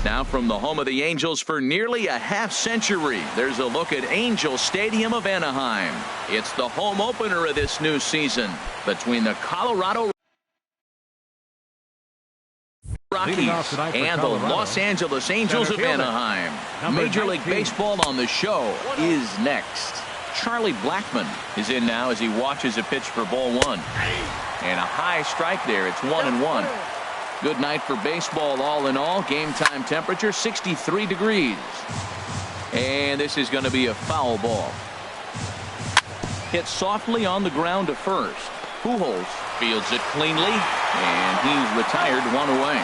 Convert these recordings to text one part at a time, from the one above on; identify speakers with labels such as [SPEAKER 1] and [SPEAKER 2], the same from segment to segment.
[SPEAKER 1] Now from the home of the Angels for nearly a half-century, there's a look at Angel Stadium of Anaheim. It's the home opener of this new season between the Colorado Rockies and the Los Angeles Angels of Anaheim. Major League Baseball on the show is next. Charlie Blackmon is in now as he watches a pitch for ball one. And a high strike there. It's 1-1. Good night for baseball all in all. Game time temperature 63 degrees. And this is going to be a foul ball. Hit softly on the ground to first. Pujols fields it cleanly, and he's retired one away.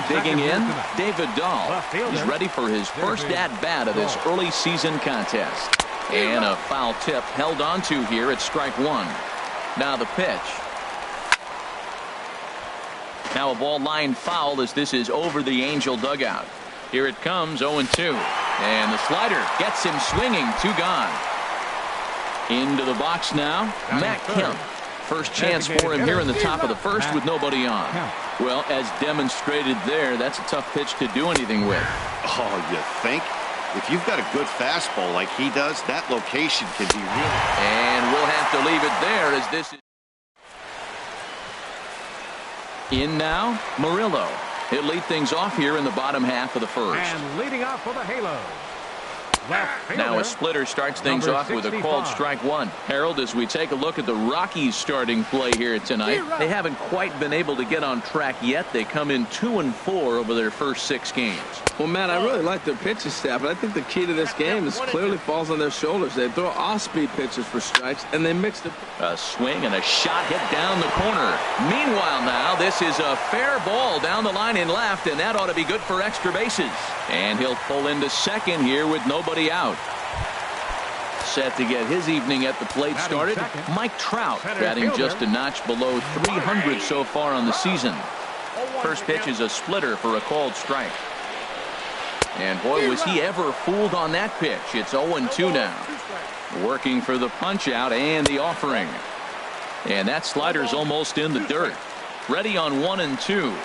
[SPEAKER 1] Digging in, David Dahl is ready for his first at-bat of this early season contest. And a foul tip held on to here at strike one. Now the pitch. Now a ball line foul as this is over the Angel dugout. Here it comes, 0-2. And the slider gets him swinging, 2 gone. Into the box now, Matt Kemp. First chance for him here in the top of the first with nobody on. Well, as demonstrated there, that's a tough pitch to do anything with.
[SPEAKER 2] Oh, you think? If you've got a good fastball like he does, that location can be really...
[SPEAKER 1] And we'll have to leave it there as this is... In now, Murillo. He'll lead things off here in the bottom half of the first.
[SPEAKER 3] And leading off for the Halo.
[SPEAKER 1] Now a splitter starts things off with a called strike one. Harold, as we take a look at the Rockies starting play here tonight, they haven't quite been able to get on track yet. They come in 2-4 over their first 6 games.
[SPEAKER 4] Well, Matt, I really like their pitching staff, but I think the key to this game is clearly falls on their shoulders. They throw off-speed pitches for strikes, and they mix it.
[SPEAKER 1] A swing and a shot hit down the corner. Meanwhile now, this is a fair ball down the line in left, and that ought to be good for extra bases. And he'll pull into second here with nobody out. Set to get his evening at the plate started, Mike Trout, batting just a notch below 300 so far on the season. First pitch is a splitter for a called strike. And boy, was he ever fooled on that pitch. It's 0-2 now. Working for the punch out and the offering. And that slider's almost in the dirt. Ready on 1-2.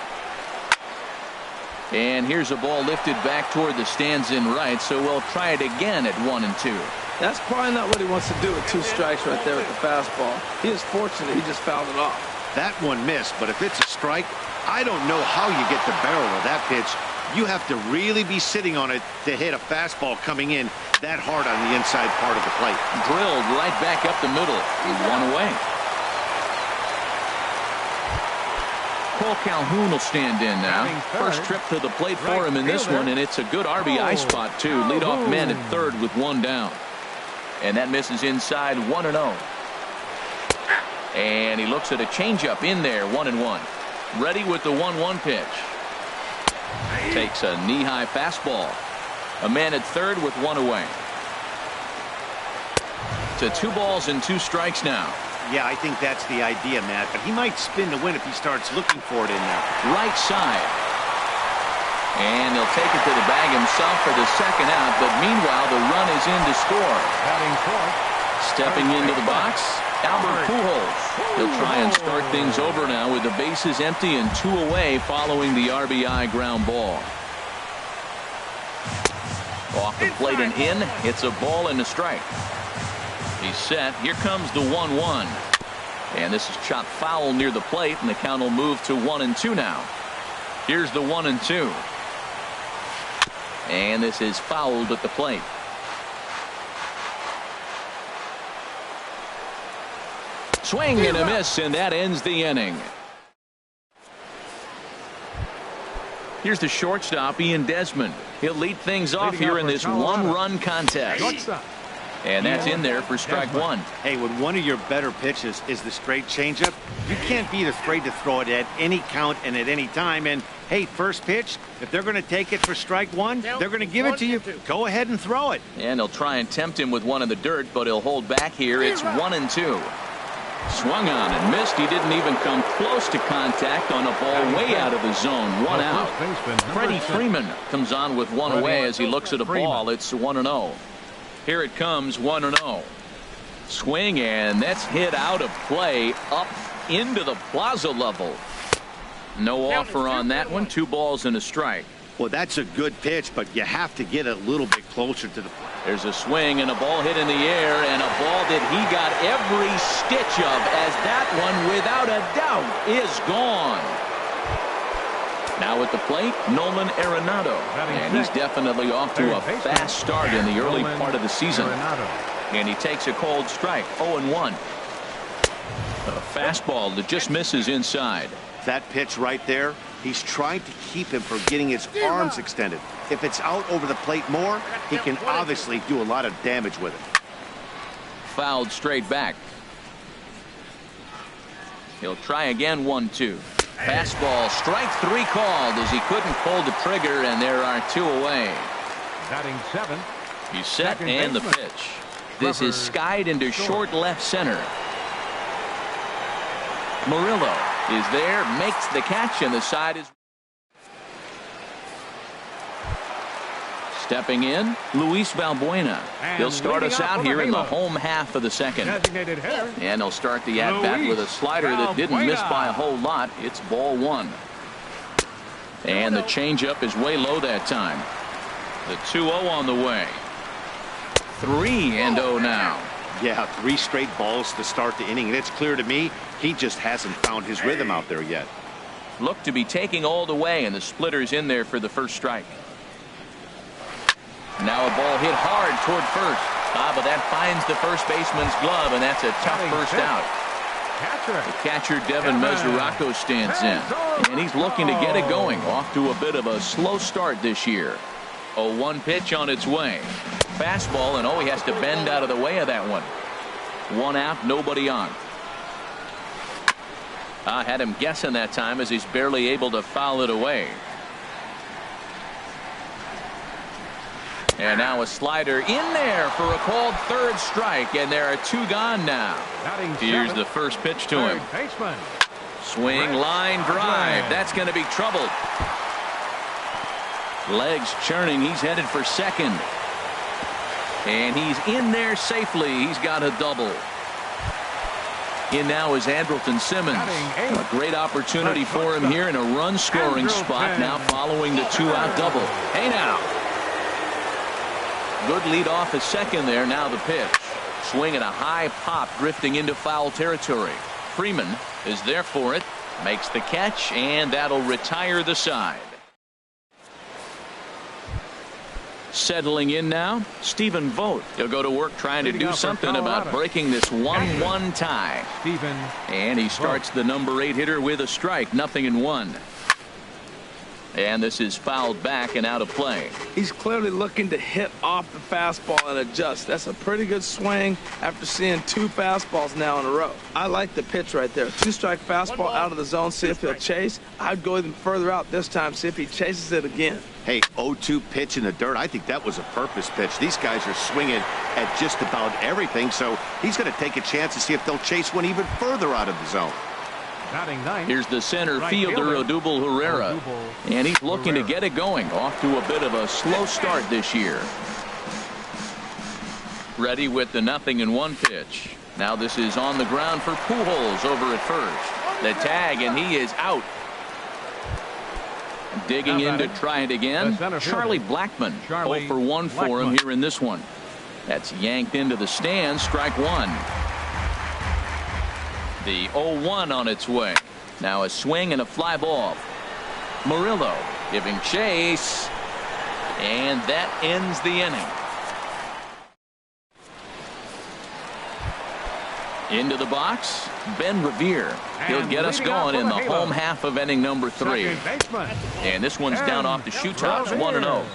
[SPEAKER 1] And here's a ball lifted back toward the stands in right, so we'll try it again at 1-2.
[SPEAKER 4] That's probably not what he wants to do with 2 strikes right there with the fastball. He is fortunate he just fouled it off.
[SPEAKER 2] That one missed, but if it's a strike, I don't know how you get the barrel of that pitch. You have to really be sitting on it to hit a fastball coming in that hard on the inside part of the plate.
[SPEAKER 1] Drilled right back up the middle. 1 away. Cole Calhoun will stand in now. First trip to the plate for him in this one, and it's a good RBI spot too. Leadoff man at third with 1 down. And that misses inside, 1-0. And he looks at a changeup in there, 1-1. Ready with the 1-1 pitch. Takes a knee-high fastball. A man at third with 1 away. To 2 balls and 2 strikes now.
[SPEAKER 2] Yeah, I think that's the idea, Matt, but he might spin to win if he starts looking for it in there.
[SPEAKER 1] Right side. And he'll take it to the bag himself for the second out, but meanwhile the run is in to score. Stepping into the box, Albert Pujols. He'll try and start things over now with the bases empty and 2 away following the RBI ground ball. Off the plate and in. It's a ball and a strike. He's set. Here comes the 1-1. And this is chopped foul near the plate, and the count will move to 1-2 now. Here's the 1-2. And this is fouled at the plate. Swing and a miss, and that ends the inning. Here's the shortstop, Ian Desmond. He'll lead things off here in this 1-run contest. And that's in there for strike 1.
[SPEAKER 2] Hey, when one of your better pitches is the straight changeup, you can't be afraid to throw it at any count and at any time. And hey, first pitch, if they're going to take it for strike 1, they're going to give it to you. Go ahead and throw it.
[SPEAKER 1] And they'll try and tempt him with one in the dirt, but he'll hold back here. It's 1-2. Swung on and missed. He didn't even come close to contact on a ball way out of the zone. 1 out. Freddie Freeman comes on with 1 away as he looks at a ball. It's 1-0. Here it comes, 1-0. Swing, and that's hit out of play up into the plaza level. No offer on that one. 2 balls and a strike.
[SPEAKER 2] Well, that's a good pitch, but you have to get a little bit closer to the plate.
[SPEAKER 1] There's a swing and a ball hit in the air, and a ball that he got every stitch of, as that one, without a doubt, is gone. Now at the plate, Nolan Arenado, and he's definitely off to a fast start in the early part of the season. And he takes a cold strike, 0-1. A fastball that just misses inside.
[SPEAKER 2] That pitch right there, he's trying to keep him from getting his arms extended. If it's out over the plate more, he can obviously do a lot of damage with it.
[SPEAKER 1] Fouled straight back. He'll try again, 1-2. Fastball, strike 3 called as he couldn't pull the trigger, and there are 2 away.
[SPEAKER 3] Batting 7.
[SPEAKER 1] He's set and the pitch. This is skied into short left center. Murillo is there, makes the catch, and the side is. Stepping in, Luis Valbuena. He'll start us out here in the home half of the second. And he'll start the at-bat with a slider that didn't miss by a whole lot. It's ball 1. And the changeup is way low that time. The 2-0 on the way. 3-0 now.
[SPEAKER 2] Yeah, 3 straight balls to start the inning, and it's clear to me he just hasn't found his rhythm out there yet.
[SPEAKER 1] Look to be taking all the way, and the splitter's in there for the first strike. Now a ball hit hard toward first. But that finds the first baseman's glove, and that's a tough first out. The catcher, Devin Mesoraco, stands in, and he's looking to get it going. Off to a bit of a slow start this year. 0-1 pitch on its way. Fastball, and he has to bend out of the way of that one. 1 out, nobody on. I had him guessing that time, as he's barely able to foul it away. And now a slider in there for a called 3rd strike, and there are 2 gone now. Here's the first pitch to him. Swing, line drive. That's going to be trouble. Legs churning. He's headed for second. And he's in there safely. He's got a double. In now is Andrelton Simmons. A great opportunity for him here in a run-scoring spot now following the 2-out double. Hey now. Good lead off at second there. Now the pitch. Swing and a high pop drifting into foul territory. Freeman is there for it. Makes the catch, and that'll retire the side. Settling in now, Stephen Vogt. He'll go to work trying to do something about breaking this 1-1 tie. And he starts the number 8 hitter with a strike. 0-1. And this is fouled back and out of play.
[SPEAKER 4] He's clearly looking to hit off the fastball and adjust. That's a pretty good swing after seeing 2 fastballs now in a row. I like the pitch right there. 2-strike fastball out of the zone. See if he'll chase. I'd go even further out this time. See if he chases it again.
[SPEAKER 2] Hey, 0-2 pitch in the dirt. I think that was a purpose pitch. These guys are swinging at just about everything, so he's going to take a chance to see if they'll chase one even further out of the zone.
[SPEAKER 1] Here's the center fielder, Odubel Herrera, and he's looking to get it going. Off to a bit of a slow start this year. Ready with the 0-1 pitch. Now this is on the ground for Pujols over at first. The tag, and he is out. Digging in to try it again. Charlie Blackmon, 0 for 1 for him here in this one. That's yanked into the stands. Strike 1. The 0-1 on its way. Now a swing and a fly ball. Murillo giving chase, and that ends the inning. Into the box, Ben Revere. He'll get us going in the home half of inning number 3. And this one's down off the shoe tops, 1-0.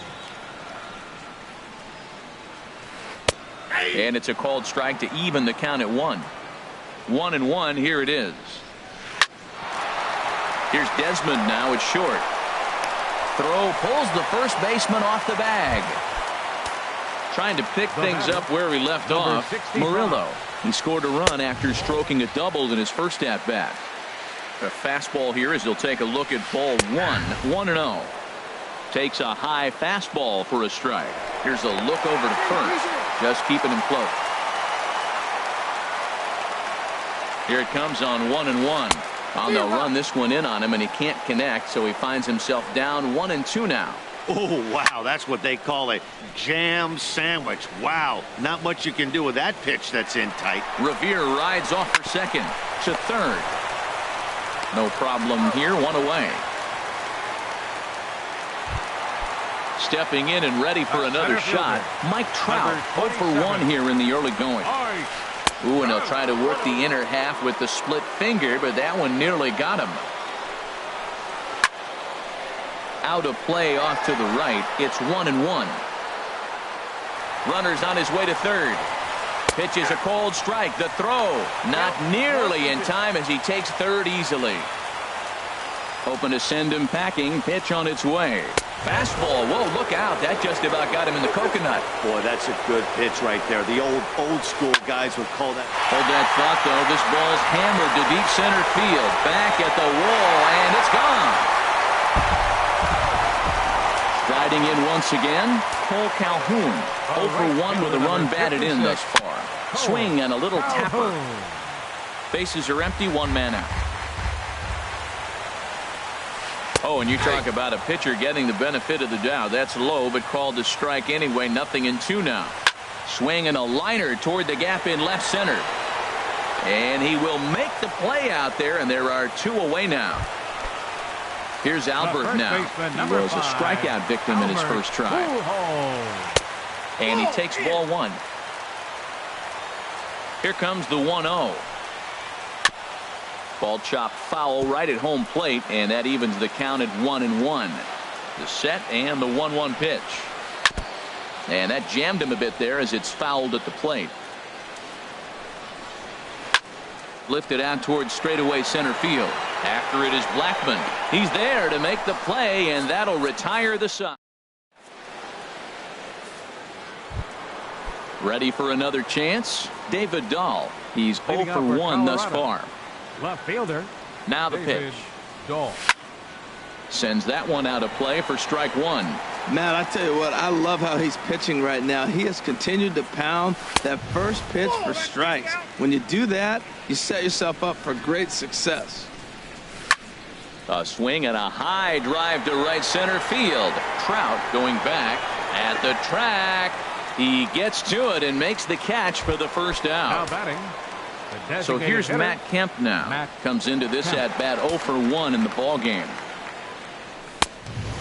[SPEAKER 1] And it's a called strike to even the count at 1. 1-1. Here it is. Here's Desmond now at short. Throw pulls the first baseman off the bag. Trying to pick things up where he left off. Murillo. He scored a run after stroking a double in his first at bat. A fastball here as he'll take a look at ball 1. 1-0. Takes a high fastball for a strike. Here's a look over to first. Just keeping him close. Here it comes on 1-1. Well, they'll run this one in on him, and he can't connect, so he finds himself down 1-2 now.
[SPEAKER 2] Oh, wow, that's what they call a jam sandwich. Wow, not much you can do with that pitch that's in tight.
[SPEAKER 1] Revere rides off for second to third. No problem here, one away. Stepping in and ready for another shot, Mike Trout, 0 for 1 here in the early going. Ooh, and he'll try to work the inner half with the split finger, but that one nearly got him. Out of play off to the right. It's 1-1. Runner's on his way to third. Pitches a cold strike. The throw not nearly in time as he takes third easily. Hoping to send him packing. Pitch on its way. Fastball. Whoa, look out. That just about got him in the coconut.
[SPEAKER 2] Boy, that's a good pitch right there. The old school guys would call that.
[SPEAKER 1] Hold that thought, though. This ball's hammered to deep center field. Back at the wall, and it's gone. Riding in once again, Cole Calhoun. 0 for 1 with a run batted in thus far. Swing and a little tapper. Bases are empty, one man out. Oh, and you talk about a pitcher getting the benefit of the doubt. That's low, but called to strike anyway. 0-2 now. Swing and a liner toward the gap in left center. And he will make the play out there, and there are 2 away now. Here's Albert now. He was a strikeout victim in his first try. And he takes ball 1. Here comes the 1-0. Ball chopped foul right at home plate, and that evens the count at 1-1. The set and the 1-1 pitch. And that jammed him a bit there as it's fouled at the plate. Lifted out towards straightaway center field. After it is Blackman. He's there to make the play, and that'll retire the side. Ready for another chance? David Dahl. He's 0 for 1 thus far.
[SPEAKER 3] Left fielder.
[SPEAKER 1] Now the pitch.
[SPEAKER 3] Dahl
[SPEAKER 1] sends that one out of play for strike 1.
[SPEAKER 4] Matt, I tell you what, I love how he's pitching right now. He has continued to pound that first pitch for strikes. When you do that, you set yourself up for great success.
[SPEAKER 1] A swing and a high drive to right center field. Trout going back at the track. He gets to it and makes the catch for the first out.
[SPEAKER 3] now batting.
[SPEAKER 1] So here's Matt Kemp now. Comes into this at bat 0 for 1 in the ball game.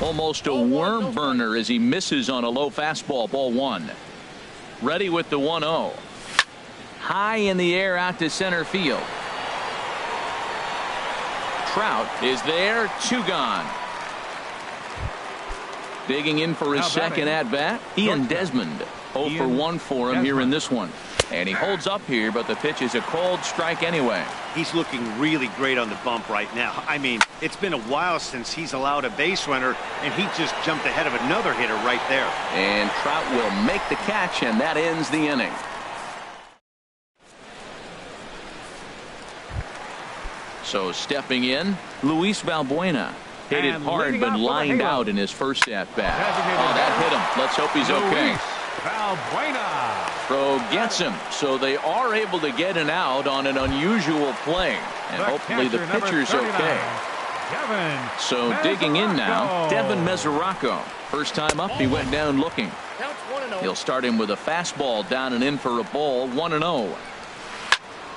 [SPEAKER 1] Almost a worm burner as he misses on a low fastball. Ball 1. Ready with the 1-0. High in the air out to center field. Trout is there. 2 gone. Digging in for his second at bat, Ian Desmond. 0 for 1 for him here in this one. And he holds up here, but the pitch is a cold strike anyway.
[SPEAKER 2] He's looking really great on the bump right now. I mean, it's been a while since he's allowed a base runner, and he just jumped ahead of another hitter right there.
[SPEAKER 1] And Trout will make the catch, and that ends the inning. So stepping in, Luis Valbuena. Hit it hard, but lined out in his first at-bat. Oh, that hit him. Let's hope he's okay.
[SPEAKER 3] Valbuena.
[SPEAKER 1] Throw gets him, so they are able to get an out on an unusual play, and hopefully the pitcher's okay. So digging in now, Devin Mesoraco. First time up, he went down looking. He'll start him with a fastball down and in for a ball. 1-0.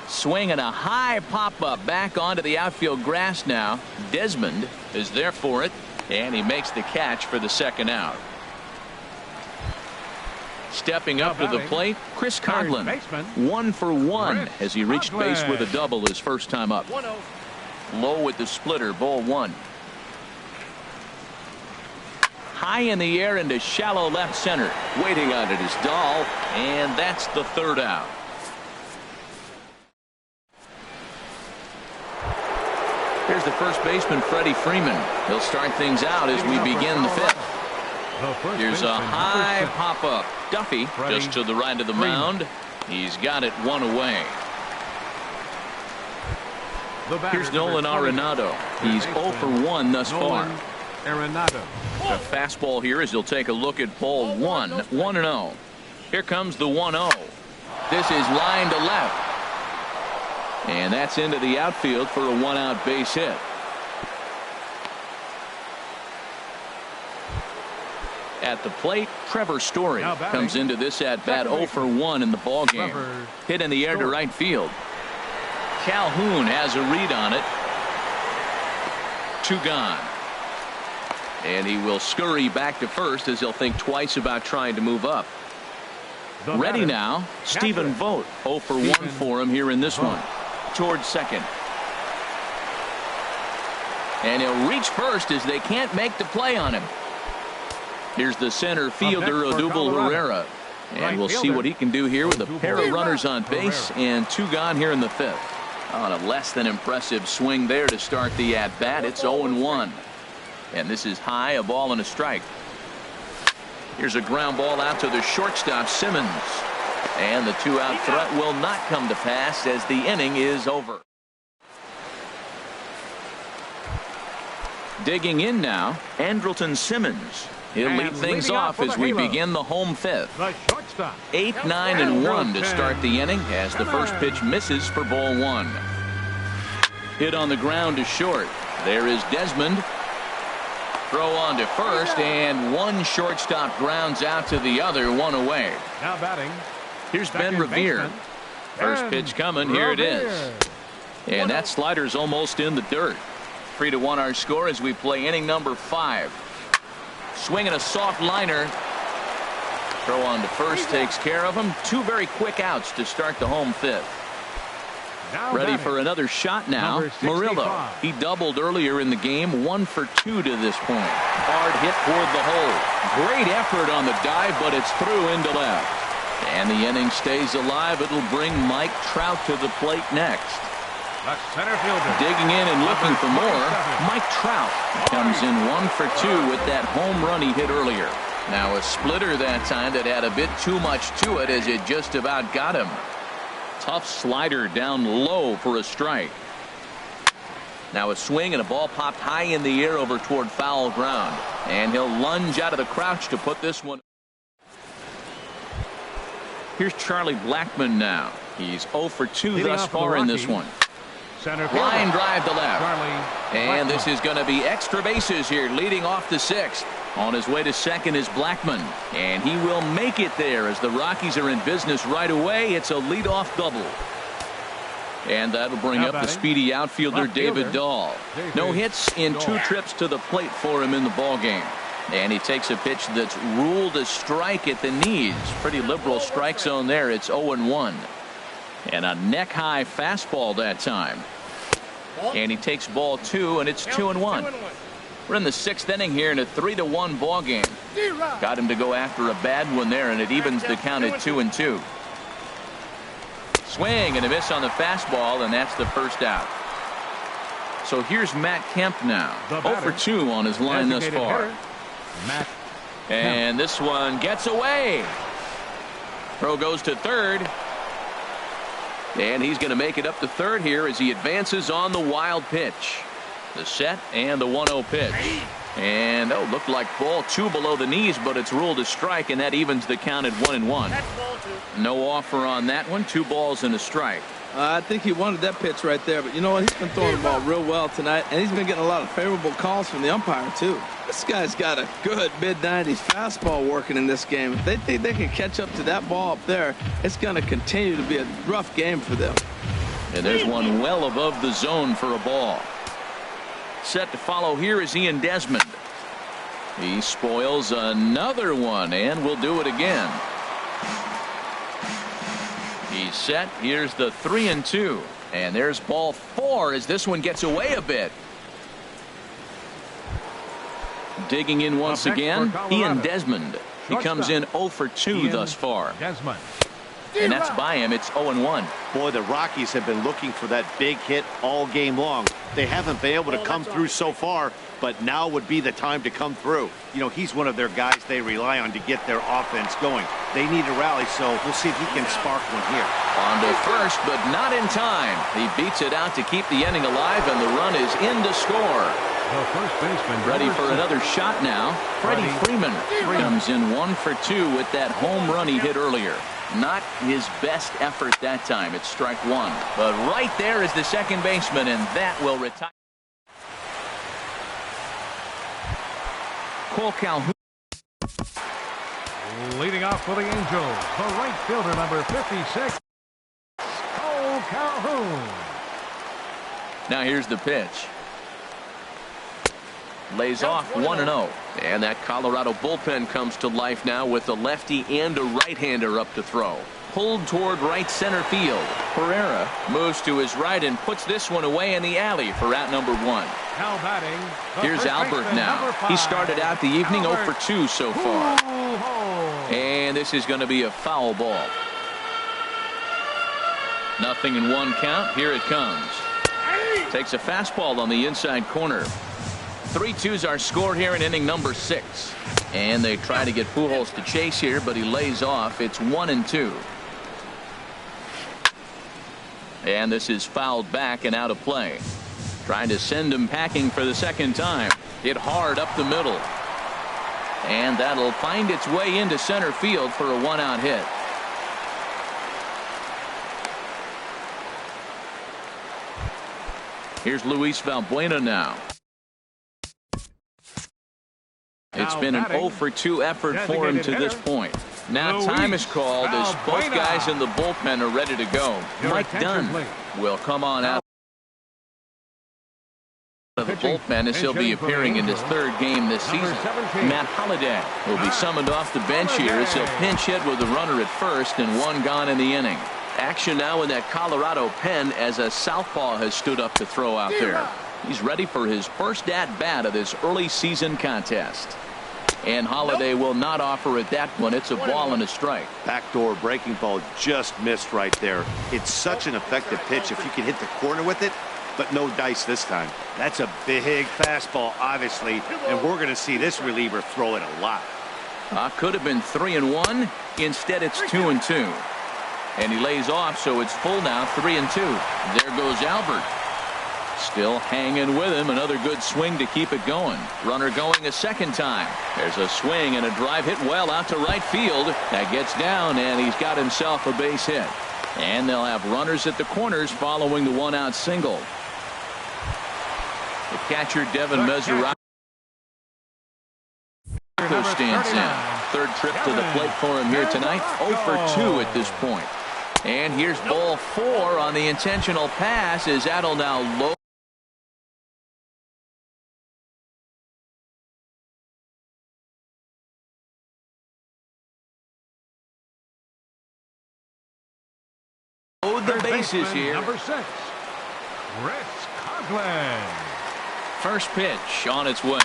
[SPEAKER 1] Swing and a high pop-up back onto the outfield grass now. Desmond is there for it, and he makes the catch for the second out. Stepping up to the plate, Chris Coghlan. 1 for 1 as he reached base with a double his first time up. Low with the splitter, ball 1. High in the air into shallow left center. Waiting on it is Dahl, and that's the third out. Here's the first baseman, Freddie Freeman. He'll start things out as we begin the 5th. Here's a high pop-up. Duffy just to the right of the mound. He's got it 1 away. Here's Nolan Arenado. He's 0 for 1 thus far. A fastball here as he'll take a look at ball 1. 1-0. Here comes the 1-0. This is line to left. And that's into the outfield for a one-out base hit. At the plate, Trevor Story comes into this at-bat 0 for 1 in the ballgame. Hit in the air to right field. Calhoun has a read on it. 2 gone. And he will scurry back to first as he'll think twice about trying to move up. Ready now, Stephen Vogt. 0 for 1 for him here in this one. Towards second. And he'll reach first as they can't make the play on him. Here's the center fielder, Odubel Herrera. And we'll see what he can do here with a pair of runners on base and 2 gone here in the 5th. On a less than impressive swing there to start the at-bat. It's 0-1. And this is high, a ball and a strike. Here's a ground ball out to the shortstop, Simmons. And the 2-out threat will not come to pass as the inning is over. Digging in now, Andrelton Simmons. He'll lead things off as we begin the home 5th. 8, 9, and 1 to start the inning as the first pitch misses for ball 1. Hit on the ground to short. There is Desmond. Throw on to first, and one shortstop grounds out to the other, 1 away.
[SPEAKER 3] Now batting.
[SPEAKER 1] Here's Ben Revere. First pitch coming. Here it is. And that slider's almost in the dirt. 3-1 our score as we play inning number 5. Swinging a soft liner. Throw on to first takes care of him. 2 very quick outs to start the home 5th. Ready for another shot now. Murillo. He doubled earlier in the game. 1 for 2 to this point. Hard hit toward the hole. Great effort on the dive, but it's through into left. And the inning stays alive. It'll bring Mike Trout to the plate next.
[SPEAKER 3] The center fielder.
[SPEAKER 1] Digging in and looking for more. Mike Trout comes in 1 for 2 with that home run he hit earlier. Now a splitter that time that had a bit too much to it as it just about got him. Tough slider down low for a strike. Now a swing and a ball popped high in the air over toward foul ground. And he'll lunge out of the crouch to put this one. Here's Charlie Blackmon now. He's 0 for 2 thus far in this one. Line drive to left. And this is going to be extra bases here, leading off the 6th. On his way to second is Blackmon. And he will make it there as the Rockies are in business right away. It's a leadoff double. And that'll bring up the speedy outfielder David Dahl. No hits in 2 trips to the plate for him in the ballgame. And he takes a pitch that's ruled a strike at the knees. Pretty liberal strike zone there. It's 0-1. And a neck-high fastball that time. And he takes ball 2, and it's 2-1. We're in the 6th inning here in a 3-1 ball game. Got him to go after a bad one there, and it evens the count at 2-2. Swing and a miss on the fastball, and that's the first out. So here's Matt Kemp now. 0 for 2 on his line thus far. And this one gets away. Throw goes to third. And he's going to make it up to third here as he advances on the wild pitch. The set and the 1-0 pitch. And looked like ball 2 below the knees, but it's ruled a strike, and that evens the count at 1-1. No offer on that one. 2 balls and a strike.
[SPEAKER 4] I think he wanted that pitch right there, but you know what? He's been throwing the ball real well tonight, and he's been getting a lot of favorable calls from the umpire, too. This guy's got a good mid-90s fastball working in this game. If they think they can catch up to that ball up there, it's going to continue to be a rough game for them.
[SPEAKER 1] And there's one well above the zone for a ball. Set to follow here is Ian Desmond. He spoils another one, and will do it again. He's set. Here's the 3-2. And there's ball 4 as this one gets away a bit. Digging in once again, Ian Desmond. He comes in 0 for 2 thus far. And that's by him. It's 0-1.
[SPEAKER 2] Boy, the Rockies have been looking for that big hit all game long. They haven't been able to come through so far, but now would be the time to come through. You know, he's one of their guys they rely on to get their offense going. They need a rally, so we'll see if he can spark one here.
[SPEAKER 1] On to first, but not in time. He beats it out to keep the inning alive, and the run is in to score.
[SPEAKER 3] The first baseman.
[SPEAKER 1] Ready for another shot now. Freddie Freeman comes in 1 for 2 with that home run he hit earlier. Not his best effort that time. It's strike one. But right there is the second baseman, and that will retire. Cole Calhoun.
[SPEAKER 3] Leading off for the Angels, the right fielder, number 56, Cole Calhoun.
[SPEAKER 1] Now here's the pitch. Lays off 1-0. And that Colorado bullpen comes to life now with a lefty and a right-hander up to throw. Pulled toward right center field. Pereira moves to his right and puts this one away in the alley for out number 1.
[SPEAKER 3] Now batting.
[SPEAKER 1] Here's Albert now. He started out the evening 0 for 2 so far. And this is going to be a foul ball. 0-1 count. Here it comes. Takes a fastball on the inside corner. 3-2's our score here in inning number 6. And they try to get Pujols to chase here, but he lays off. It's 1-2. And this is fouled back and out of play. Trying to send him packing for the second time. Hit hard up the middle. And that'll find its way into center field for a 1-out hit. Here's Luis Valbuena now. It's been an 0 for 2 effort for him to this point. Now time is called as both guys in the bullpen are ready to go. Mike Dunn will come on out of the bullpen as he'll be appearing in his 3rd game this season. Matt Holliday will be summoned off the bench here as he'll pinch hit with a runner at first and 1 gone in the inning. Action now in that Colorado pen as a southpaw has stood up to throw out there. He's ready for his first at-bat of this early season contest. And Holliday will not offer at that one. It's a ball and a strike.
[SPEAKER 2] Backdoor breaking ball just missed right there. It's such an effective pitch if you can hit the corner with it, but no dice this time. That's a big fastball, obviously, and we're going to see this reliever throw it a lot.
[SPEAKER 1] Could have been 3-1. Instead, it's 2-2. And he lays off, so it's full now, 3-2. There goes Albert. Still hanging with him. Another good swing to keep it going. Runner going a second time. There's a swing and a drive hit well out to right field. That gets down, and he's got himself a base hit. And they'll have runners at the corners following the 1-out single. The catcher, Devin Mesoraco, stands in. 3rd trip to the plate for him here tonight. 0 for 2 at this point. And here's ball 4 on the intentional pass as that'll now low. The bases here.
[SPEAKER 3] Number 6, Chris Coughlin.
[SPEAKER 1] First pitch on its way.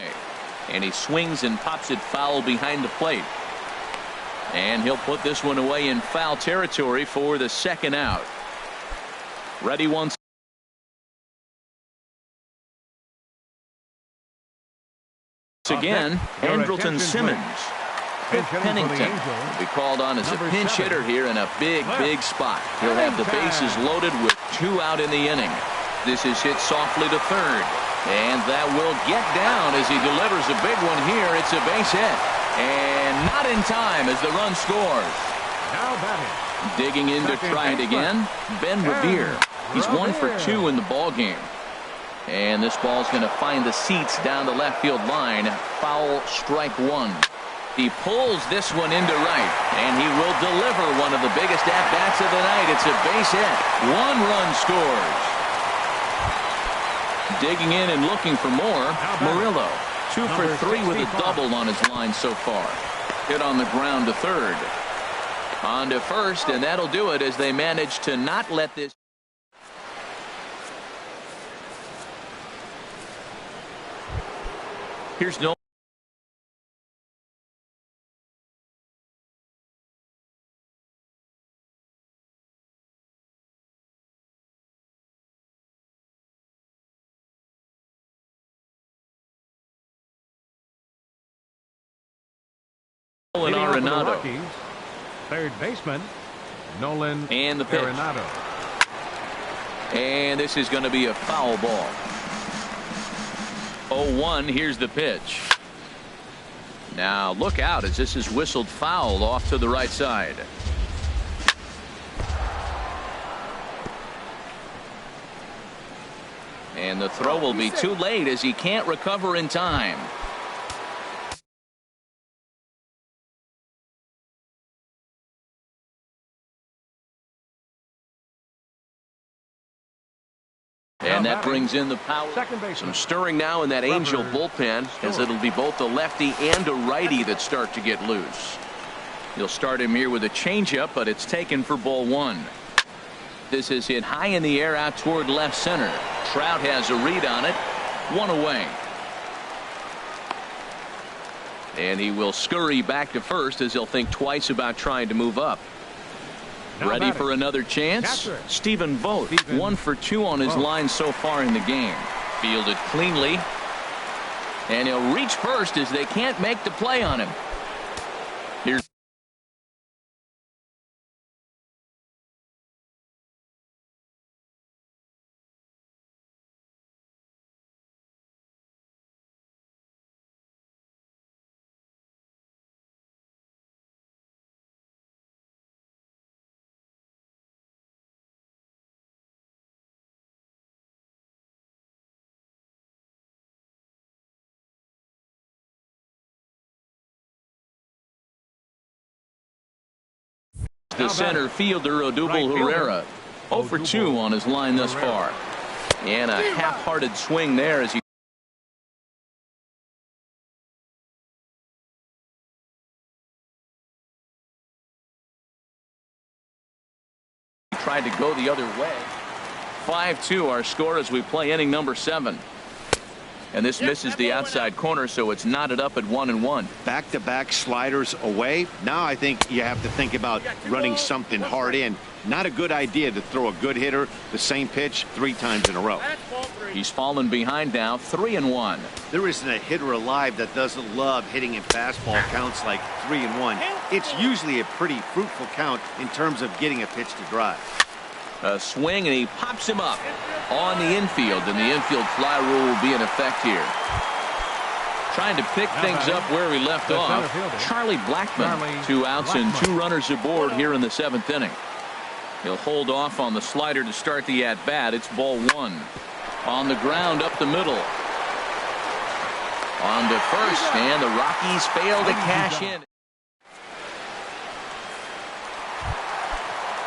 [SPEAKER 1] And he swings and pops it foul behind the plate. And he'll put this one away in foul territory for the 2nd out. Ready once again. Andrelton Simmons. Cliff Pennington will be called on as a pinch hitter here in a big spot. He'll have the bases loaded with 2 out in the inning. This is hit softly to 3rd. And that will get down as he delivers a big one here. It's a base hit. And not in time as the run scores.
[SPEAKER 3] Now batting.
[SPEAKER 1] Digging in to try it again. Ben Revere. He's 1 for 2 in the ball game. And this ball's going to find the seats down the left field line. Foul, strike 1. He pulls this one into right, and he will deliver one of the biggest at-bats of the night. It's a base hit. 1 run scores. Digging in and looking for more. Murillo, 2 for 3 with a double on his line so far. Hit on the ground to 3rd. On to 1st, and that'll do it as they manage to not let this. Here's no. Arenado.
[SPEAKER 3] 3rd baseman, Nolan
[SPEAKER 1] and the pitch.
[SPEAKER 3] Arenado.
[SPEAKER 1] And this is going to be a foul ball. 0-1. Here's the pitch. Now look out as this is whistled foul off to the right side. And the throw will be too late as he can't recover in time. And that brings in the power. Some stirring now in that Angel bullpen, as it'll be both a lefty and a righty that start to get loose. You'll start him here with a changeup, but it's taken for ball one. This is hit high in the air out toward left center. Trout has a read on it. One away. And he will scurry back to first as he'll think twice about trying to move up. Ready for another chance? Stephen Vogt, 1 for 2 on his line so far in the game. Fielded cleanly. And he'll reach first as they can't make the play on him. Here's the center fielder, Odubel Herrera. 0 for 2 on his line thus far. And a half-hearted swing there as he tried to go the other way. 5-2 our score as we play inning number 7. And this misses the outside corner, so it's knotted up at 1-1.
[SPEAKER 2] Back-to-back sliders away. Now I think you have to think about running something hard in. Not a good idea to throw a good hitter the same pitch 3 times in a row.
[SPEAKER 1] He's fallen behind now, 3-1.
[SPEAKER 2] There isn't a hitter alive that doesn't love hitting in fastball counts like 3-1. It's usually a pretty fruitful count in terms of getting a pitch to drive.
[SPEAKER 1] A swing, and he pops him up on the infield, and the infield fly rule will be in effect here. Trying to pick things up where we left off, Charlie Blackmon. 2 outs and 2 runners aboard here in the 7th inning. He'll hold off on the slider to start the at-bat. It's ball 1. On the ground up the middle. On to first, and the Rockies fail to cash in.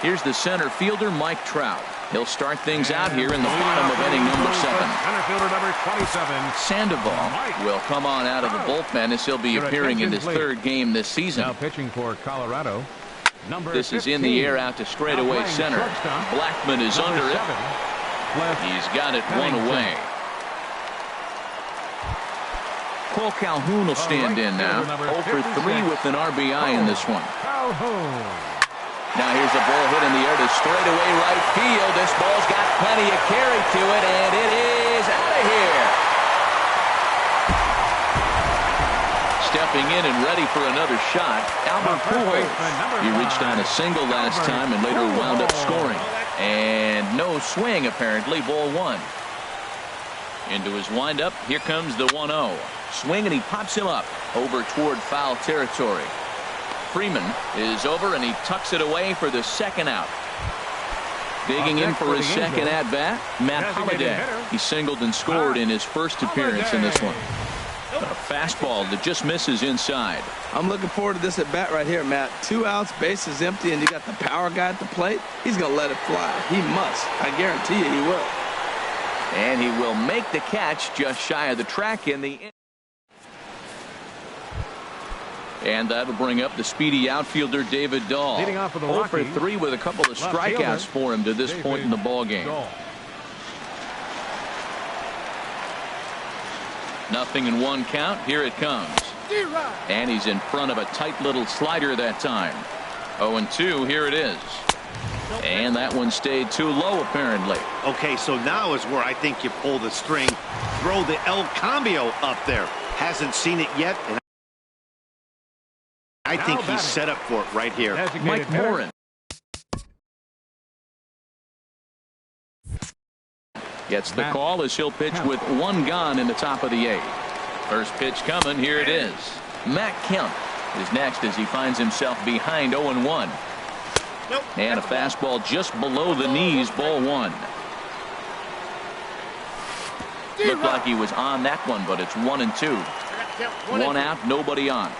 [SPEAKER 1] Here's the center fielder, Mike Trout. He'll start things out here in the bottom of inning number 7.
[SPEAKER 3] Center fielder number 27.
[SPEAKER 1] Sandoval will come on out of the bullpen as he'll be appearing in his 3rd game this season.
[SPEAKER 3] Now pitching for Colorado.
[SPEAKER 1] This is in the air out to straightaway center. Blackmon is under it. He's got it 1 away. Cole Calhoun will stand in now. 0 for 3 with an RBI in this one. Now here's a ball hit in the air to straightaway right field. This ball's got plenty of carry to it, and it is out of here. Stepping in and ready for another shot, Albert Pujols. He reached on a single last time and later wound up scoring. And no swing apparently, ball 1. Into his windup, here comes the 1-0. Swing, and he pops him up over toward foul territory. Freeman is over, and he tucks it away for the 2nd out. Digging in for his 2nd at-bat, Matt Holliday. He singled and scored in his first appearance in this one. A fastball that just misses inside.
[SPEAKER 4] I'm looking forward to this at-bat right here, Matt. 2 outs, bases empty, and you got the power guy at the plate. He's going to let it fly. He must. I guarantee you he will.
[SPEAKER 1] And he will make the catch just shy of the track in the... And that'll bring up the speedy outfielder David Dahl.
[SPEAKER 3] 0
[SPEAKER 1] for 3 with a couple of strikeouts for him to this point in the ball game. Nothing in 1 count. Here it comes. And he's in front of a tight little slider that time. 0-2. Here it is. And that one stayed too low apparently.
[SPEAKER 2] Okay, so now is where I think you pull the string. Throw the El Cambio up there. Hasn't seen it yet, and I think he's set up for it right here.
[SPEAKER 1] Mike Morin. Gets the call as he'll pitch with one gone in the top of the 8th. First pitch coming. Here it is. Matt Kemp is next as he finds himself behind 0-1. And a fastball just below the knees, ball 1. Looked like he was on that one, but it's 1-2. One out, nobody on.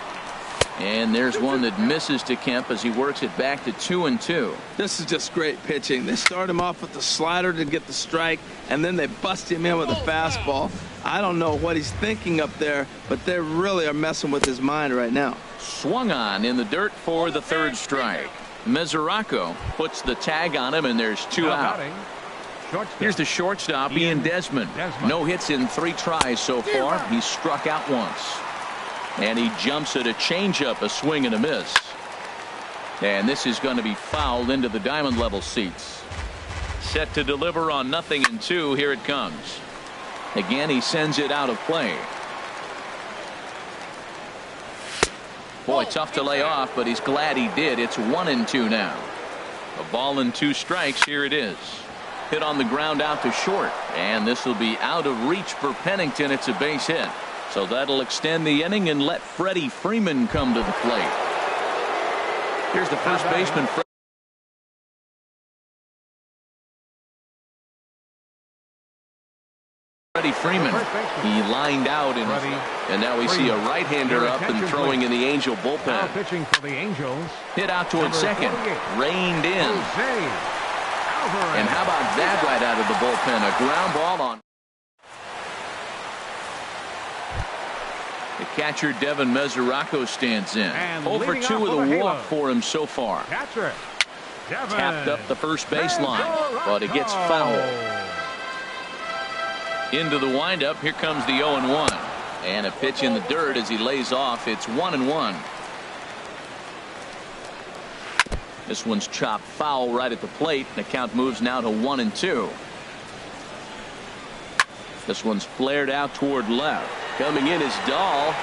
[SPEAKER 1] And there's one that misses to Kemp as he works it back to 2-2.
[SPEAKER 4] This is just great pitching. They start him off with the slider to get the strike, and then they bust him in with a fastball. I don't know what he's thinking up there, but they really are messing with his mind right now.
[SPEAKER 1] Swung on in the dirt for the 3rd strike. Mesoraco puts the tag on him, and there's 2 out. Here's the shortstop, Ian Desmond. No hits in 3 tries so far. He's struck out once. And he jumps at a changeup, a swing and a miss. And this is going to be fouled into the diamond level seats. Set to deliver on 0-2. Here it comes. Again, he sends it out of play. Boy, tough to lay off, but he's glad he did. It's 1-2 now. A ball and 2 strikes. Here it is. Hit on the ground out to short. And this will be out of reach for Pennington. It's a base hit. So that'll extend the inning and let Freddie Freeman come to the plate. Here's the first baseman, Freddie Freeman. He lined out, and now we see a right-hander up and throwing in the Angel bullpen.
[SPEAKER 3] Pitching for the Angels.
[SPEAKER 1] Hit out towards second. Reined in. And how about that right out of the bullpen? A ground ball on. The catcher, Devin Mesoraco, stands in. Over 2 with a walk for him so far.
[SPEAKER 3] Catcher,
[SPEAKER 1] tapped up the first baseline, but it gets fouled. Into the windup. Here comes the 0-1. And a pitch in the dirt as he lays off. It's 1-1. This one's chopped foul right at the plate. The count moves now to 1-2. This one's flared out toward left. Coming in is Dahl.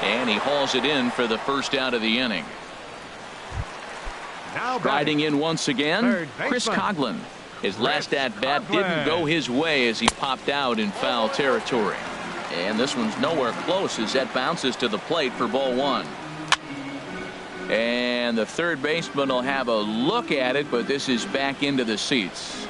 [SPEAKER 1] And he hauls it in for the first out of the inning. Striding in once again, Chris Coughlin. His last at-bat didn't go his way as he popped out in foul territory. And this one's nowhere close as that bounces to the plate for ball 1. And the third baseman will have a look at it, but this is back into the seats.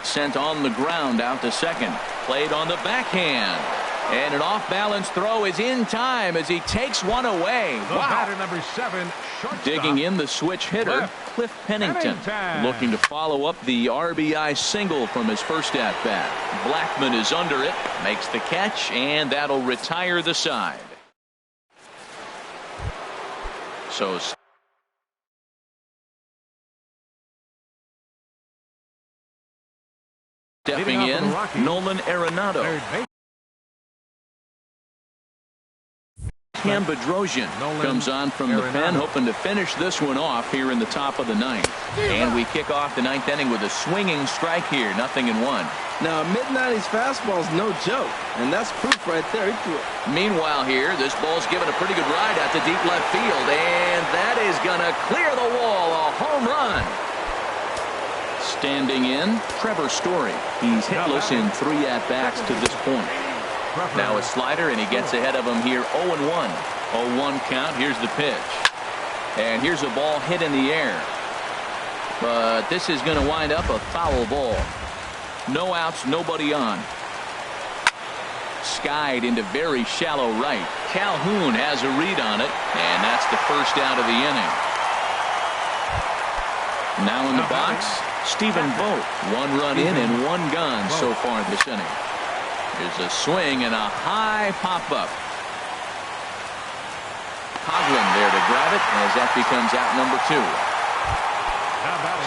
[SPEAKER 1] Sent on the ground out to second. Played on the backhand. And an off-balance throw is in time as he takes one away. Wow.
[SPEAKER 3] Batter number 7,
[SPEAKER 1] digging in the switch hitter, Cliff Pennington. Looking to follow up the RBI single from his first at-bat. Blackman is under it, makes the catch, and that'll retire the side. So stepping in, Nolan Arenado. Cam Bedrosian comes on from the pen, hoping to finish this one off here in the top of the 9th. And we kick off the 9th inning with a swinging strike here, 0-1.
[SPEAKER 4] Now, mid-90s fastball is no joke, and that's proof right there. He threw it.
[SPEAKER 1] Meanwhile here, this ball's given a pretty good ride out to deep left field, and that is going to clear the wall, a home run. Standing in, Trevor Story. He's hitless in 3 at-bats to this point. Now a slider, and he gets ahead of him here. 0-1. 0-1 count. Here's the pitch. And here's a ball hit in the air. But this is going to wind up a foul ball. No outs, nobody on. Skied into very shallow right. Calhoun has a read on it, and that's the first out of the inning. Now in the box, Stephen Vogt. 1 run in and 1 gone so far this inning. There's a swing and a high pop-up. Coughlin there to grab it as that becomes out number 2.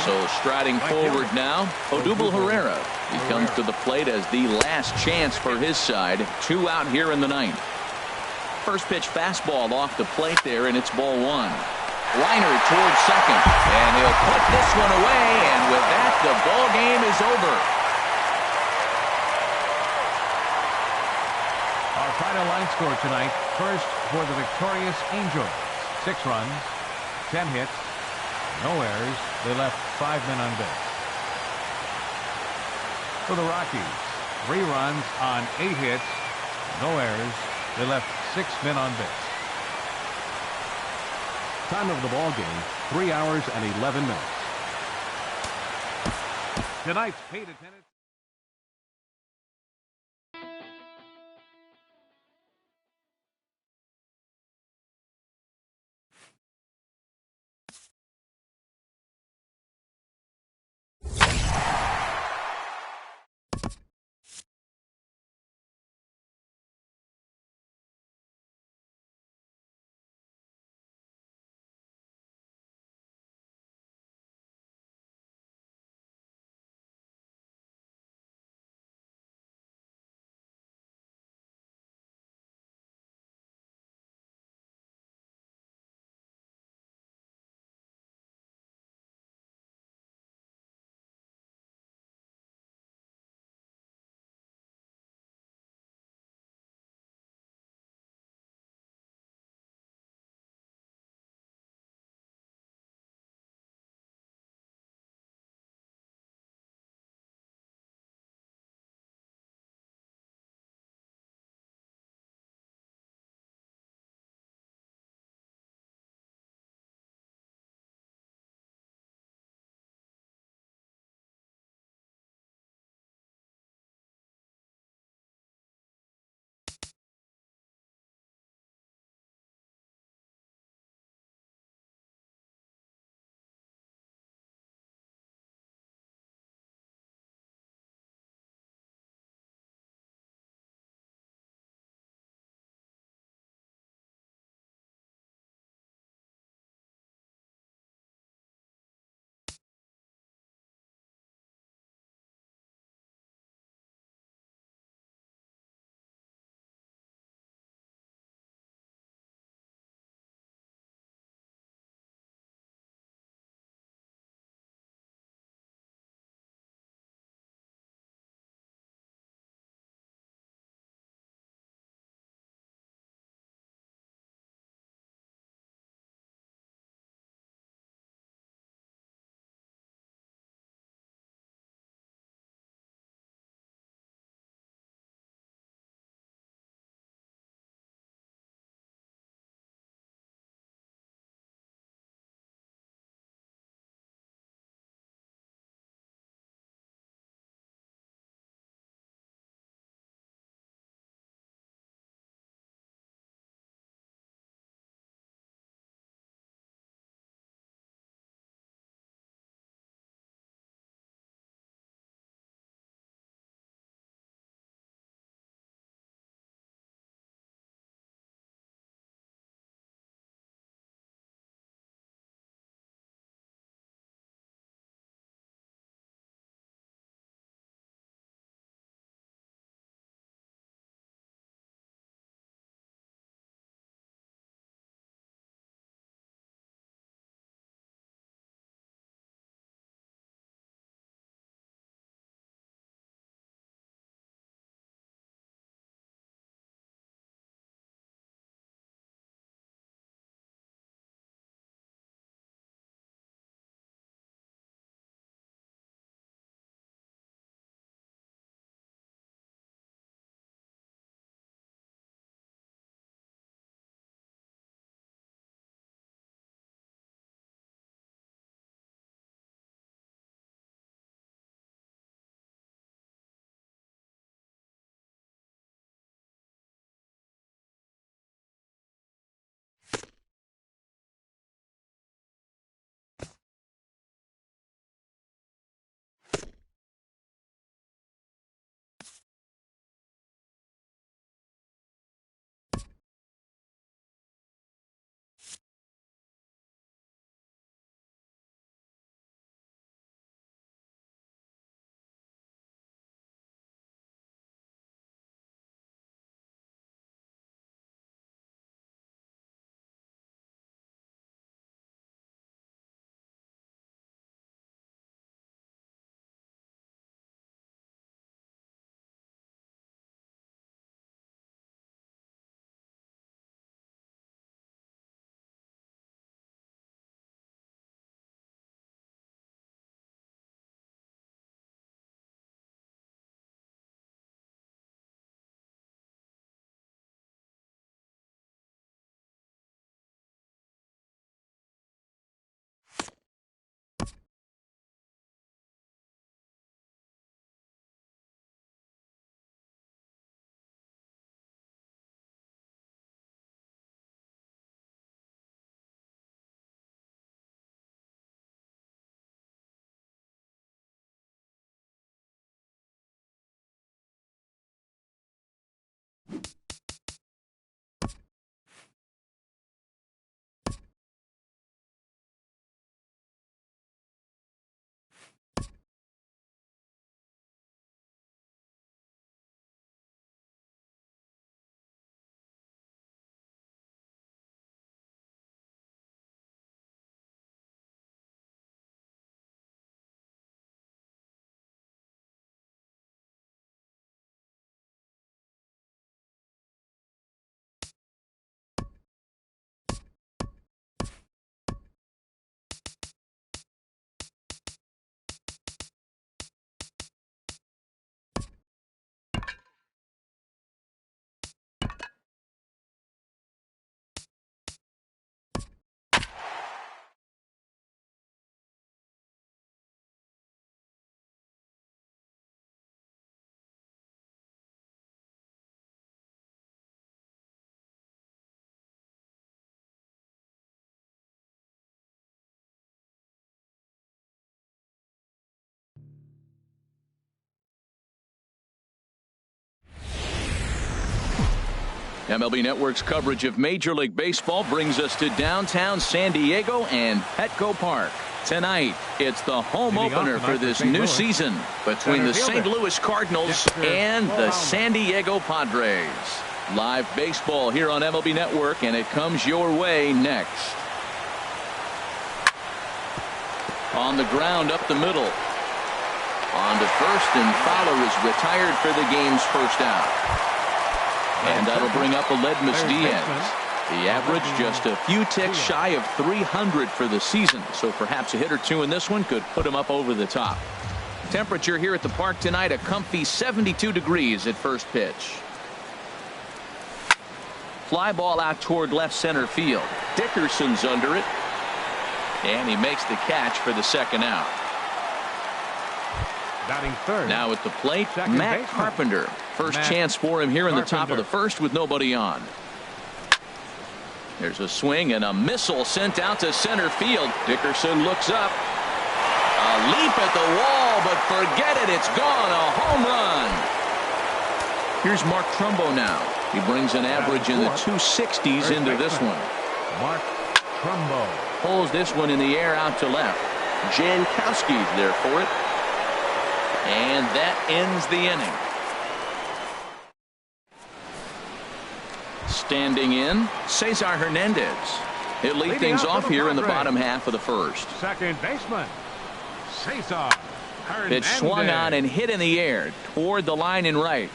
[SPEAKER 1] So striding forward now, Odubel Herrera. He comes to the plate as the last chance for his side. 2 out here in the 9th. First pitch fastball off the plate there, and it's ball 1. Liner towards second, and he'll put this one away, and with that, the ball game is over.
[SPEAKER 3] Our final line score tonight. First for the victorious Angels. 6 runs, 10 hits, no errors. They left 5 men on base. for the Rockies. 3 runs on 8 hits, no errors. They left 6 men on base. Time of the ball game, 3 hours and 11 minutes. Tonight's paid attendance.
[SPEAKER 1] MLB Network's coverage of Major League Baseball brings us to downtown San Diego and Petco Park. Tonight, it's the home opener for this new season between the St. Louis Cardinals and the San Diego Padres. Live baseball here on MLB Network, and it comes your way next. On the ground up the middle. On to first, and Fowler is retired for the game's first out. And that'll bring up Aledmus Diaz. The average just a few ticks shy of 300 for the season, so perhaps a hit or two in this one could put him up over the top. Temperature here at the park tonight, a comfy 72 degrees at first pitch. Fly ball out toward left center field. Dickerson's under it. And he makes the catch for the second out.
[SPEAKER 3] Batting third.
[SPEAKER 1] Now at the plate, Matt Carpenter. First chance for him here in the top of the first with nobody on. There's a swing and a missile sent out to center field. Dickerson looks up. A leap at the wall, but forget it. It's gone. A home run. Here's Mark Trumbo now. He brings an average in the 260s into this one.
[SPEAKER 3] Mark Trumbo
[SPEAKER 1] pulls this one in the air out to left. Jankowski's there for it. And that ends the inning. Standing in, Cesar Hernandez. He'll lead things off here in the bottom half of the first.
[SPEAKER 3] Second baseman, Cesar Hernandez.
[SPEAKER 1] Pitch swung on and hit in the air toward the line in right.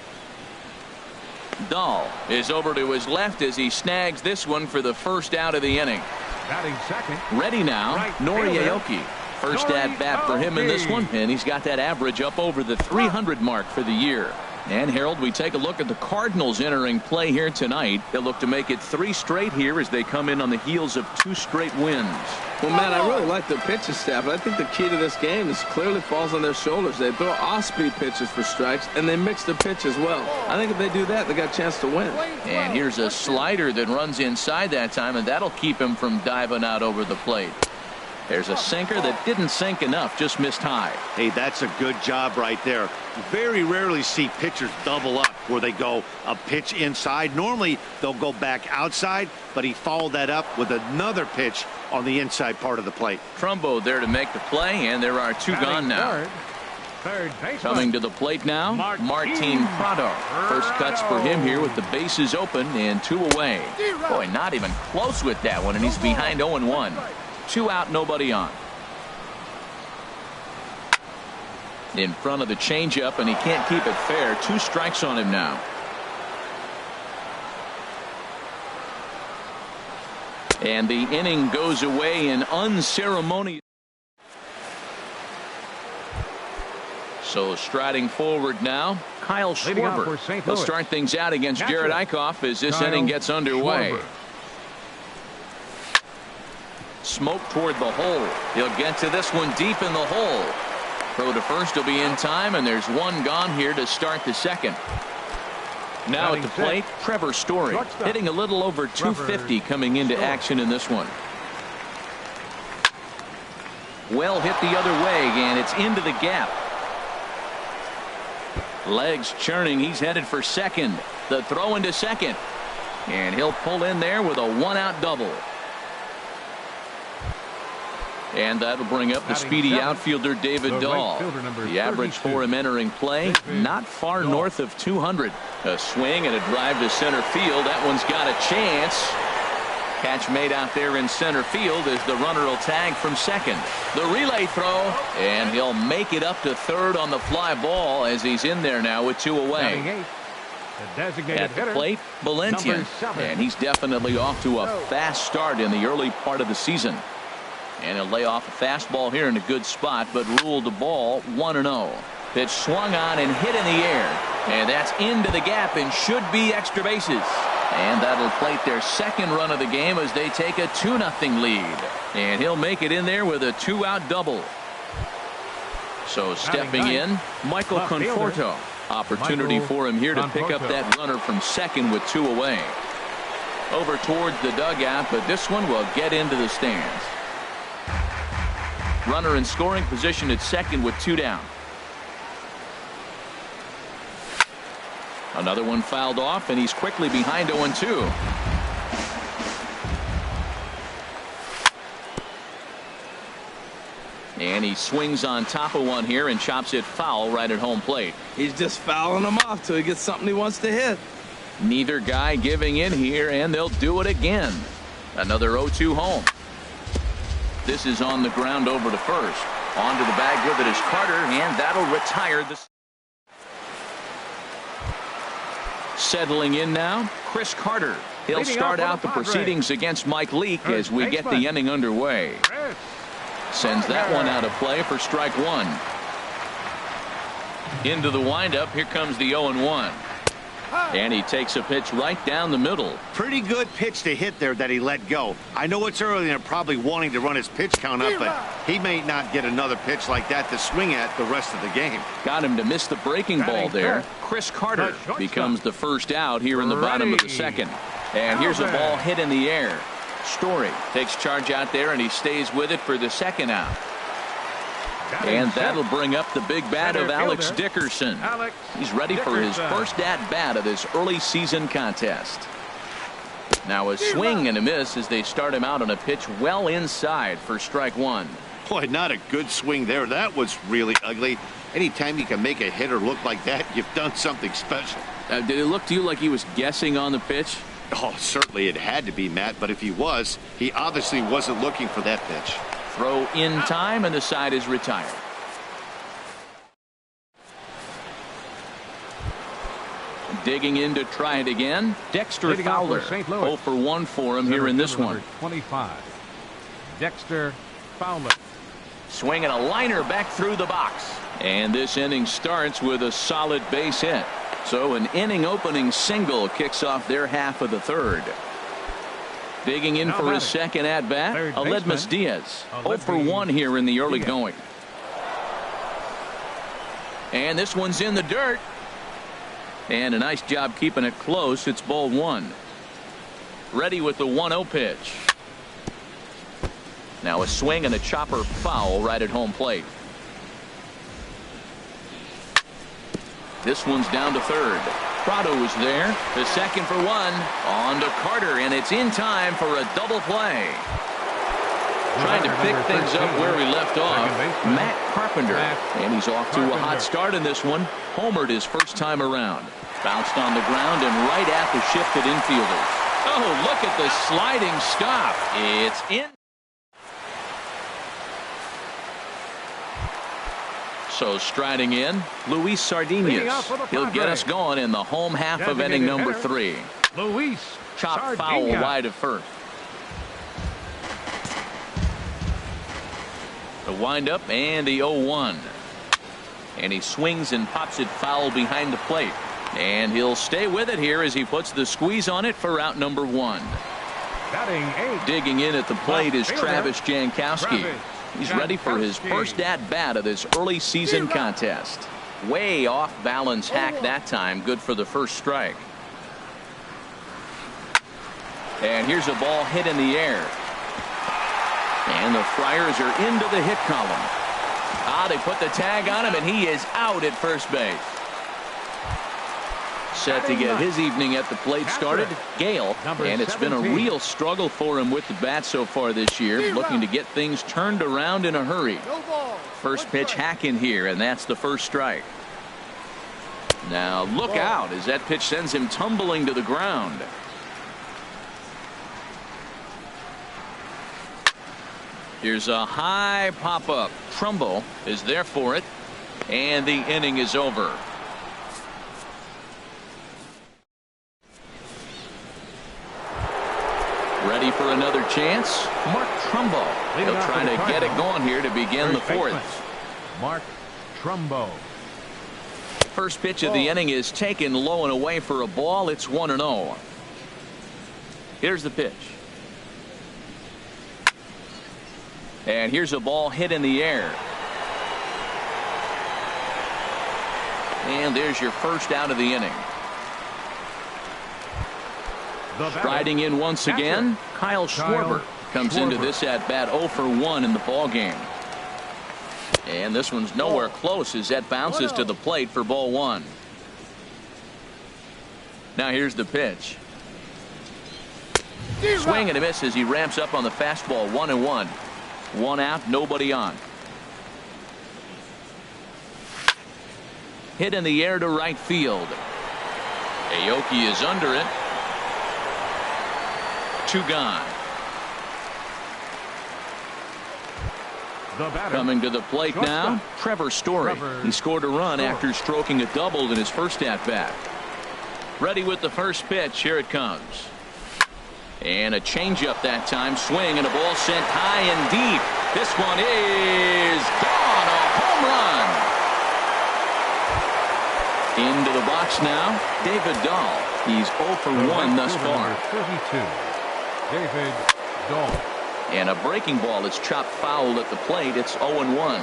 [SPEAKER 1] Dahl is over to his left as he snags this one for the first out of the inning.
[SPEAKER 3] Batting second.
[SPEAKER 1] Ready now, Nori Aoki. First at bat for him in this one, and he's got that average up over the 300 mark for the year. And Harold, we take a look at the Cardinals entering play here tonight. They'll look to make it 3 straight here as they come in on the heels of 2 straight wins.
[SPEAKER 4] Well, Matt, I really like their pitching staff, but I think the key to this game is clearly falls on their shoulders. They throw off-speed pitches for strikes, and they mix their pitch as well. I think if they do that, they got a chance to win.
[SPEAKER 1] And here's a slider that runs inside that time, and that'll keep him from diving out over the plate. There's a sinker that didn't sink enough, just missed high.
[SPEAKER 2] Hey, that's a good job right there. Very rarely see pitchers double up where they go a pitch inside. Normally, they'll go back outside, but he followed that up with another pitch on the inside part of the plate.
[SPEAKER 1] Trumbo there to make the play, and there are 2 gone now.
[SPEAKER 3] Third baseman.
[SPEAKER 1] Coming to the plate now, Martin Prado. First cuts for him here with the bases open and 2 away. Boy, not even close with that one, and he's behind 0-1. 2 out, nobody on. In front of the changeup, and he can't keep it fair. 2 strikes on him now. And the inning goes away in unceremonious. So striding forward now, Kyle Schwarber. He'll start things out against Jared Eichhoff as this inning gets underway. Smoke toward the hole. He'll get to this one deep in the hole. Throw to first will be in time, and there's 1 gone here to start the second. Now at the plate, Trevor Story hitting a little over 250 coming into action in this one. Well hit the other way, and it's into the gap. Legs churning. He's headed for second. The throw into second, and he'll pull in there with a 1-out double. And that'll bring up the speedy outfielder David Dahl. The average for him entering play, not far north of 200. A swing and a drive to center field. That one's got a chance. Catch made out there in center field as the runner will tag from second. The relay throw, and he'll make it up to third on the fly ball as he's in there now with 2 away. At the plate, Valentian. And he's definitely off to a fast start in the early part of the season. And he'll lay off a fastball here in a good spot, but ruled the ball 1-0. Pitch swung on and hit in the air. And that's into the gap and should be extra bases. And that'll plate their second run of the game as they take a 2-0 lead. And he'll make it in there with a 2-out double. So stepping in, Michael Conforto. Opportunity for him here to pick up that runner from second with 2 away. Over towards the dugout, but this one will get into the stands. Runner in scoring position at second with 2 down. Another one fouled off, and he's quickly behind 0-2. And he swings on top of one here and chops it foul right at home plate.
[SPEAKER 4] He's just fouling them off till he gets something he wants to hit.
[SPEAKER 1] Neither guy giving in here, and they'll do it again. Another 0-2 home. This is on the ground over to first. Onto the bag with it is Carter, and that'll retire the... Settling in now, Chris Carter. He'll start out the proceedings against Mike Leake as we get the inning underway. Sends that one out of play for strike one. Into the windup, here comes the 0-1. And he takes a pitch right down the middle.
[SPEAKER 2] Pretty good pitch to hit there that he let go. I know it's early and they're probably wanting to run his pitch count up, but he may not get another pitch like that to swing at the rest of the game.
[SPEAKER 1] Got him to miss the breaking ball there. Chris Carter becomes the first out here in the bottom of the second. And here's a ball hit in the air. Story takes charge out there, and he stays with it for the second out. And that'll bring up the big bat of Alex Dickerson. He's ready for his first at-bat of this early season contest. Now a swing and a miss as they start him out on a pitch well inside for strike one.
[SPEAKER 2] Boy, not a good swing there. That was really ugly. Anytime you can make a hitter look like that, you've done something special.
[SPEAKER 1] Did it look to you like he was guessing on the pitch?
[SPEAKER 2] Oh, certainly it had to be, Matt, but if he was, he obviously wasn't looking for that pitch.
[SPEAKER 1] Throw in time, and the side is retired. Digging in to try it again, Dexter Fowler. 0 for 1 for him here in this one.
[SPEAKER 3] 25. Dexter Fowler.
[SPEAKER 1] Swinging a liner back through the box. And this inning starts with a solid base hit. So an inning opening single kicks off their half of the third. Digging in for his second at bat, Aledmus Diaz. 0 for 1 here in the early going. And this one's in the dirt. And a nice job keeping it close. It's ball one. Ready with the 1-0 pitch. Now a swing and a chopper foul right at home plate. This one's down to third. Prado is there. The second for one. On to Carter, and it's in time for a double play. Trying to pick things up where we left off. Matt Carpenter. And he's off to a hot start in this one. Homered his first time around. Bounced on the ground and right at the shifted infielders. Oh, look at the sliding stop. It's in. So striding in, Luis Sardinhas. He'll get us going in the home half of inning number 3.
[SPEAKER 3] Luis
[SPEAKER 1] Chop foul wide of first. The windup and the 0-1. And he swings and pops it foul behind the plate. And he'll stay with it here as he puts the squeeze on it for out number 1. Digging in at the plate is Travis Jankowski. He's ready for his first at-bat of this early season contest. Way off balance hack that time. Good for the first strike. And here's a ball hit in the air. And the Friars are into the hit column. They put the tag on him, and he is out at first base. Set to get his evening at the plate started, Gale, and it's been a real struggle for him with the bat so far this year, looking to get things turned around in a hurry. First pitch hack in here, and that's the first strike. Now look out as that pitch sends him tumbling to the ground. Here's a high pop-up. Trumbo is there for it, and the inning is over. Ready for another chance? Mark Trumbo. He'll try to get it going here to begin the fourth.
[SPEAKER 3] Mark Trumbo.
[SPEAKER 1] First pitch of the inning is taken low and away for a ball. It's 1-0. Here's the pitch. And here's a ball hit in the air. And there's your first out of the inning. Striding in once again, Kyle Schwarber comes into this at bat 0 for 1 in the ball game. And this one's nowhere close as that bounces to the plate for ball one. Now here's the pitch. Swing and a miss as he ramps up on the fastball. 1-1. One out, nobody on. Hit in the air to right field. Aoki is under it. 2 gone. Coming to the plate now, Trevor Story. He scored a run after stroking a double in his first at-bat. Ready with the first pitch. Here it comes. And a changeup that time. Swing and a ball sent high and deep. This one is gone. A home run. Into the box now, David Dahl. He's 0 for 1 thus far.
[SPEAKER 3] 32, David Dahl.
[SPEAKER 1] And a breaking ball is chopped foul at the plate. It's 0-1.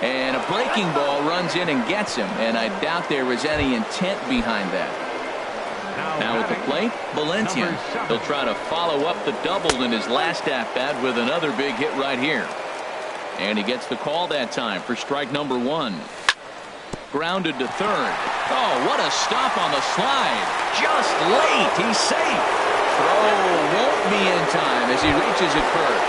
[SPEAKER 1] And a breaking ball runs in and gets him. And I doubt there was any intent behind that. Now at the plate, Valencia. He'll try to follow up the double in his last at-bat with another big hit right here. And he gets the call that time for strike number 1. Grounded to third. Oh, what a stop on the slide. Just late. He's safe. Throw won't be in time as he reaches it first.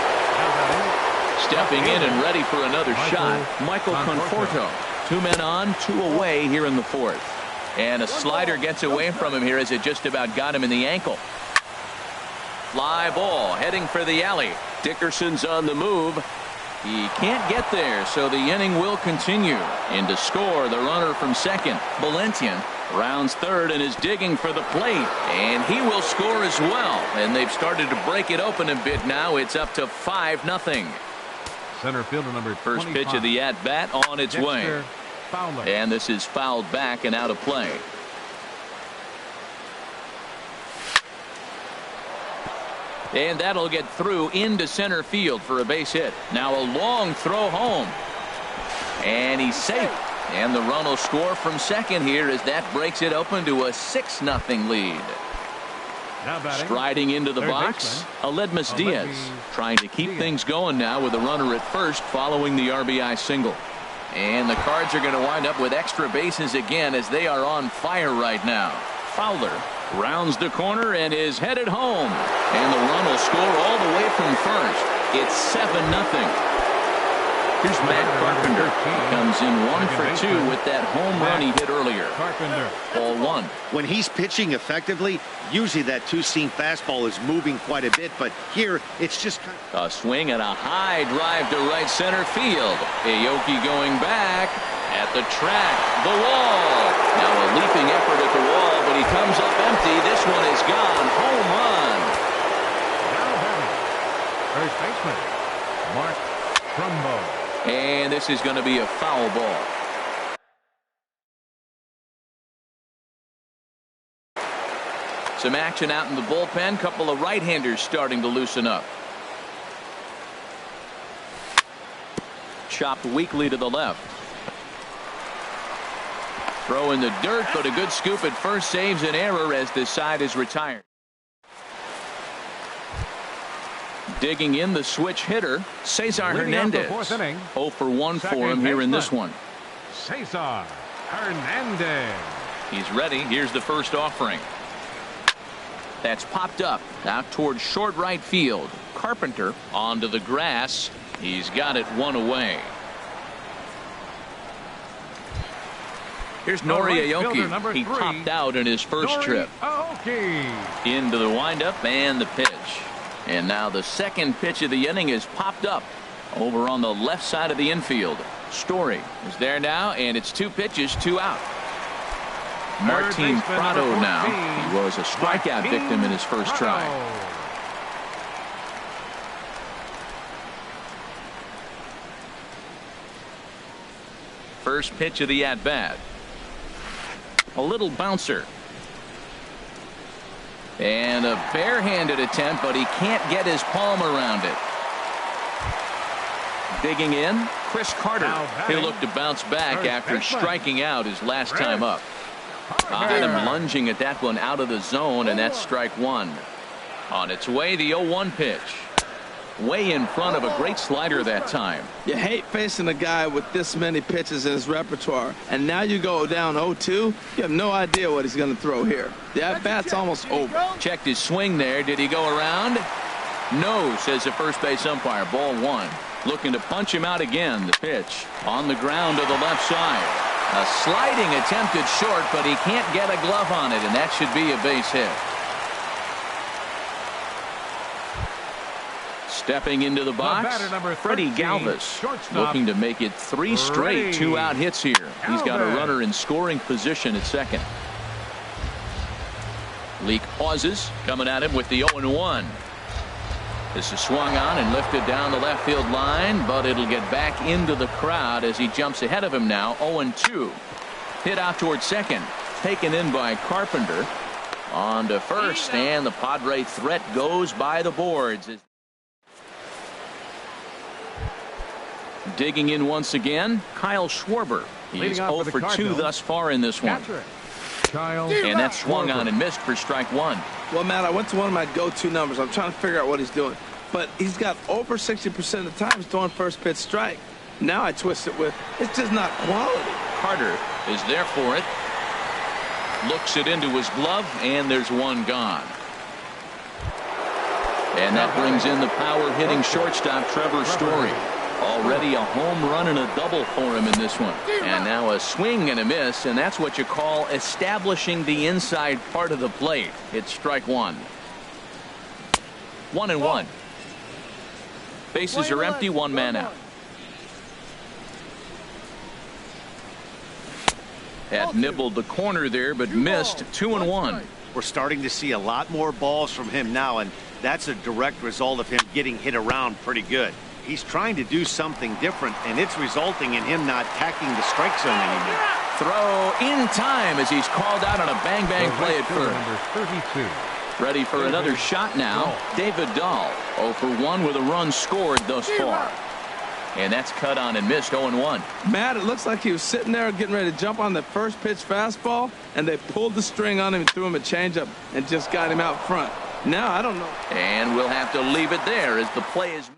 [SPEAKER 1] Stepping in and ready for another shot, Michael Conforto. 2 men on, 2 away here in the 4th. And a slider gets away from him here as it just about got him in the ankle. Fly ball heading for the alley. Dickerson's on the move. He can't get there, so the inning will continue. In to score, the runner from second, Valentian, rounds third and is digging for the plate. And he will score as well. And they've started to break it open a bit now. It's up to 5-0.
[SPEAKER 3] Center fielder number 25.
[SPEAKER 1] First pitch of the at-bat on its way.
[SPEAKER 3] Fowler.
[SPEAKER 1] And this is fouled back and out of play. And that'll get through into center field for a base hit. Now a long throw home. And he's safe. And the run will score from second here as that breaks it open to a 6-0 lead. Striding into the box, Aledmus Diaz. Trying to keep things going now with a runner at first following the RBI single. And the Cards are going to wind up with extra bases again as they are on fire right now. Fowler rounds the corner and is headed home. And the run will score all the way from first. It's 7-0. Here's Matt Carpenter. He comes in 1 for 2 with that home run he hit earlier.
[SPEAKER 3] Carpenter.
[SPEAKER 1] Ball 1.
[SPEAKER 2] When he's pitching effectively, usually that two-seam fastball is moving quite a bit, but here it's just kind
[SPEAKER 1] of a swing and a high drive to right center field. Aoki going back at the track, the wall. Now a leaping effort at the wall, but he comes up empty. This one is gone. Home run.
[SPEAKER 3] Now batting, first baseman Mark Trumbo.
[SPEAKER 1] And this is going to be a foul ball. Some action out in the bullpen. Couple of right-handers starting to loosen up. Chopped weakly to the left. Throw in the dirt, but a good scoop at first saves an error as this side is retired. Digging in the switch hitter, Cesar Hernandez. 0 for 1 for him here in this one.
[SPEAKER 3] Cesar Hernandez.
[SPEAKER 1] He's ready. Here's the first offering. That's popped up out towards short right field. Carpenter onto the grass. He's got it 1 away. Here's Nori Aoki. He popped out in his first trip. Into the windup and the pitch. And now the second pitch of the inning is popped up over on the left side of the infield. Story is there now, and it's 2 pitches, 2 out. Martin Prado now. He was a strikeout victim in his first try. First pitch of the at-bat. A little bouncer. And a barehanded attempt, but he can't get his palm around it. Digging in, Chris Carter. He'll look to bounce back after striking out his last time up. Got him lunging at that one out of the zone, and that's strike 1. On its way, the 0-1 pitch. way in front of a great slider that time.
[SPEAKER 4] You hate facing a guy with this many pitches in his repertoire, and now you go down 0-2. You have no idea what he's going to throw here. The at-bat's almost over.
[SPEAKER 1] Checked his swing there. Did he go around? No, says the first base umpire. Ball 1. Looking to punch him out again. The pitch on the ground to the left side. A sliding attempted short, but he can't get a glove on it, and that should be a base hit. Stepping into the box, Freddie Galvis, looking to make it 3 straight 2-out hits here. He's got a runner in scoring position at second. Leake pauses, coming at him with the 0-1. This is swung on and lifted down the left field line, but it'll get back into the crowd as he jumps ahead of him now. 0-2. Hit out towards second, taken in by Carpenter. On to first, and the Padre threat goes by the boards. Digging in once again, Kyle Schwarber. He's 0 for 2 thus far in this one. And that swung on and missed for strike 1.
[SPEAKER 4] Well, Matt, I went to one of my go-to numbers. I'm trying to figure out what he's doing. But he's got over 60% of the time he's throwing first pitch strike. Now I twist it with, it's just not quality.
[SPEAKER 1] Carter is there for it. Looks it into his glove, and there's one gone. And that brings in the power-hitting shortstop, Trevor Story. Already a home run and a double for him in this one. And now a swing and a miss, and that's what you call establishing the inside part of the plate. It's strike 1. 1-1. Bases are empty, 1 man out. Had nibbled the corner there, but missed. 2-1.
[SPEAKER 2] We're starting to see a lot more balls from him now, and that's a direct result of him getting hit around pretty good. He's trying to do something different, and it's resulting in him not attacking the strike zone anymore.
[SPEAKER 1] Throw in time as he's called out on a bang-bang play at first.
[SPEAKER 3] Number 32.
[SPEAKER 1] Ready for another shot now. David Dahl, 0 for 1 with a run scored thus far. And that's cut on and missed. 0-1.
[SPEAKER 4] Matt, it looks like he was sitting there getting ready to jump on the first pitch fastball, and they pulled the string on him and threw him a changeup and just got him out front. Now, I don't know.
[SPEAKER 1] And we'll have to leave it there as the play is.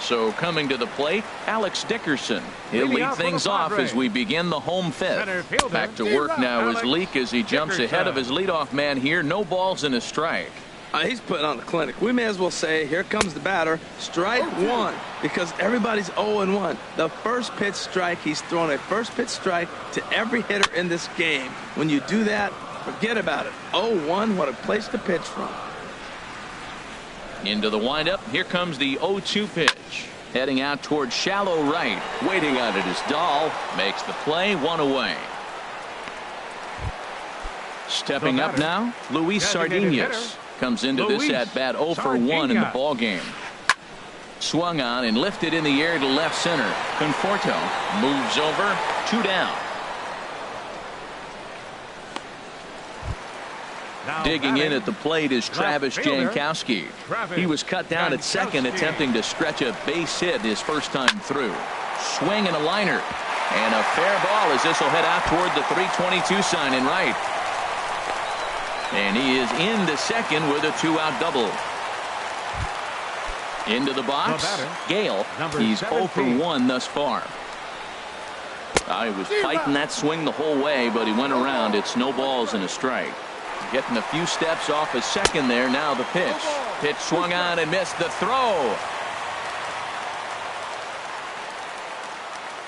[SPEAKER 1] So coming to the plate, Alex Dickerson. He'll lead things off as we begin the home fifth. Back to work now is Leake as he jumps ahead of his leadoff man here. No balls and a strike.
[SPEAKER 4] He's putting on a clinic. We may as well say, here comes the batter. Strike 1, because everybody's 0-1. The first pitch strike, he's thrown a first pitch strike to every hitter in this game. When you do that, forget about it. 0-1, what a place to pitch from.
[SPEAKER 1] Into the windup. Here comes the 0-2 pitch. Heading out toward shallow right. Waiting on it is Dahl. Makes the play. 1 away. Stepping up now, Luis Sardinas. Comes into this at bat 0 for 1 in the ball game. Swung on and lifted in the air to left center. Conforto moves over. 2 down. Digging in at the plate is Travis Jankowski. He was cut down at second, attempting to stretch a base hit his first time through. Swing and a liner. And a fair ball as this will head out toward the 322 sign in right. And he is into second with a 2-out double. Into the box, Gale. He's 0 for 1 thus far. He was fighting that swing the whole way, but he went around. It's no balls and a strike. Getting a few steps off his second there. Now the pitch. Pitch swung on and missed. The throw.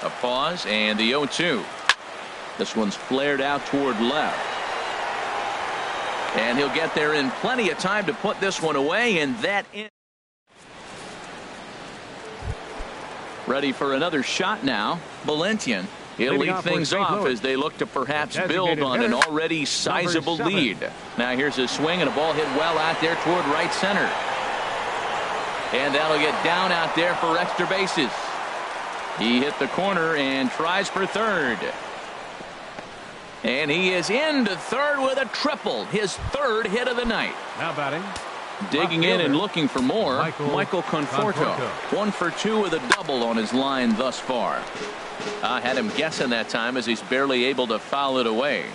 [SPEAKER 1] A pause and the 0-2. This one's flared out toward left. And he'll get there in plenty of time to put this one away, and that in. Ready for another shot now. Valentian. He'll lead things off as they look to perhaps build on an already sizable lead. Now here's a swing and a ball hit well out there toward right center. And that'll get down out there for extra bases. He hit the corner and tries for third. And he is into third with a triple. His third hit of the night.
[SPEAKER 3] Now batting.
[SPEAKER 1] Digging in and looking for more, Michael Conforto. 1 for 2 with a double on his line thus far. Had him guessing that time as he's barely able to foul it away.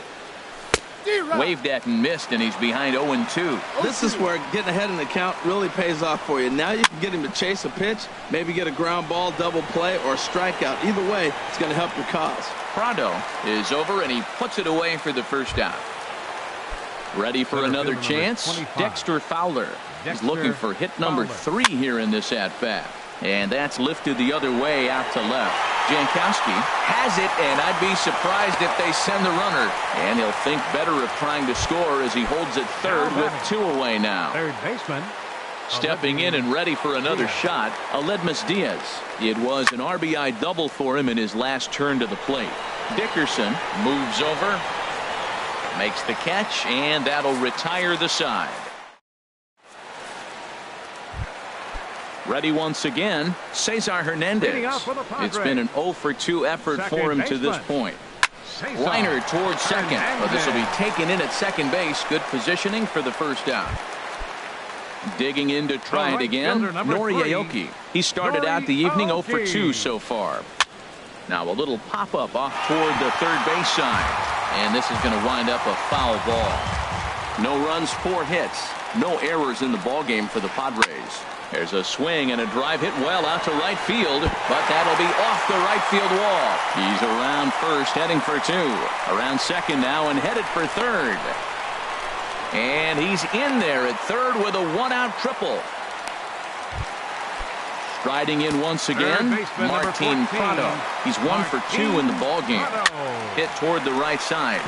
[SPEAKER 1] Waved at and missed, and he's behind 0-2.
[SPEAKER 4] This is where getting ahead in the count really pays off for you. Now you can get him to chase a pitch, maybe get a ground ball, double play, or a strikeout. Either way, it's going to help your cause.
[SPEAKER 1] Prado is over, and he puts it away for the first out. Ready for another chance. Dexter Fowler. He's looking for hit number 3 here in this at-bat. And that's lifted the other way out to left. Jankowski has it, and I'd be surprised if they send the runner. And he'll think better of trying to score as he holds it third with 2 away now.
[SPEAKER 3] Third baseman.
[SPEAKER 1] Stepping in and ready for another shot, Aledmus Diaz. It was an RBI double for him in his last turn to the plate. Dickerson moves over, makes the catch, and that'll retire the side. Ready once again, Cesar Hernandez. It's been an 0-for-2 effort for him to this point. Liner towards second, but this will be taken in at second base. Good positioning for the first out. Digging in to try it again, Nori Aoki. He started out the evening 0-for-2 so far. Now a little pop-up off toward the third base side. And this is going to wind up a foul ball. No runs, 4 hits. No errors in the ballgame for the Padres. There's a swing and a drive hit well out to right field, but that'll be off the right field wall. He's around first, heading for 2. Around second now and headed for third. And he's in there at third with a 1-out triple. Striding in once again, Martin Prado. He's 1 for 2 in the ballgame. Hit toward the right side.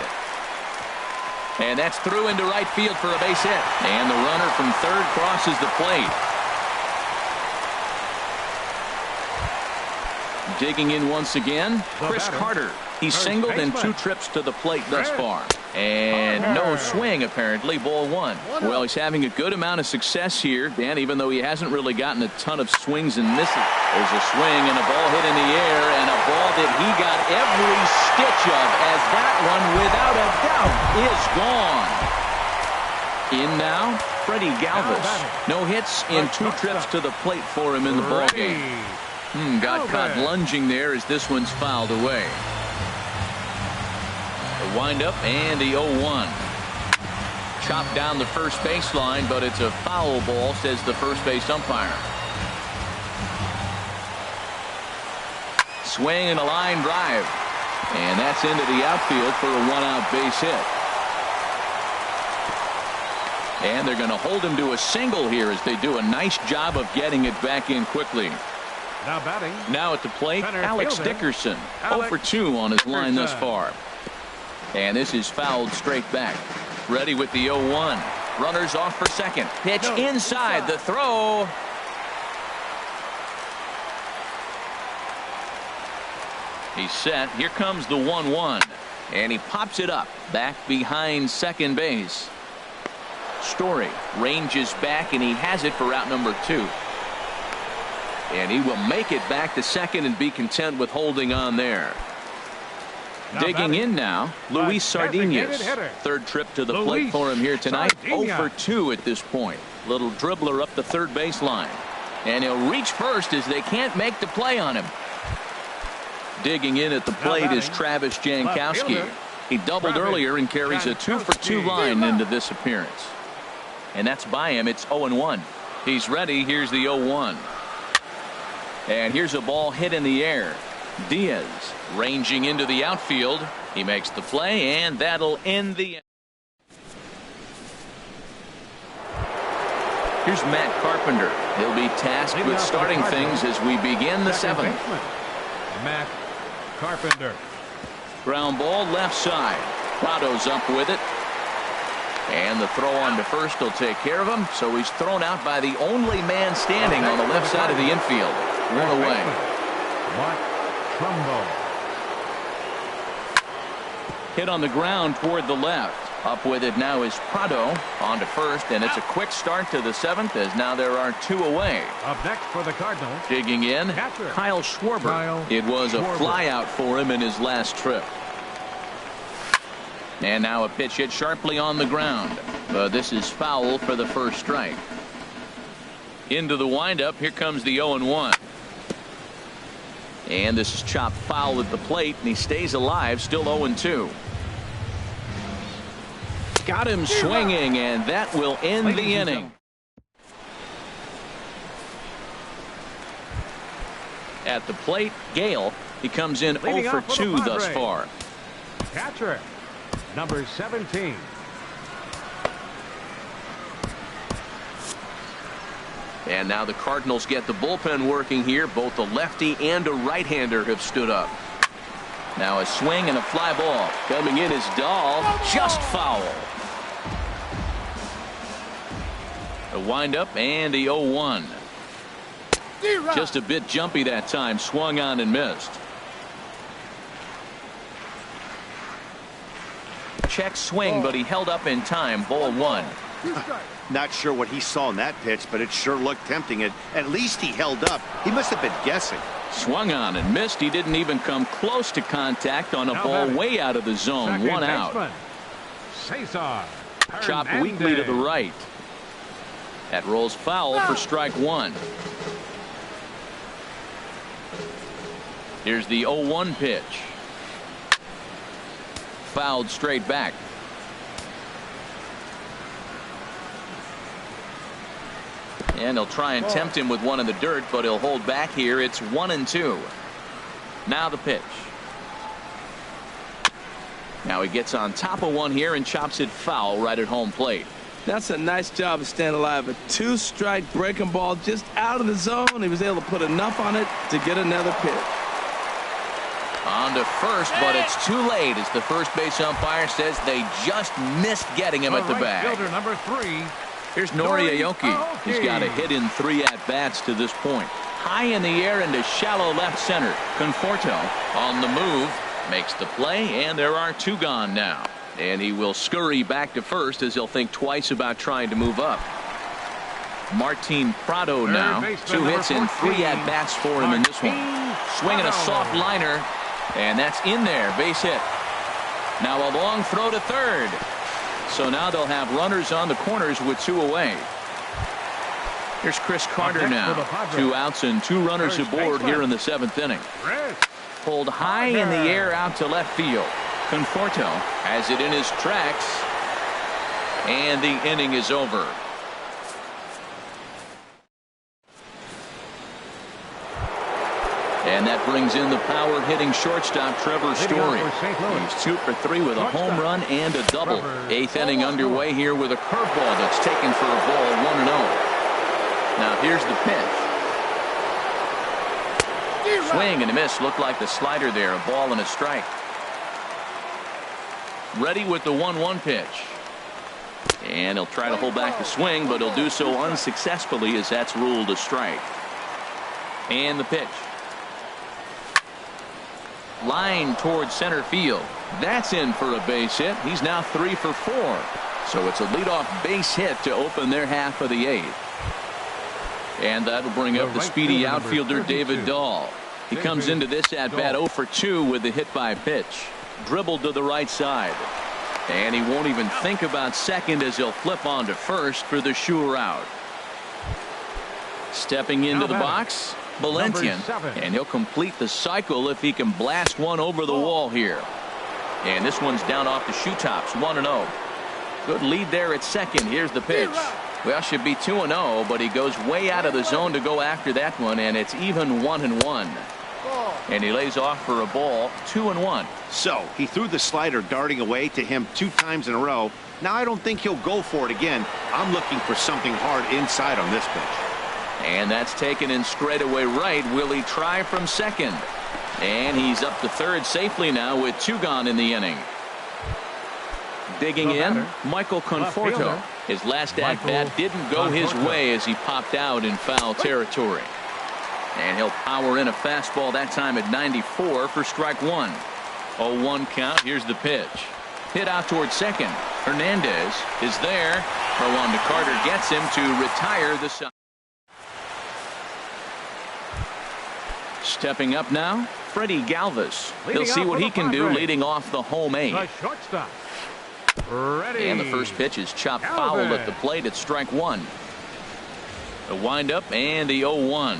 [SPEAKER 1] And that's through into right field for a base hit. And the runner from third crosses the plate. Digging in once again, Chris Carter. He's singled in 2 trips to the plate thus far. And no swing, apparently. Ball 1. Well, he's having a good amount of success here, Dan, even though he hasn't really gotten a ton of swings and misses. There's a swing and a ball hit in the air, and a ball that he got every stitch of, as that one, without a doubt, is gone. In now, Freddie Galvis. No hits in 2 trips to the plate for him in the ballgame. Got caught lunging there as this one's fouled away. The windup and the 0-1. Chopped down the first baseline, but it's a foul ball, says the first base umpire. Swing and a line drive. And that's into the outfield for a 1-out base hit. And they're going to hold him to a single here as they do a nice job of getting it back in quickly.
[SPEAKER 3] Now batting.
[SPEAKER 1] Now at the plate, Alex Dickerson. 0-for-2 on his line thus far. And this is fouled straight back. Ready with the 0-1. Runners off for second. Pitch inside. The throw. He's set. Here comes the 1-1. And he pops it up. Back behind second base. Story ranges back, and he has it for out number 2. And he will make it back to second and be content with holding on there. Digging in now, Luis Sardinas. Third trip to the plate for him here tonight. 0-for-2 at this point. Little dribbler up the third baseline. And he'll reach first as they can't make the play on him. Digging in at the plate is Travis Jankowski. He doubled earlier and carries a 2-for-2 line into this appearance. And that's by him. It's 0-1. He's ready. Here's the 0-1. And here's a ball hit in the air. Diaz ranging into the outfield. He makes the play, and that'll end the. Here's Matt Carpenter. He'll be tasked with starting things as we begin the 7th.
[SPEAKER 3] Matt Carpenter.
[SPEAKER 1] Ground ball left side. Prado's up with it. And the throw on to first will take care of him. So he's thrown out by the only man standing on the left side of the infield. 1 away.
[SPEAKER 3] Mark Trumbo.
[SPEAKER 1] Hit on the ground toward the left. Up with it now is Prado on to first, and it's a quick start to the 7th as now there are 2 away.
[SPEAKER 3] Up next for the Cardinals.
[SPEAKER 1] Digging in, Kyle Schwarber. It was a fly out for him in his last trip. And now a pitch hit sharply on the ground. This is foul for the first strike. Into the windup. Here comes the 0-1. And this is chopped foul at the plate, and he stays alive, still 0-2. Got him swinging, and that will end the inning. At the plate, Gale. He comes in 0 for 2 thus far.
[SPEAKER 3] Catcher, number 17.
[SPEAKER 1] And now the Cardinals get the bullpen working here. Both a lefty and a right-hander have stood up. Now a swing and a fly ball. Coming in is Dahl. Just foul. A windup and the 0-1. Just a bit jumpy that time. Swung on and missed. Check swing, but he held up in time. Ball 1.
[SPEAKER 2] Not sure what he saw in that pitch, but it sure looked tempting. At least he held up. He must have been guessing.
[SPEAKER 1] Swung on and missed. He didn't even come close to contact on a ball way out of the zone. One out. Chopped weakly to the right. That rolls foul for strike 1. Here's the 0-1 pitch. Fouled straight back. And he'll try and tempt him with one in the dirt, but he'll hold back here. It's 1-2. Now the pitch. Now he gets on top of one here and chops it foul right at home plate.
[SPEAKER 4] That's a nice job of staying alive. A 2-strike breaking ball just out of the zone. He was able to put enough on it to get another pitch.
[SPEAKER 1] On to first, but it's too late as the first base umpire says they just missed getting him at the bag.
[SPEAKER 3] Fielder number 3.
[SPEAKER 1] Here's Nori Aoki. He's got a hit in 3 at-bats to this point. High in the air into shallow left center. Conforto on the move. Makes the play, and there are 2 gone now. And he will scurry back to first as he'll think twice about trying to move up. Martin Prado now. 2 hits and 3 at-bats for him in this one. Swinging a soft liner, and that's in there. Base hit. Now a long throw to third. So now they'll have runners on the corners with 2 away. Here's Chris Carter now. 2 outs and 2 runners aboard here in the 7th inning. Pulled high in the air out to left field. Conforto has it in his tracks. And the inning is over. And that brings in the power-hitting shortstop Trevor Story. He's 2 for 3 with a home run and a double. 8th inning underway here with a curveball that's taken for a ball, 1-0. Now here's the pitch. Swing and a miss. Looked like the slider there. A ball and a strike. Ready with the 1-1 pitch. And he'll try to hold back the swing, but he'll do so unsuccessfully as that's ruled a strike. And the pitch. Line towards center field. That's in for a base hit. He's now 3 for 4. So it's a leadoff base hit to open their half of the 8th. And that'll bring up the speedy outfielder David Dahl. He comes into this at bat 0 for 2 with the hit by pitch. Dribbled to the right side. And he won't even think about second as he'll flip on to first for the sure out. Stepping into the box, Valentian, and he'll complete the cycle if he can blast one over the wall here. And this one's down off the shoe tops, 1-0. Good lead there at second. Here's the pitch. Well, should be 2-0, but he goes way out of the zone to go after that one, and it's even 1-1. And he lays off for a ball, 2-1.
[SPEAKER 2] So he threw the slider darting away to him 2 times in a row. Now I don't think he'll go for it again. I'm looking for something hard inside on this pitch.
[SPEAKER 1] And that's taken in straightaway right. Will he try from second? And he's up to third safely now with 2 gone in the inning. Digging in, Michael Conforto. His last at-bat didn't go his way as he popped out in foul territory. And he'll power in a fastball that time at 94 for strike 1. 0-1 count. Here's the pitch. Hit out towards second. Hernandez is there. Throw on to Carter gets him to retire the side. Stepping up now, Freddie Galvis. He'll see what he can do leading off the home 8. And the first pitch is chopped foul at the plate at strike 1. The windup and the 0-1.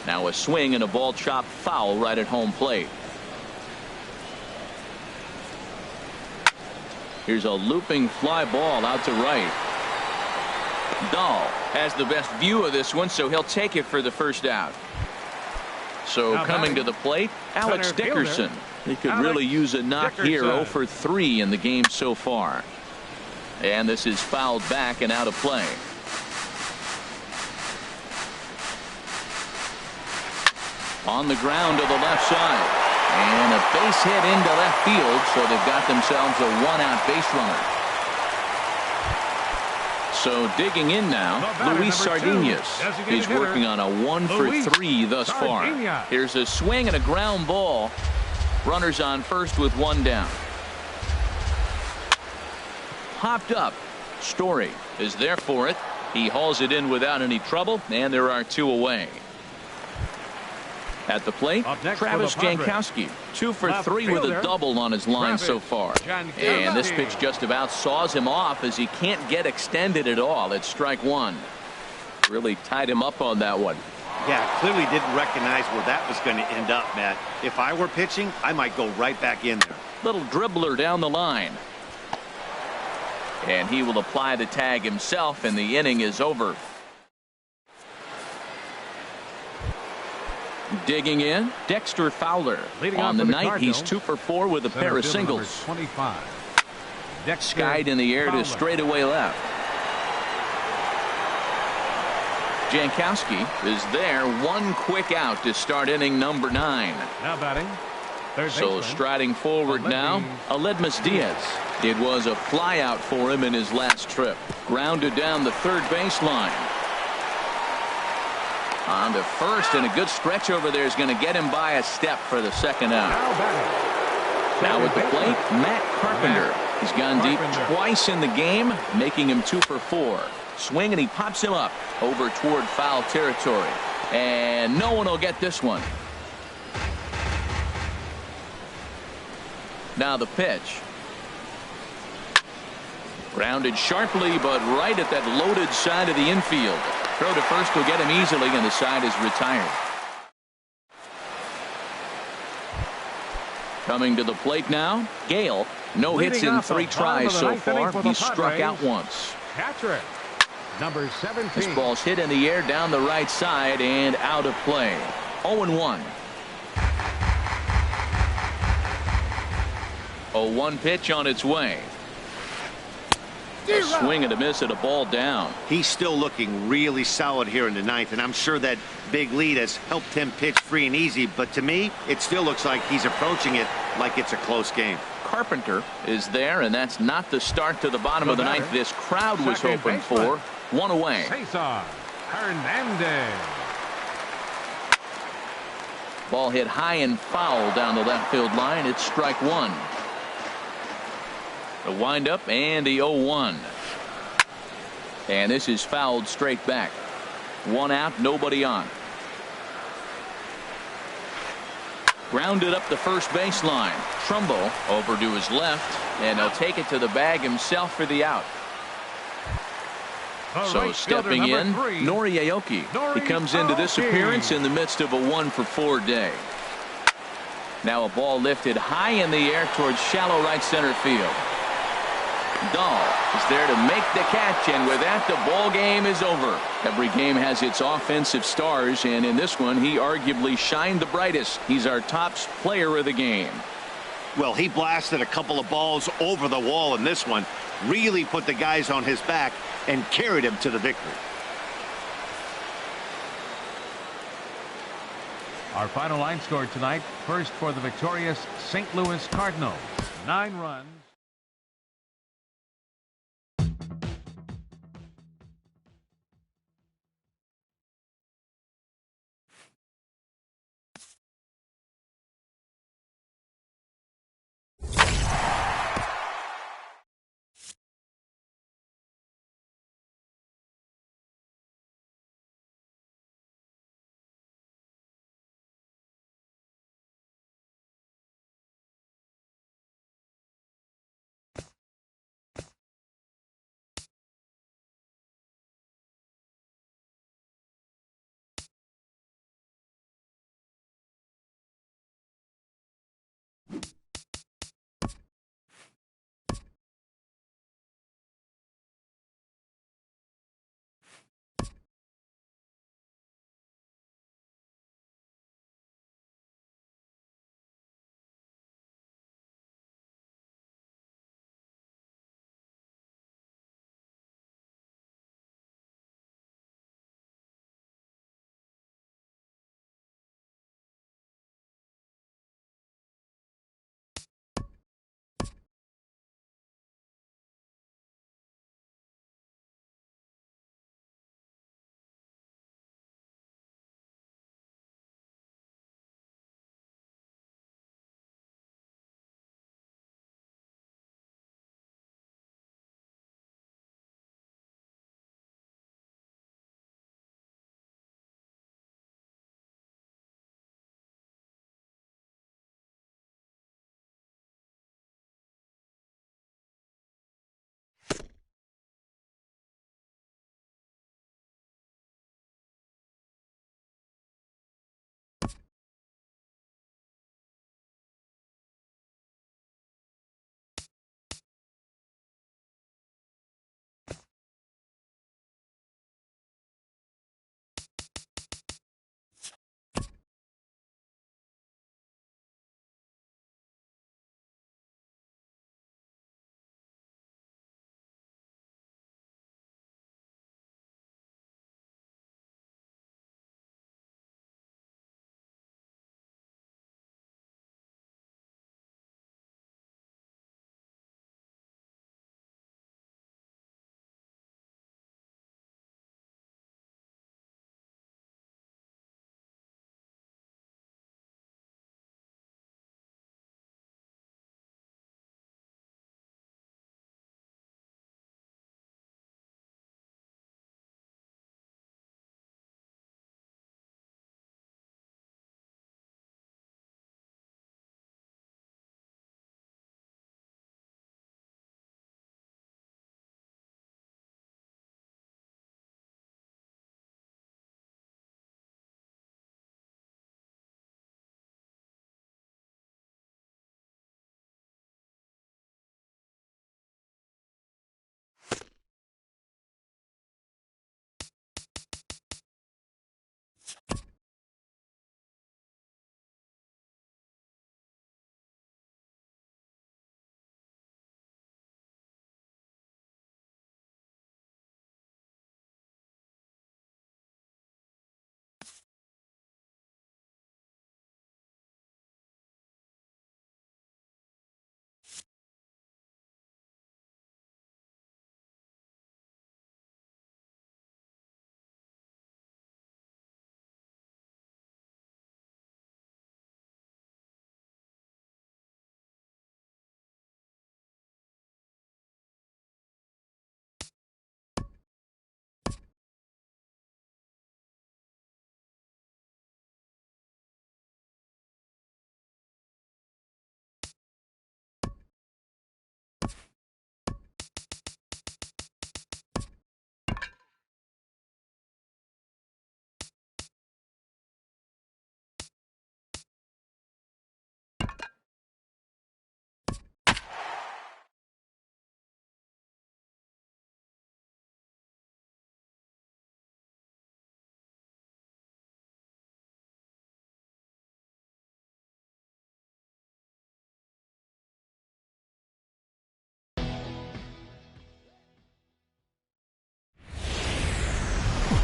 [SPEAKER 1] Now a swing and a ball chopped foul right at home plate. Here's a looping fly ball out to right. Dahl has the best view of this one, so he'll take it for the first out. So
[SPEAKER 3] Now
[SPEAKER 1] coming to
[SPEAKER 3] batting,
[SPEAKER 1] the plate, Alex
[SPEAKER 3] center
[SPEAKER 1] Dickerson.
[SPEAKER 3] fielder,
[SPEAKER 1] He could
[SPEAKER 3] Alex
[SPEAKER 1] really use a knock here.
[SPEAKER 3] Dickerson.
[SPEAKER 1] 0 for 3 in the game so far. And this is fouled back and out of play. On the ground to the left side. And a base hit into left field, so they've got themselves a one-out base runner. So digging in now, Luis Sardinhas. He's working on a 1 for 3 thus far. Here's a swing and a ground ball. Runners on first with 1 down. Hopped up. Story is there for it. He hauls it in without any trouble, and there are 2 away. At the plate, Travis Jankowski, 2 for 3 with a double on his line so far. And this pitch just about saws him off as he can't get extended at all. It's strike 1. Really tied him up on that one.
[SPEAKER 2] Yeah, clearly didn't recognize where that was going to end up, Matt. If I were pitching, I might go right back in there.
[SPEAKER 1] Little dribbler down the line. And he will apply the tag himself, and the inning is over. Digging in, Dexter Fowler. On the night, he's 2 for 4 with a pair of singles.
[SPEAKER 3] 25.
[SPEAKER 1] Skied in the air to straightaway left. Jankowski is there. 1 quick out to start inning number 9.
[SPEAKER 3] Now batting.
[SPEAKER 1] So striding forward now, Aledmus Diaz. It was a fly out for him in his last trip. Grounded down the third baseline. On to first, and a good stretch over there is going to get him by a step for the second out. Now at the plate, Matt Carpenter. He's gone deep twice in the game, making him 2 for 4. Swing, and he pops him up over toward foul territory. And no one will get this one. Now the pitch. Grounded sharply, but right at that loaded side of the infield. Throw to first will get him easily, and the side is retired. Coming to the plate now, Gale. No hits in 3 tries so far. He's struck out once.
[SPEAKER 3] Catcher, number 17.
[SPEAKER 1] This ball's hit in the air down the right side and out of play. 0-1. 0-1 pitch on its way. A swing and a miss at a ball down.
[SPEAKER 2] He's still looking really solid here in the 9th, and I'm sure that big lead has helped him pitch free and easy, but to me, it still looks like he's approaching it like it's a close game.
[SPEAKER 1] Carpenter is there, and that's not the start to the bottom of the 9th this crowd was hoping for. 1 away.
[SPEAKER 3] Cesar Hernandez.
[SPEAKER 1] Ball hit high and foul down the left field line. It's strike 1. The windup and the 0-1. And this is fouled straight back. 1 out, nobody on. Grounded up the first baseline. Trumbo over to his left, and he'll take it to the bag himself for the out. So stepping in, Nori Aoki. He comes into this appearance in the midst of a 1 for 4 day. Now a ball lifted high in the air towards shallow right center field. Dahl is there to make the catch, and with that, the ball game is over. Every game has its offensive stars, and in this one, he arguably shined the brightest. He's our top player of the game.
[SPEAKER 2] Well, he blasted a couple of balls over the wall in this one, really put the guys on his back and carried him to the victory.
[SPEAKER 3] Our final line score tonight, first for the victorious St. Louis Cardinals, 9 runs.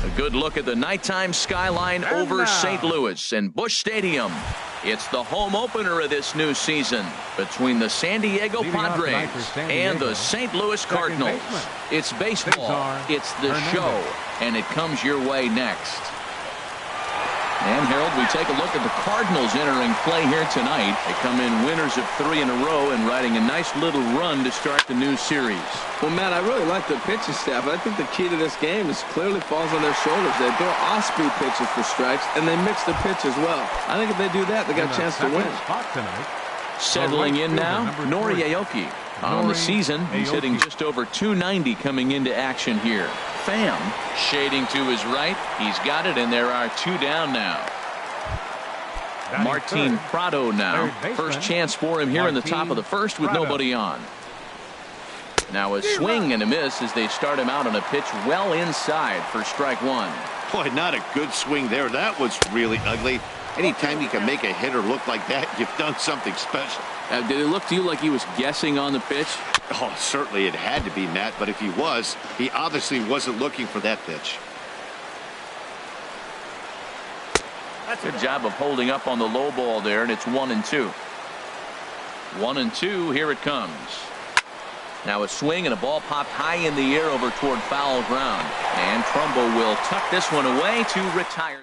[SPEAKER 1] A good look at the nighttime skyline over St. Louis and Busch Stadium. It's the home opener of this new season between the San Diego Padres and the St. Louis Cardinals. It's baseball, it's the show, and it comes your way next. And, Harold, we take a look at the Cardinals entering play here tonight. They come in winners of 3 in a row and riding a nice little run to start the new series.
[SPEAKER 4] Well, Matt, I really like the pitching staff. I think the key to this game is clearly falls on their shoulders. They throw off-speed pitches for strikes, and they mix the pitch as well. I think if they do that, they got a chance to win.
[SPEAKER 1] Settling in now, Nori Aoki. On the season, he's hitting just over .290 coming into action here. Pham shading to his right. He's got it, and there are 2 down now. Martin Prado now. First chance for him here in the top of the first with nobody on. Now a swing and a miss as they start him out on a pitch well inside for strike 1.
[SPEAKER 2] Boy, not a good swing there. That was really ugly. Anytime you can make a hitter look like that, you've done something special.
[SPEAKER 1] Did it look to you like he was guessing on the pitch?
[SPEAKER 2] Oh, certainly it had to be, Matt, but if he was, he obviously wasn't looking for that pitch.
[SPEAKER 1] Good job of holding up on the low ball there, and it's 1-2. 1-2, here it comes. Now a swing and a ball popped high in the air over toward foul ground. And Trumbo will tuck this one away to retire.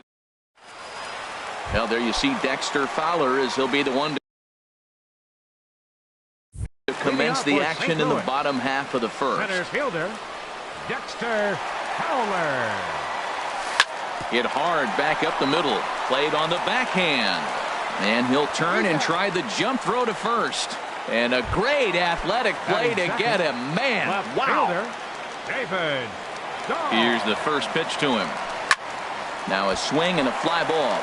[SPEAKER 1] Well, there you see Dexter Fowler as he'll be the one to commence the action in the bottom half of the first.
[SPEAKER 3] Center fielder, Dexter Fowler.
[SPEAKER 1] Hit hard back up the middle. Played on the backhand. And he'll turn and try the jump throw to first. And a great athletic play to get him. Man, wow.
[SPEAKER 3] David.
[SPEAKER 1] Here's the first pitch to him. Now a swing and a fly ball.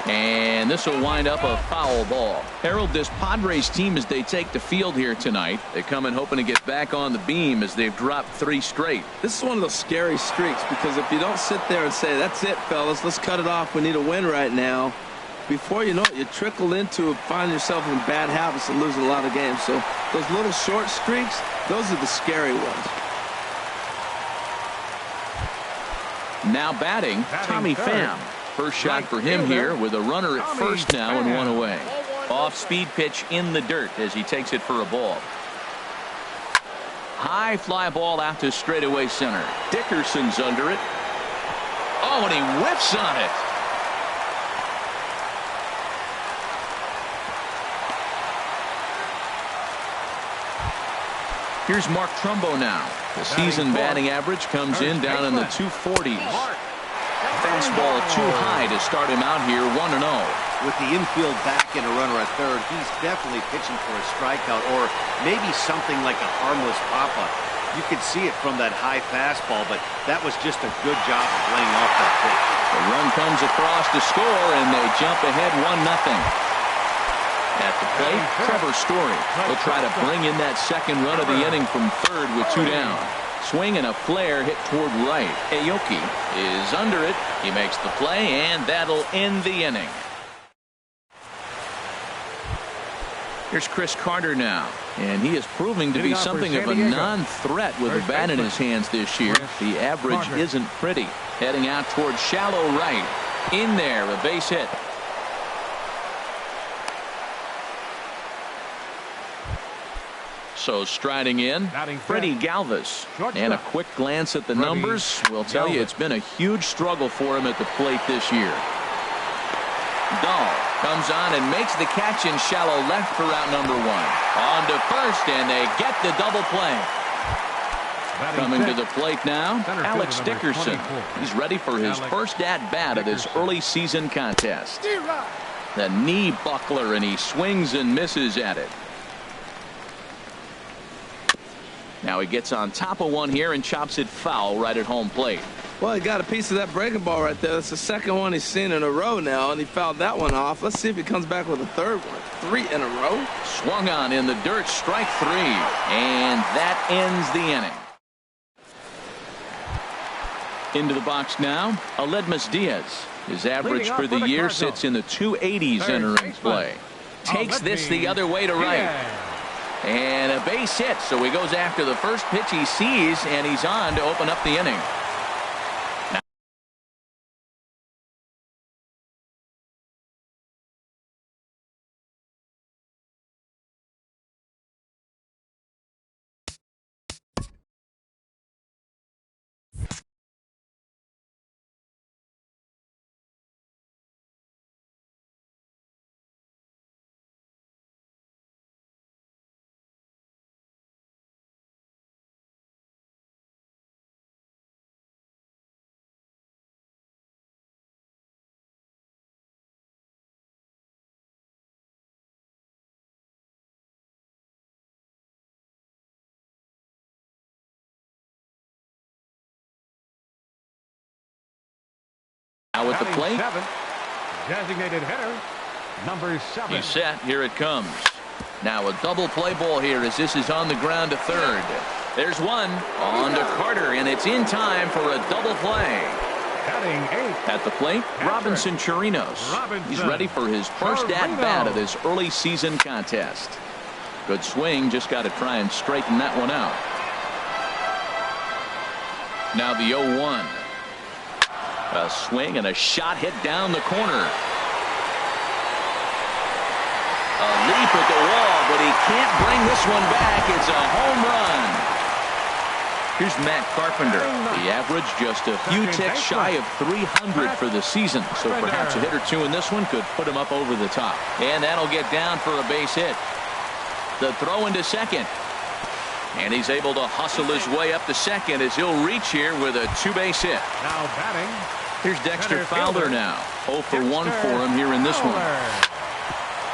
[SPEAKER 1] And this will wind up a foul ball. Harold, this Padres team, as they take the field here tonight, they come in hoping to get back on the beam as they've dropped 3 straight.
[SPEAKER 4] This is one of those scary streaks because if you don't sit there and say, that's it, fellas, let's cut it off, we need a win right now, before you know it, you trickle into find yourself in bad habits and losing a lot of games. So those little short streaks, those are the scary ones.
[SPEAKER 1] Now batting, Tommy Pham. First shot for him here with a runner at first now and 1 away. Off-speed pitch in the dirt as he takes it for a ball. High fly ball out to straightaway center. Dickerson's under it. Oh, and he whiffs on it. Here's Mark Trumbo now. The season batting average comes in down in the 240s. Fastball too high to start him out here 1-0.
[SPEAKER 2] With the infield back and a runner at third, he's definitely pitching for a strikeout or maybe something like a harmless pop-up. You could see it from that high fastball, but that was just a good job of laying off that pitch.
[SPEAKER 1] The run comes across to score, and they jump ahead 1-0. At the plate, Trevor Story will try to bring in that second run of the inning from third with 2 down. Swing and a flare hit toward right. Aoki is under it. He makes the play, and that'll end the inning. Here's Chris Carter now, and he is proving to be something of a non-threat with a bat in his hands this year. The average isn't pretty. Heading out toward shallow right. In there, a base hit. So striding in, Freddie Galvis. And a quick glance at the numbers will tell you it's been a huge struggle for him at the plate this year. Dahl comes on and makes the catch in shallow left for out number 1. On to first, and they get the double play. Coming to the plate now, Alex Dickerson. He's ready for his first at-bat of this early season contest. The knee buckler, and he swings and misses at it. Now he gets on top of one here and chops it foul right at home plate.
[SPEAKER 4] Well, he got a piece of that breaking ball right there. That's the second one he's seen in a row now, and he fouled that one off. Let's see if he comes back with a third one. 3 in a row.
[SPEAKER 1] Swung on in the dirt, strike 3, and that ends the inning. Into the box now, Aledmus Diaz. His average for the year sits in the 280s entering play. Takes this the other way to right. And a base hit, so he goes after the first pitch he sees, and he's on to open up the inning. Now at the plate.
[SPEAKER 3] Designated hitter, number 7.
[SPEAKER 1] He's set. Here it comes. Now a double play ball here as this is on the ground to third. There's one on to Carter, and it's in time for a double play.
[SPEAKER 3] Batting 8.
[SPEAKER 1] At the plate, Robinson Chirinos. He's ready for his first at-bat of this early season contest. Good swing, just got to try and straighten that one out. Now the 0-1. A swing and a shot hit down the corner. A leap at the wall, but he can't bring this one back. It's a home run. Here's Matt Carpenter. The average just a few ticks shy of 300 for the season. So perhaps a hit or two in this one could put him up over the top. And that'll get down for a base hit. The throw into second. And he's able to hustle his way up to second as he'll reach here with a 2-base hit.
[SPEAKER 3] Now batting.
[SPEAKER 1] Here's Dexter Fowler now. 0 for 1 for him here in this one.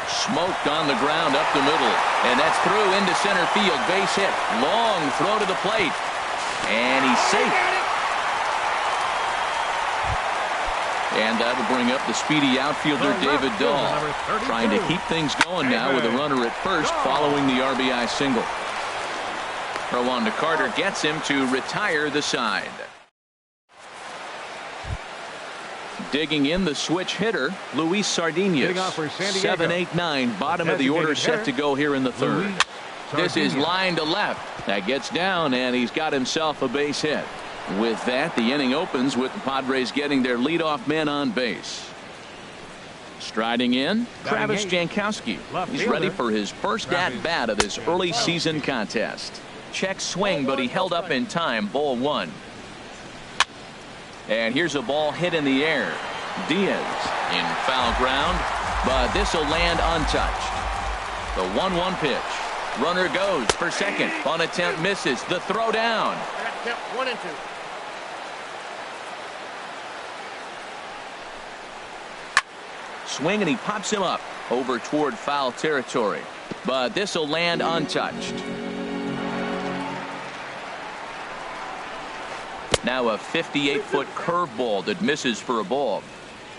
[SPEAKER 1] Smoked on the ground up the middle. And that's through into center field. Base hit. Long throw to the plate. And he's safe. And that'll bring up the speedy outfielder David Dahl. Trying to keep things going now with a runner at first following the RBI single. Throw on to Carter gets him to retire the side. Digging in the switch hitter, Luis Sardinas. 7-8-9, bottom of the order set to go here in the third. This is line to left. That gets down, and he's got himself a base hit. With that, the inning opens with the Padres getting their leadoff man on base. Striding in, Travis Jankowski. He's ready for his first at-bat of this early season contest. Check swing, but he held up in time. Ball 1. And here's a ball hit in the air. Diaz in foul ground, but this will land untouched. The 1-1 pitch. Runner goes for second. On attempt misses. The throw down.
[SPEAKER 5] 1 and 2.
[SPEAKER 1] Swing and he pops him up over toward foul territory. But this will land untouched. Now a 58-foot curveball that misses for a ball.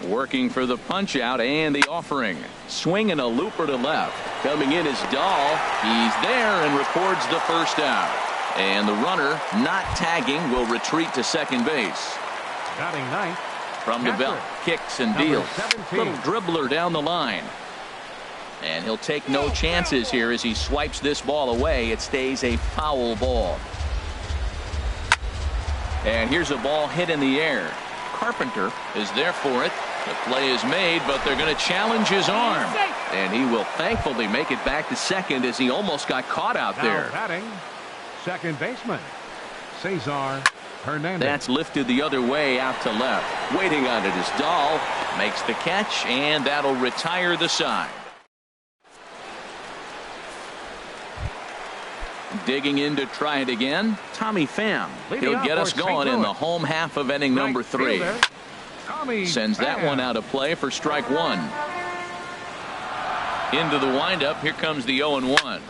[SPEAKER 1] Working for the punch out and the offering. Swing and a looper to left. Coming in is Dahl. He's there and records the first out. And the runner, not tagging, will retreat to second base.
[SPEAKER 3] Batting 9th.
[SPEAKER 1] From the belt, kicks and deals. Little dribbler down the line. And he'll take no chances here as he swipes this ball away. It stays a foul ball. And here's a ball hit in the air. Carpenter is there for it. The play is made, but they're going to challenge his arm. And he will thankfully make it back to second as he almost got caught out there.
[SPEAKER 3] Batting, second baseman, Cesar Hernandez.
[SPEAKER 1] That's lifted the other way out to left. Waiting on it is Dahl. Makes the catch, and that'll retire the side. Digging in to try it again, Tommy Pham. He'll get us going in the home half of inning number 3. Sends that one out of play for strike 1. Into the windup, here comes the 0-1.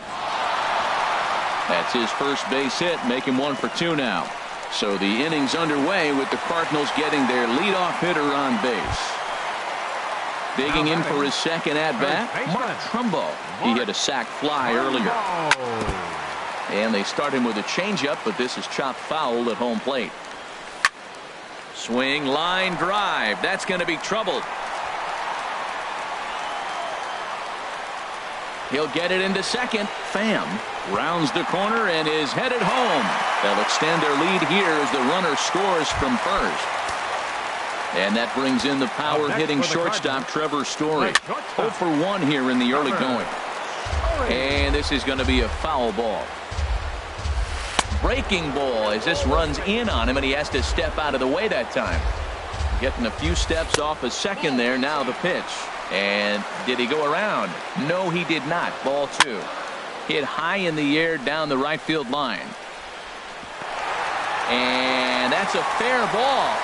[SPEAKER 1] That's his first base hit, make him 1 for 2 now. So the inning's underway with the Cardinals getting their leadoff hitter on base. Digging in for his second at-bat, Mark Trumbo. He hit a sac fly earlier. And they start him with a changeup, but this is chopped foul at home plate. Swing, line drive. That's going to be troubled. He'll get it into second. Pham rounds the corner and is headed home. They'll extend their lead here as the runner scores from first. And that brings in the power-hitting shortstop Trevor Story. 0 for 1 here in the early going. And this is going to be a foul ball. Breaking ball as this runs in on him, and he has to step out of the way that time. Getting a few steps off a second there. Now the pitch. And did he go around? No, he did not. Ball 2. Hit high in the air down the right field line. And that's a fair ball.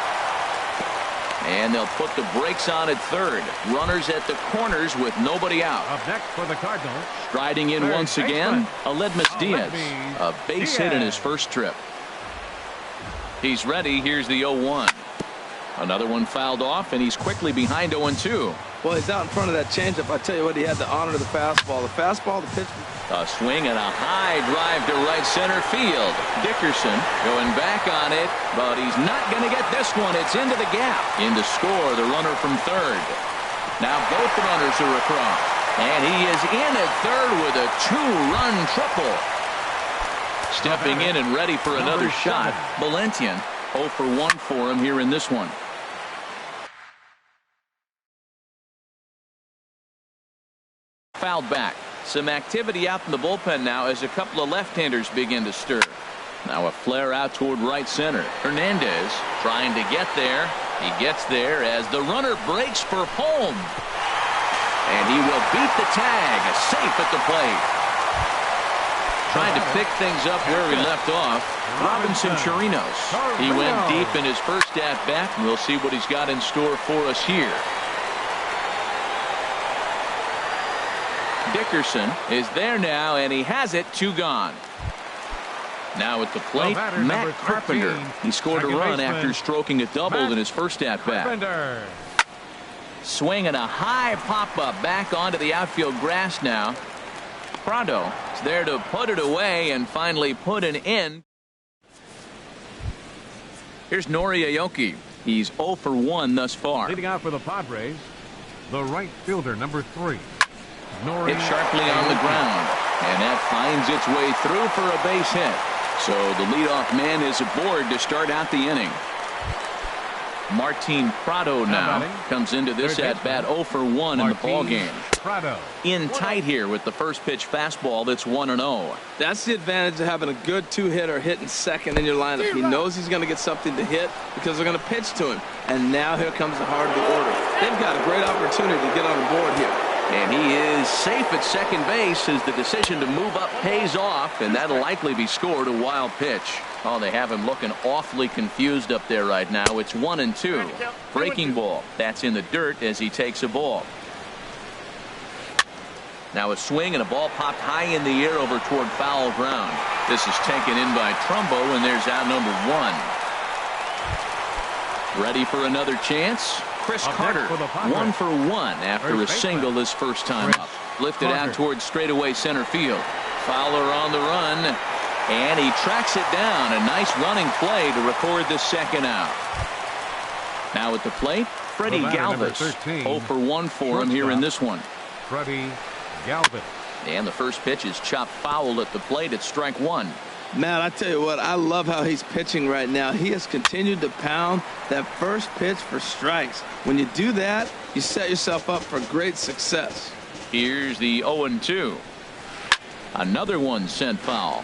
[SPEAKER 1] And they'll put the brakes on at third. Runners at the corners with nobody out.
[SPEAKER 3] Up next for the Cardinals.
[SPEAKER 1] Striding in once again, Aledmus Diaz. A base hit in his first trip. He's ready. Here's the 0-1. Another one fouled off, and he's quickly behind 0-2.
[SPEAKER 4] Well, he's out in front of that changeup. I tell you what, he had to honor the fastball. The fastball, the pitch.
[SPEAKER 1] A swing and a high drive to right center field. Dickerson going back on it, but he's not going to get this one. It's into the gap. In to score, the runner from third. Now both runners are across. And he is in at third with a two-run triple. Stepping in and ready for another shot. Valentian 0 for 1 for him here in this one. Fouled back. Some activity out in the bullpen now as a couple of left-handers begin to stir. Now a flare out toward right center. Hernandez trying to get there. He gets there as the runner breaks for home. And he will beat the tag. Safe at the plate. Trying to pick things up where he left off. Robinson Chirinos. He went deep in his first at-bat, and we'll see what he's got in store for us here. Dickerson is there now, and he has it. 2 gone. Now at the plate, Matt Carpenter. He scored a run after stroking a double in his first at-bat. Swing and a high pop-up back onto the outfield grass now. Prado is there to put it away and finally put an end. Here's Nori Aoki. He's 0 for 1 thus far.
[SPEAKER 3] Leading out for the Padres, the right fielder, number 3.
[SPEAKER 1] Hit sharply on the ground, and that finds its way through for a base hit. So the leadoff man is aboard to start out the inning. Martin Prado now comes into this at-bat 0 for 1 in the ball game. In tight here with the first pitch fastball that's 1-0.
[SPEAKER 4] That's the advantage of having a good two-hitter hitting second in your lineup. He knows he's going to get something to hit because they're going to pitch to him. And now here comes the heart of the order. They've got a great opportunity to get on the board here.
[SPEAKER 1] And he is safe at second base as the decision to move up pays off, and that'll likely be scored a wild pitch. Oh, they have him looking awfully confused up there right now. It's 1-2. Breaking ball. That's in the dirt as he takes a ball. Now a swing and a ball popped high in the air over toward foul ground. This is taken in by Trumbo, and there's out number 1. Ready for another chance? Chris Carter, 1 for 1 after a single his first time up. Lifted out towards straightaway center field. Fowler on the run, and he tracks it down. A nice running play to record the second out. Now at the plate, Freddie Galvis, 0 for 1 for him here in this one.
[SPEAKER 3] Freddie Galvis.
[SPEAKER 1] And the first pitch is chopped foul at the plate at strike 1.
[SPEAKER 4] Matt, I tell you what, I love how he's pitching right now. He has continued to pound that first pitch for strikes. When you do that, you set yourself up for great success.
[SPEAKER 1] Here's the 0-2. Another one sent foul.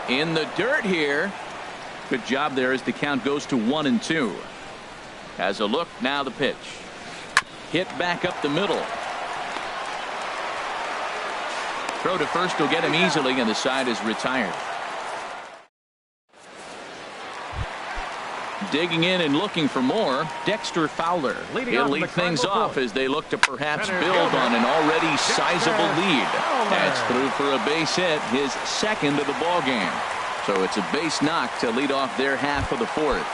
[SPEAKER 1] In the dirt here. Good job there as the count goes to 1-2. As a look, now the pitch. Hit back up the middle. Throw to first will get him easily, and the side is retired. Digging in and looking for more, Dexter Fowler. He'll lead things off as they look to perhaps build on an already sizable lead. That's through for a base hit, his second of the ball game. So it's a base knock to lead off their half of the fourth.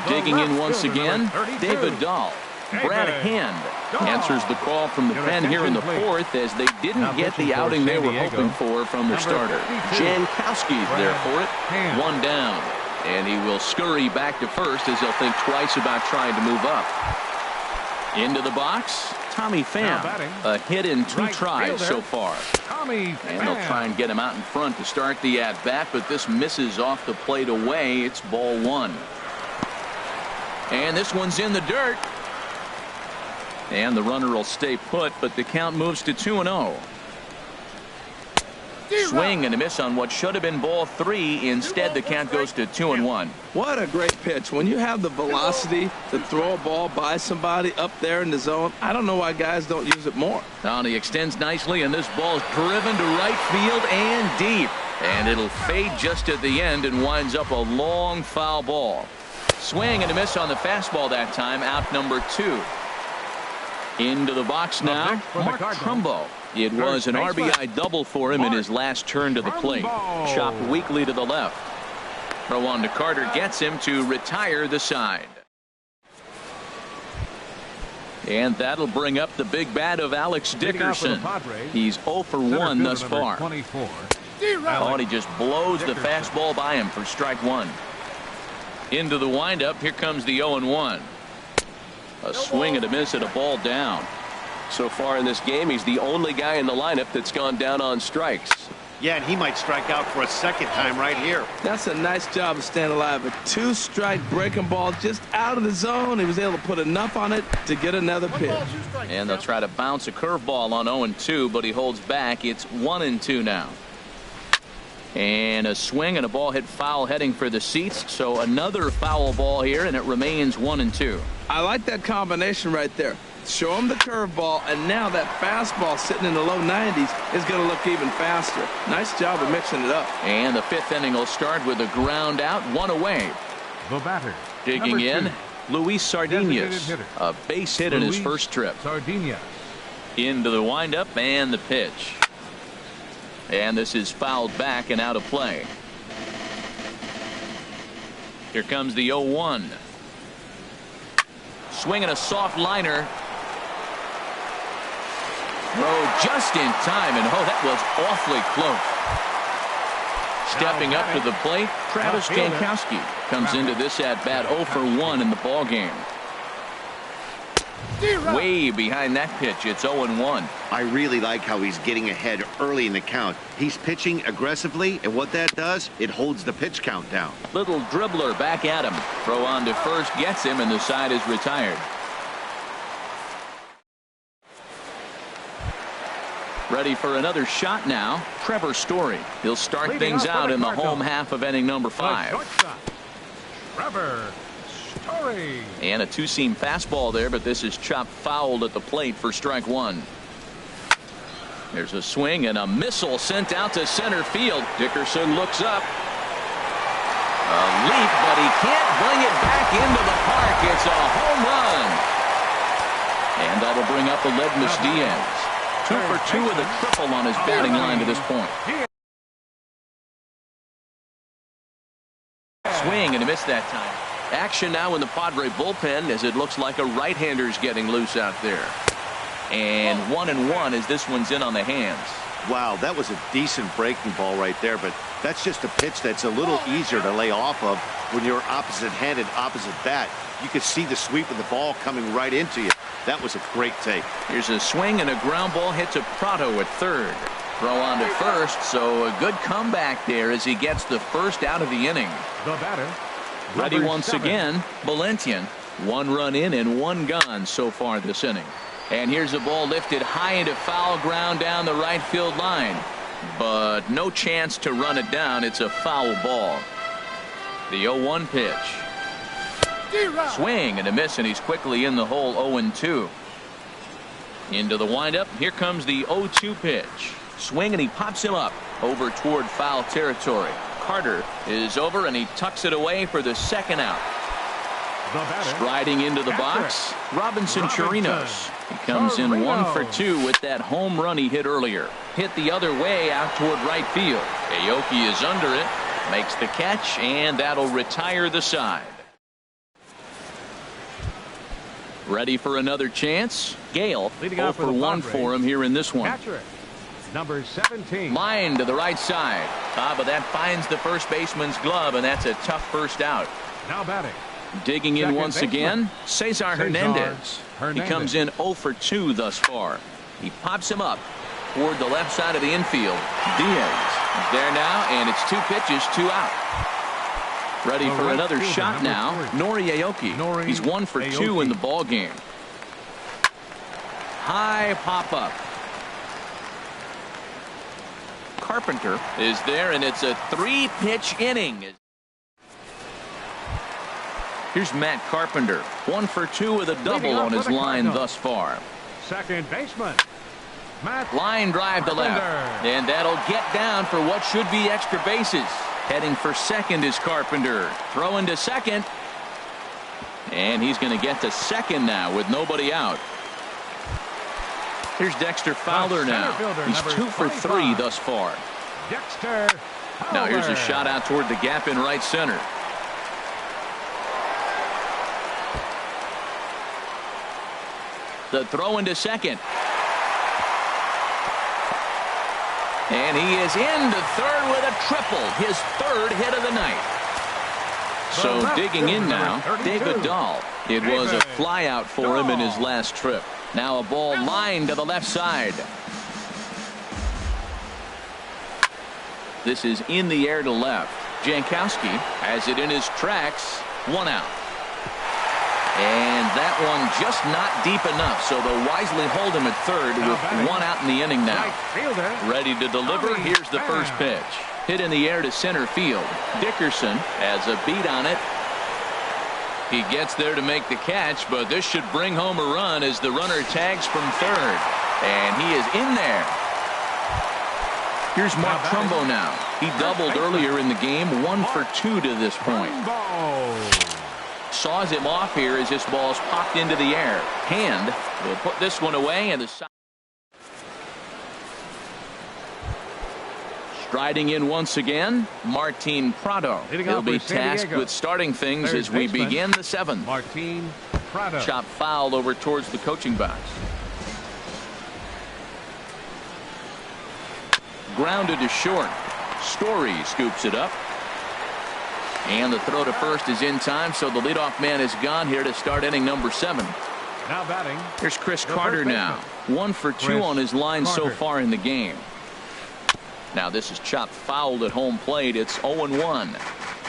[SPEAKER 1] Digging in once again, David Dahl. Brad Hand answers the call from the pen here in the fourth as they didn't get the outing they were hoping for from their starter. Jankowski's there for it. 1 down. And he will scurry back to first as he'll think twice about trying to move up. Into the box, Tommy Pham. A hit in 2 tries so far. And they'll try and get him out in front to start the at-bat, but this misses off the plate away. It's ball 1. And this one's in the dirt. And the runner will stay put, but the count moves to 2-0. Swing and a miss on what should have been ball 3. Instead, the count goes to 2-1.
[SPEAKER 4] What a great pitch. When you have the velocity to throw a ball by somebody up there in the zone, I don't know why guys don't use it more.
[SPEAKER 1] Now he extends nicely, and this ball is driven to right field and deep. And it'll fade just at the end and winds up a long foul ball. Swing and a miss on the fastball that time, out number 2. Into the box now, Mark Trumbo. It was an RBI double for him in his last turn to the plate. Chopped weakly to the left. Throw on to Carter gets him to retire the side. And that'll bring up the big bat of Alex Dickerson. He's 0 for 1 thus far. Thought he just blows the fastball by him for strike one. Into the windup. Here comes the 0-1. A swing and a miss and a ball down.
[SPEAKER 5] So far in this game, he's the only guy in the lineup that's gone down on strikes.
[SPEAKER 2] Yeah, and he might strike out for a second time right here.
[SPEAKER 4] That's a nice job of staying alive. A 2-strike breaking ball just out of the zone. He was able to put enough on it to get another pitch.
[SPEAKER 1] And they'll try to bounce a curveball on 0-2, but he holds back. It's 1-2 now. And a swing and a ball hit foul heading for the seats. So another foul ball here, and it remains 1-2.
[SPEAKER 4] I like that combination right there. Show him the curveball, and now that fastball sitting in the low 90s is going to look even faster. Nice job of mixing it up.
[SPEAKER 1] And the fifth inning will start with a ground out, one away.
[SPEAKER 3] The batter.
[SPEAKER 1] Digging in, Luis Sardinas. A base hit in his first trip.
[SPEAKER 3] Sardinas.
[SPEAKER 1] Into the windup and the pitch. And this is fouled back and out of play. Here comes the 0-1. Swinging a soft liner. Throw just in time, and that was awfully close. Stepping up to the plate, Travis Jankowski comes into this at bat 0 for 1 in the ball game. Way behind that pitch, it's 0-1.
[SPEAKER 2] I really like how he's getting ahead early in the count. He's pitching aggressively, and what that does, it holds the pitch count down.
[SPEAKER 1] Little dribbler back at him. Throw on to first gets him, and the side is retired. Ready for another shot now, Trevor Story. He'll start things out in the home half of inning number 5.
[SPEAKER 3] Trevor Story.
[SPEAKER 1] And a two-seam fastball there, but this is chopped fouled at the plate for strike one. There's a swing and a missile sent out to center field. Dickerson looks up. A leap, but he can't bring it back into the park. It's a home run. And that'll bring up Aledmus Diaz. 2 for 2 with a triple on his batting line to this point. Swing and a miss that time. Action now in the Padre bullpen as it looks like a right-hander's getting loose out there. And 1-1 as this one's in on the hands.
[SPEAKER 2] Wow, that was a decent breaking ball right there, but that's just a pitch that's a little easier to lay off of when you're opposite-handed, opposite bat. You could see the sweep of the ball coming right into you. That was a great take.
[SPEAKER 1] Here's a swing and a ground ball hit to Prado at third. Throw on to first, so a good comeback there as he gets the first out of the inning.
[SPEAKER 3] The batter.
[SPEAKER 1] Ready once again, Valentian. 1 run in and 1 gone so far this inning. And here's a ball lifted high into foul ground down the right field line. But no chance to run it down. It's a foul ball. The 0-1 pitch. Swing and a miss, and he's quickly in the hole. 0-2. Into the windup. Here comes the 0-2 pitch. Swing and he pops him up over toward foul territory. Carter is over and he tucks it away for the second out. Striding into the box, Robinson Chirinos. He comes in 1 for 2 with that home run he hit earlier. Hit the other way out toward right field. Aoki is under it, makes the catch, and that'll retire the side. Ready for another chance? Gale, 0 for 1 for him here in this one.
[SPEAKER 3] Number 17.
[SPEAKER 1] Line to the right side. But that finds the first baseman's glove, and that's a tough first out.
[SPEAKER 3] Now batting.
[SPEAKER 1] Digging in once again, Cesar Hernandez. He comes in 0 for 2 thus far. He pops him up toward the left side of the infield. Diaz is there now, and it's 2 pitches, 2 out. Ready for another shot now, Nori Aoki. He's 1 for 2 in the ball game. High pop up. Carpenter is there, and it's a 3-pitch inning. Here's Matt Carpenter, 1 for 2 with a double on his line thus far.
[SPEAKER 3] Second baseman, Matt.
[SPEAKER 1] Line drive to left, and that'll get down for what should be extra bases. Heading for second is Carpenter. Throwing to second, and he's going to get to second now with nobody out. Here's Dexter Fowler now. He's 2 for 3 thus far.
[SPEAKER 3] Dexter Fowler.
[SPEAKER 1] Now here's a shot out toward the gap in right center. The throw into second. And he is into third with a triple. His 3rd hit of the night. So digging in now, David Dahl. It was a fly out for him in his last trip. Now a ball lined to the left side. This is in the air to left. Jankowski has it in his tracks. 1 out. And that one just not deep enough, so they'll wisely hold him at third with 1 out in the inning now. Ready to deliver. Here's the first pitch. Hit in the air to center field. Dickerson has a beat on it. He gets there to make the catch, but this should bring home a run as the runner tags from third. And he is in there. Here's Mark Trumbo now. He doubled earlier in the game, 1 for 2 to this point. Saws him off here as this ball's popped into the air. Hand will put this one away, and the striding in once again, Martin Prado. He'll be tasked with starting things as we begin the 7th.
[SPEAKER 3] Martin Prado.
[SPEAKER 1] Chop foul over towards the coaching box. Grounded to short. Story scoops it up. And the throw to first is in time, so the leadoff man is gone here to start inning number 7.
[SPEAKER 3] Now batting.
[SPEAKER 1] Here's Chris Carter now. 1 for 2 on his line so far in the game. Now this is chopped foul at home plate. It's 0-1.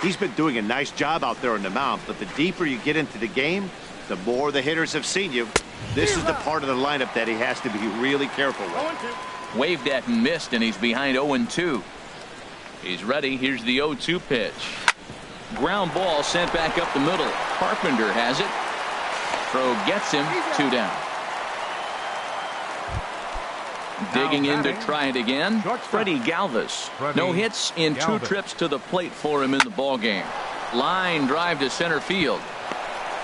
[SPEAKER 2] He's been doing a nice job out there on the mound, but the deeper you get into the game, the more the hitters have seen you. This is the part of the lineup that he has to be really careful with.
[SPEAKER 1] Waved at and missed, and he's behind 0-2. He's ready. Here's the 0-2 pitch. Ground ball sent back up the middle. Carpenter has it. Throw gets him. 2 down. Digging in to try it again. Freddie Galvis. No hits in 2 trips to the plate for him in the ball game. Line drive to center field.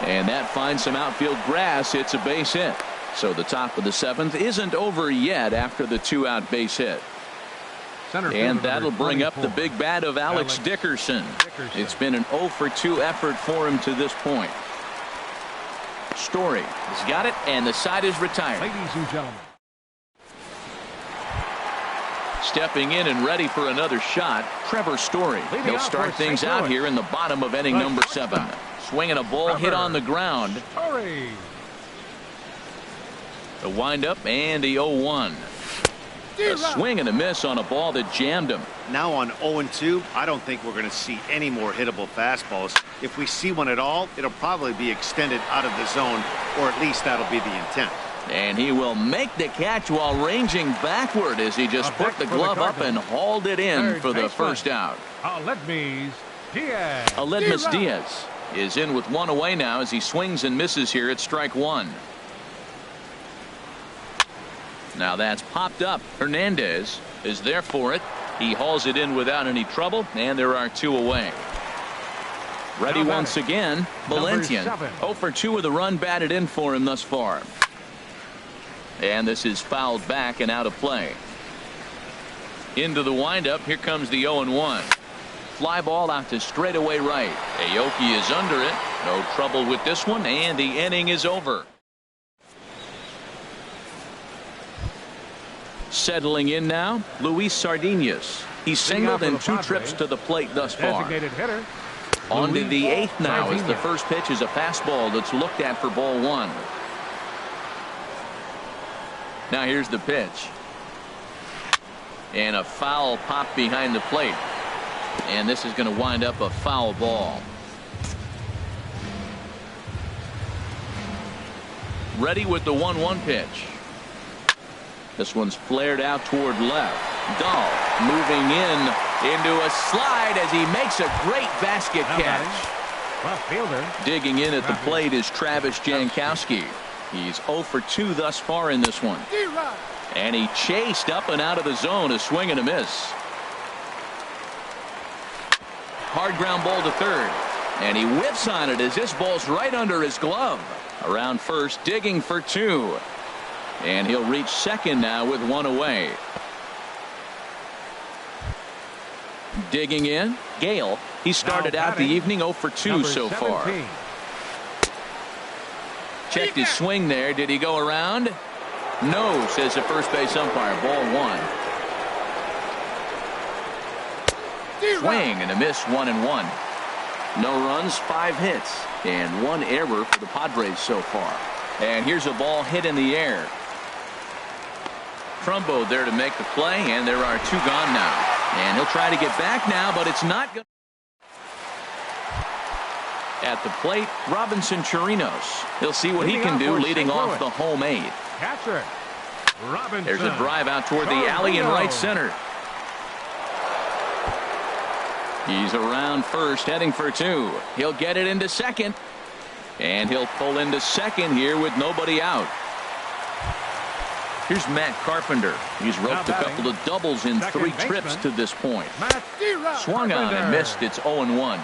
[SPEAKER 1] And that finds some outfield grass. It's a base hit. So the top of the 7th isn't over yet after the 2-out base hit. And that'll bring up the big bat of Alex Dickerson. It's been an 0 for 2 effort for him to this point. Story has got it, and the side is retired.
[SPEAKER 3] Ladies and gentlemen.
[SPEAKER 1] Stepping in and ready for another shot, Trevor Story. He'll start things out here in the bottom of inning number 7. Swinging a ball hit on the ground. The windup and the 0-1. A swing and a miss on a ball that jammed him.
[SPEAKER 2] Now on 0-2, I don't think we're going to see any more hittable fastballs. If we see one at all, it'll probably be extended out of the zone, or at least that'll be the intent.
[SPEAKER 1] And he will make the catch while ranging backward as he just put the glove up and hauled it in for the first out.
[SPEAKER 3] Aledmys
[SPEAKER 1] Diaz is in with 1 away now as he swings and misses here at strike 1. Now that's popped up. Hernandez is there for it. He hauls it in without any trouble, and there are 2 away. Ready once again, Valentian. 0 for 2 with a run batted in for him thus far. And this is fouled back and out of play. Into the windup. Here comes the 0-1. Fly ball out to straightaway right. Aoki is under it. No trouble with this one, and the inning is over. Settling in now, Luis Sardinas. He's singled in 2 trips to the plate thus far. On to the 8th now as the first pitch is a fastball that's looked at for ball 1. Now here's the pitch. And a foul pop behind the plate. And this is going to wind up a foul ball. Ready with the 1-1 pitch. This one's flared out toward left. Dahl moving in into a slide as he makes a great basket catch. Digging in at the plate is Travis Jankowski. He's 0 for 2 thus far in this one. And he chased up and out of the zone, a swing and a miss. Hard ground ball to third. And he whips on it as this ball's right under his glove. Around first, digging for 2. And he'll reach second now with one away. Digging in, Gale. He started out the evening 0 for 2 so far. Checked his swing there. Did he go around? No, says the first base umpire. Ball 1. Swing and a miss, 1-1. No runs, 5 hits, and 1 error for the Padres so far. And here's a ball hit in the air. Trumbo there to make the play, and there are 2 gone now. And he'll try to get back now, but it's not good. At the plate, Robinson Chirinos. He'll see what he can do leading off the home 8.
[SPEAKER 3] Catcher, Robinson.
[SPEAKER 1] There's a drive out toward the alley in right center. He's around first, heading for 2. He'll get it into second. And he'll pull into second here with nobody out. Here's Matt Carpenter. He's roped a couple of doubles in 3 trips to this point. Swung on and missed. It's 0-1.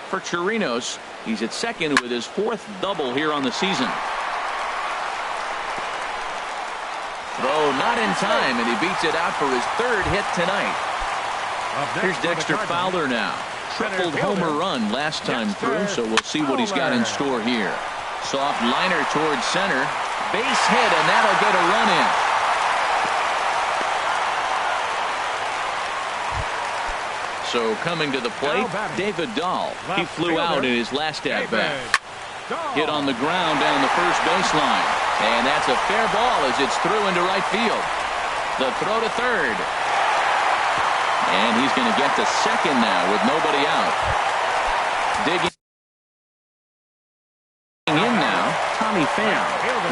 [SPEAKER 1] For Chirinos, he's at second with his 4th double here on the season. Throw not in time, and he beats it out for his 3rd hit tonight. Here's Dexter Fowler now. Tripled homer run last time through, so we'll see what he's got in store here. Soft liner towards center. Base hit, and that'll get a run in. So coming to the plate, David Dahl. He flew out in his last at-bat. Hit on the ground down the first baseline. And that's a fair ball as it's through into right field. The throw to third. And he's going to get to second now with nobody out. Digging in now, Tommy Pham.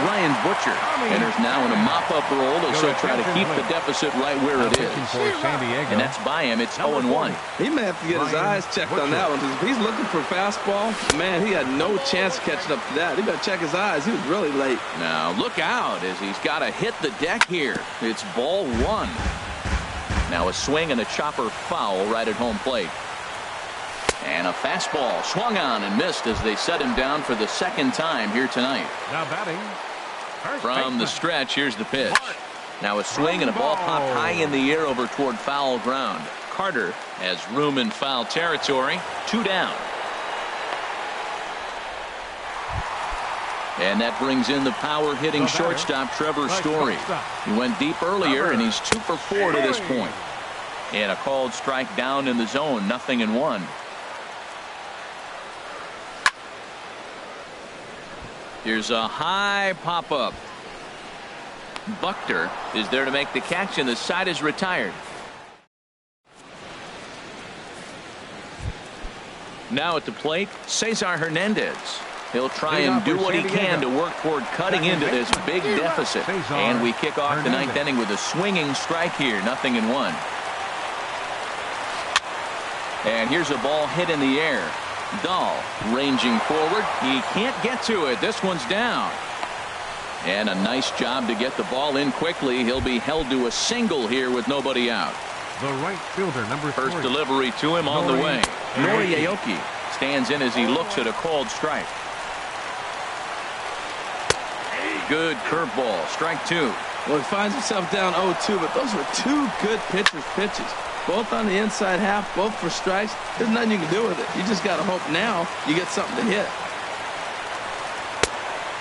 [SPEAKER 1] Ryan Butcher enters now in a mop-up role as he'll try to keep the deficit right where it is. And that's by him. It's 0-1.
[SPEAKER 4] He may have to get his eyes checked on that one. If he's looking for fastball, man, he had no chance of catching up to that. He got to check his eyes. He was really late.
[SPEAKER 1] Now look out as he's got to hit the deck here. It's ball 1. Now a swing and a chopper foul right at home plate. And a fastball swung on and missed as they set him down for the 2nd time here tonight.
[SPEAKER 3] Now batting.
[SPEAKER 1] From the stretch, here's the pitch. Now a swing and a ball popped high in the air over toward foul ground. Carter has room in foul territory. 2 down. And that brings in the power-hitting shortstop Trevor Story. He went deep earlier, and he's 2 for 4 to this point. And a called strike down in the zone, 0-1. Here's a high pop-up. Buckner is there to make the catch, and the side is retired. Now at the plate, Cesar Hernandez. He'll try and do what he can to work toward cutting into this big deficit. And we kick off the 9th inning with a swinging strike here, 0-1. And here's a ball hit in the air. Dahl ranging forward. He can't get to it. This one's down. And a nice job to get the ball in quickly. He'll be held to a single here with nobody out.
[SPEAKER 3] The right fielder, number 3.
[SPEAKER 1] First delivery to him on the way. Nori Aoki stands in as he looks at a called strike. Good curveball. Strike 2.
[SPEAKER 4] Well, he finds himself down 0-2, but those were 2 good pitches. Both on the inside half, both for strikes. There's nothing you can do with it. You just got to hope now you get something to hit.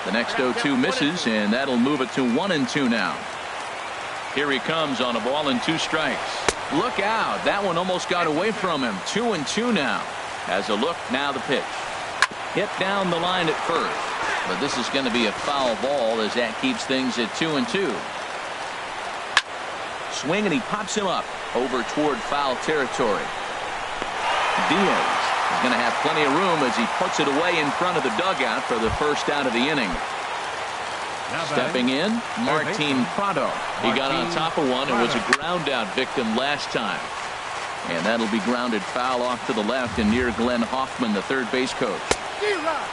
[SPEAKER 1] The next 0-2 misses, and that'll move it to 1-2 now. Here he comes on a ball and 2 strikes. Look out. That one almost got away from him. 2-2 now. As a look, now the pitch. Hit down the line at first. But this is going to be a foul ball as that keeps things at 2-2. Swing, and he pops him up over toward foul territory. Diaz is going to have plenty of room as he puts it away in front of the dugout for the first out of the inning. Stepping in, Martin Prado. He got on top of one and was a ground out victim last time. And that'll be grounded foul off to the left and near Glenn Hoffman, the third base coach.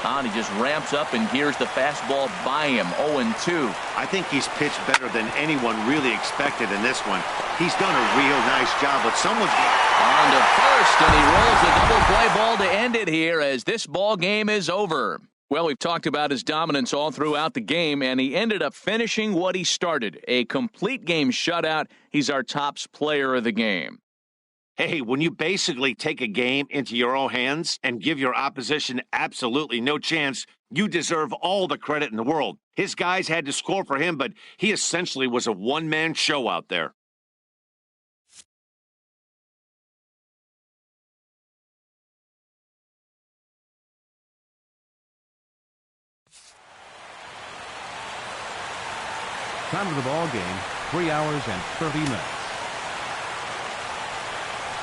[SPEAKER 1] And he just ramps up and hears the fastball by him. 0-2.
[SPEAKER 2] I think he's pitched better than anyone really expected in this one. He's done a real nice job, but someone's
[SPEAKER 1] on to first, and he rolls a double play ball to end it here as this ball game is over. Well, we've talked about his dominance all throughout the game, and he ended up finishing what he started. A complete game shutout. He's our tops player of the game.
[SPEAKER 2] Hey, when you basically take a game into your own hands and give your opposition absolutely no chance, you deserve all the credit in the world. His guys had to score for him, but he essentially was a one-man show out there.
[SPEAKER 3] Time of the ball game, 3 hours and 30 minutes.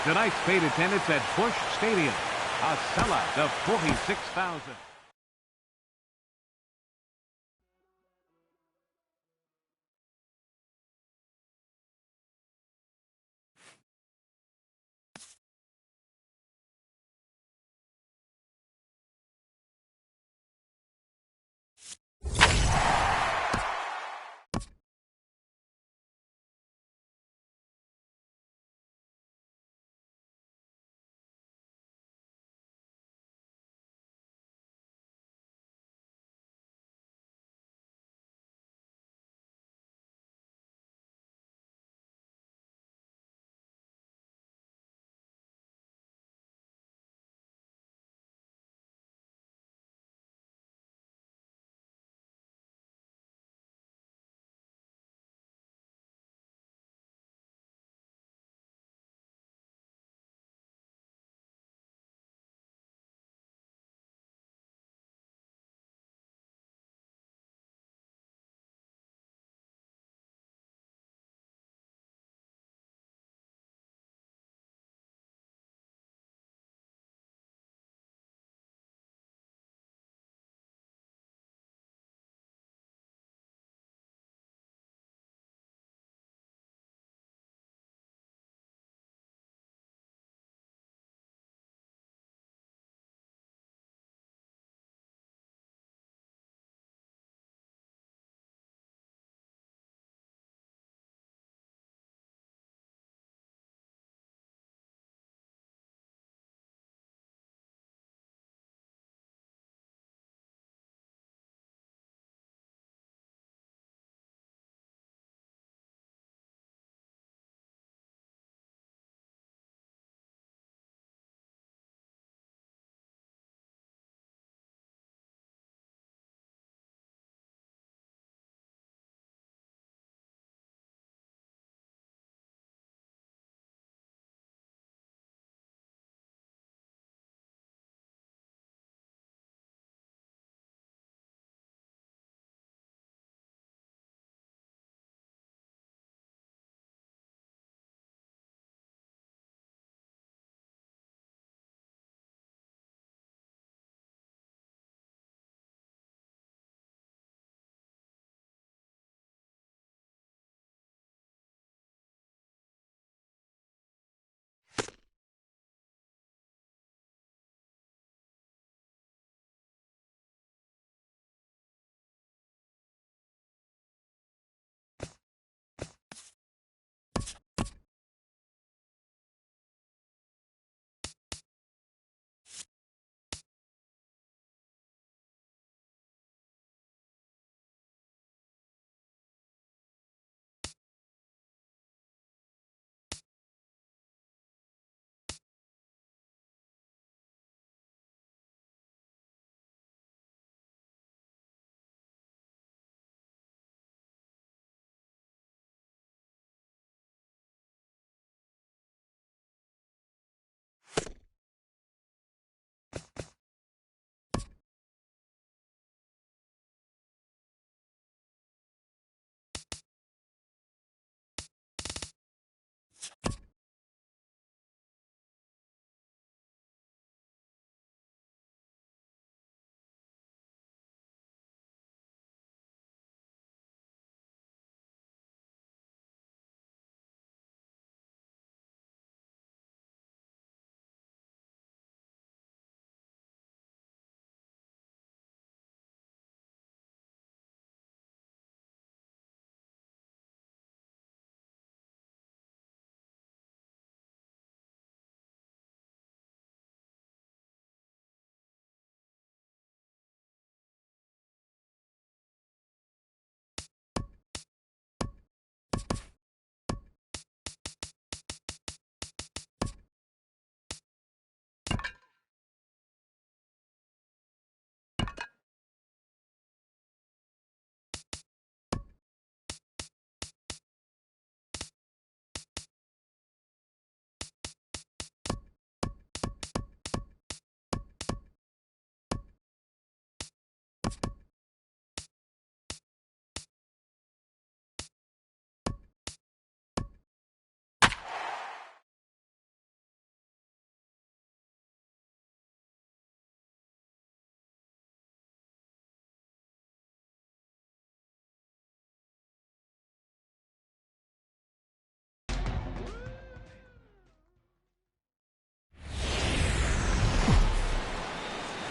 [SPEAKER 3] Tonight's paid attendance at Busch Stadium, a sellout of 46,000.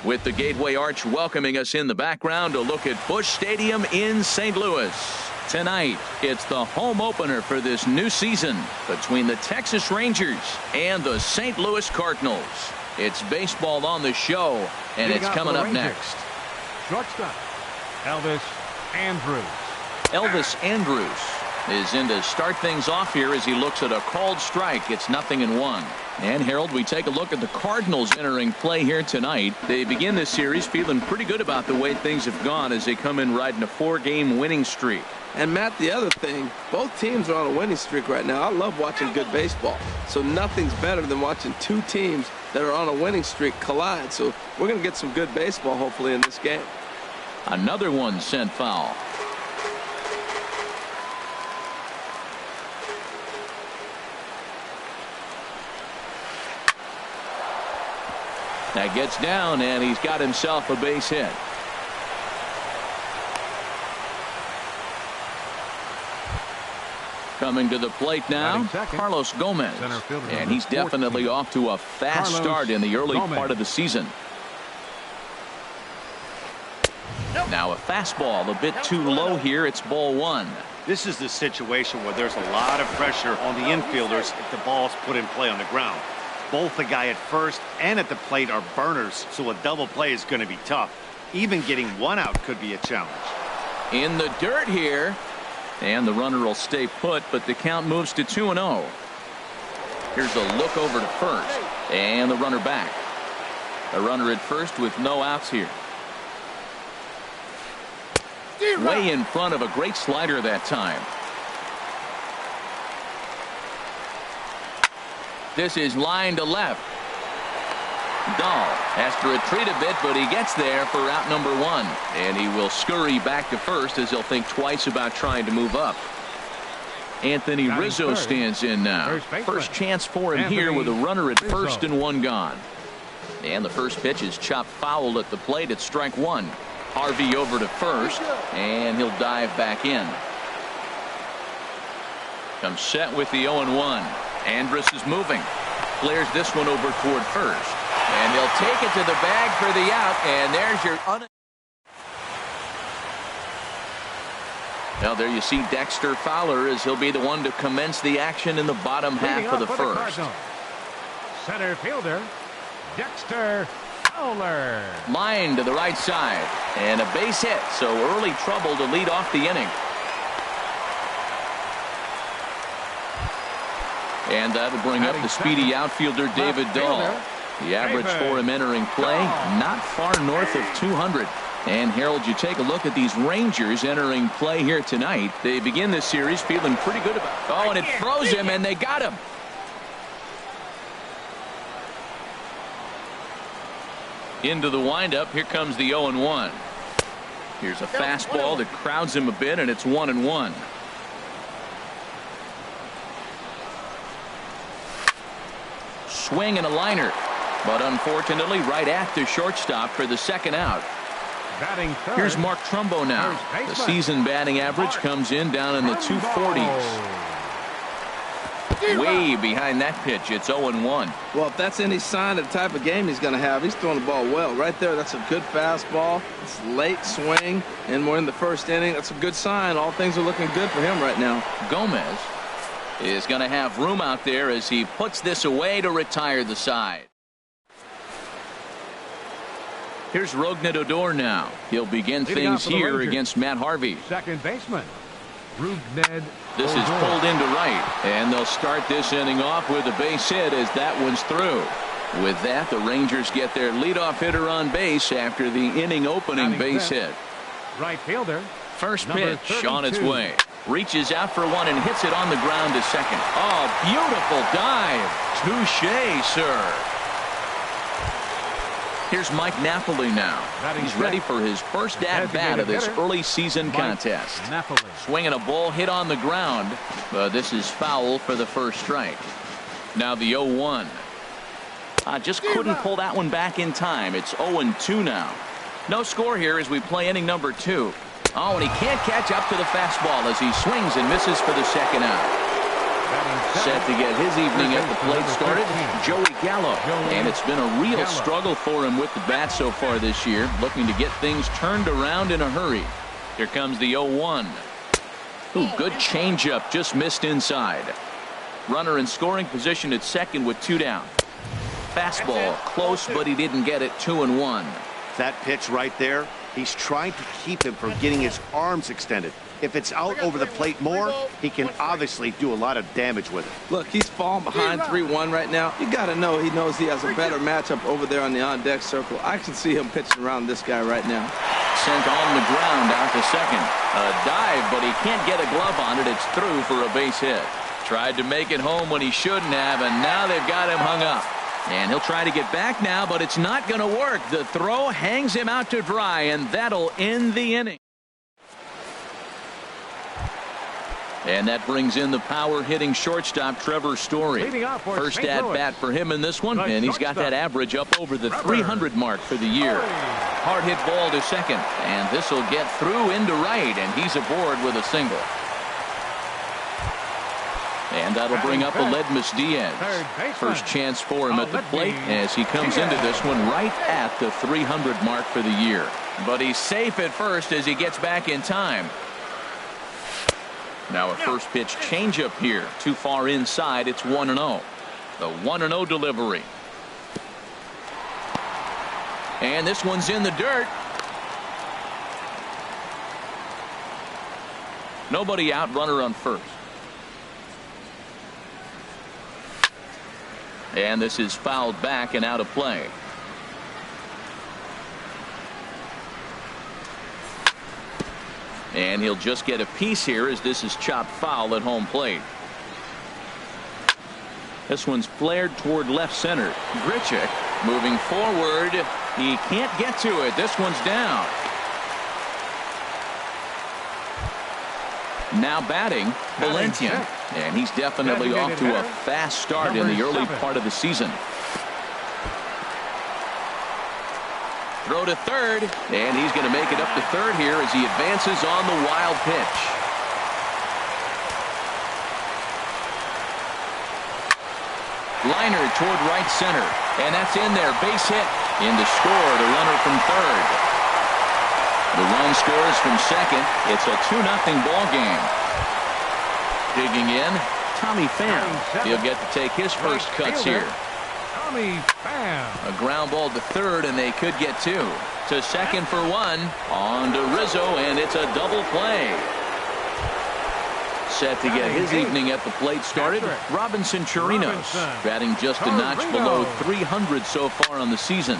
[SPEAKER 1] With the Gateway Arch welcoming us in the background, a look at Busch Stadium in St. Louis. Tonight, it's the home opener for this new season between the Texas Rangers and the St. Louis Cardinals. It's baseball on the show, and it's coming up next.
[SPEAKER 3] Shortstop, Elvis Andrus.
[SPEAKER 1] Elvis Andrus is in to start things off here as he looks at a called strike. It's 0-1. And Harold, we take a look at the Cardinals entering play here tonight. They begin this series feeling pretty good about the way things have gone as they come in riding a 4-game winning streak.
[SPEAKER 4] And Matt, the other thing, both teams are on a winning streak right now. I love watching good baseball. So nothing's better than watching two teams that are on a winning streak collide. So we're going to get some good baseball hopefully in this game.
[SPEAKER 1] Another one sent foul. That gets down, and he's got himself a base hit. Coming to the plate now, Carlos Gomez. And he's definitely off to a fast start in the early part of the season. Now a fastball a bit too low here. It's ball one.
[SPEAKER 2] This is the situation where there's a lot of pressure on the infielders if the ball's put in play on the ground. Both the guy at first and at the plate are burners, so a double play is going to be tough. Even getting one out could be a challenge.
[SPEAKER 1] In the dirt here, and the runner will stay put, but the count moves to 2-0. Here's a look over to first, and the runner back. A runner at first with no outs here. Way in front of a great slider that time. This is line to left. Dahl has to retreat a bit, but he gets there for out number one. And he will scurry back to first as he'll think twice about trying to move up. Anthony Rizzo stands in now. First chance for him here with a runner at first and one gone. And the first pitch is chopped foul at the plate at strike one. Harvey over to first, and he'll dive back in. Comes set with the 0-1. Andrus is moving. Clears this one over toward first. And they'll take it to the bag for the out. And there's your Now there you see Dexter Fowler as he'll be the one to commence the action in the bottom half of the first.
[SPEAKER 3] Center fielder, Dexter Fowler.
[SPEAKER 1] Line to the right side. And a base hit. So early trouble to lead off the inning. And that'll bring up the speedy outfielder David Dahl. The average for him entering play, not far north of 200. And Harold, you take a look at these Rangers entering play here tonight. They begin this series feeling pretty good about it. Oh, and it throws him, and they got him. Into the windup. Here comes the 0-1. Here's a fastball that crowds him a bit, and it's 1-1. Swing and a liner, but unfortunately right at the shortstop for the second out. Here's Mark Trumbo now. The season batting average comes in down in the 240s. Way behind that pitch. It's 0-1.
[SPEAKER 4] Well, if that's any sign of the type of game he's going to have, he's throwing the ball well. Right there, that's a good fastball. It's late swing, and we're in the first inning. That's a good sign. All things are looking good for him right now.
[SPEAKER 1] Gomez is going to have room out there as he puts this away to retire the side. Here's Rougned Odor now. He'll begin things here against Matt Harvey.
[SPEAKER 3] Second baseman, Rougned.
[SPEAKER 1] This is pulled into right, and they'll start this inning off with a base hit as that one's through. With that, the Rangers get their leadoff hitter on base after the inning opening base hit.
[SPEAKER 3] Right fielder.
[SPEAKER 1] First pitch on its way. Reaches out for one and hits it on the ground to second. Oh, beautiful dive. Touché, sir. Here's Mike Napoli now. He's ready for his first at-bat of this early season contest. Swinging a ball hit on the ground, but this is foul for the first strike. Now the 0-1. Just couldn't pull that one back in time. It's 0-2 now. No score here as we play inning number 2. Oh, and he can't catch up to the fastball as he swings and misses for the second out. Set to get his evening at the plate started, Joey Gallo. And it's been a real struggle for him with the bat so far this year, looking to get things turned around in a hurry. Here comes the 0-1. Ooh, good changeup, just missed inside. Runner in scoring position at second with 2 down. Fastball, close, but he didn't get it. 2-1.
[SPEAKER 2] That pitch right there, he's trying to keep him from getting his arms extended. If it's out over the plate more, he can obviously do a lot of damage with it.
[SPEAKER 4] Look, he's falling behind 3-1 right now. You got to know he knows he has a better matchup over there on the on-deck circle. I can see him pitching around this guy right now.
[SPEAKER 1] Sent on the ground out to second. A dive, but he can't get a glove on it. It's through for a base hit. Tried to make it home when he shouldn't have, and now they've got him hung up. And he'll try to get back now, but it's not going to work. The throw hangs him out to dry, and that'll end the inning. And that brings in the power-hitting shortstop, Trevor Story. First at-bat for him in this one, and he's got that average up over the 300 mark for the year. Hard hit ball to second, and this will get through into right, and he's aboard with a single. And that'll bring up Aledmus Diaz. First chance for him at the plate as he comes into this one right at the 300 mark for the year. But he's safe at first as he gets back in time. Now a first pitch changeup here. Too far inside. It's 1-0. The 1-0 delivery. And this one's in the dirt. Nobody out. Runner on first. And this is fouled back and out of play. And he'll just get a piece here as this is chopped foul at home plate. This one's flared toward left center. Grichuk moving forward. He can't get to it. This one's down. Now batting, Valentian. And he's definitely off to a fast start in the early part of the season. Throw to third, and he's going to make it up to third here as he advances on the wild pitch. Liner toward right center, and that's in there. Base hit. In to score the runner from third. The run scores from second. It's a 2-0 ball game. Digging in, Tommy Pham. He'll get to take his first cuts here. A ground ball to third, and they could get 2. To second for 1. On to Rizzo, and it's a double play. Set to get his evening at the plate started, Robinson Chirinos. Batting just a notch below 300 so far on the season.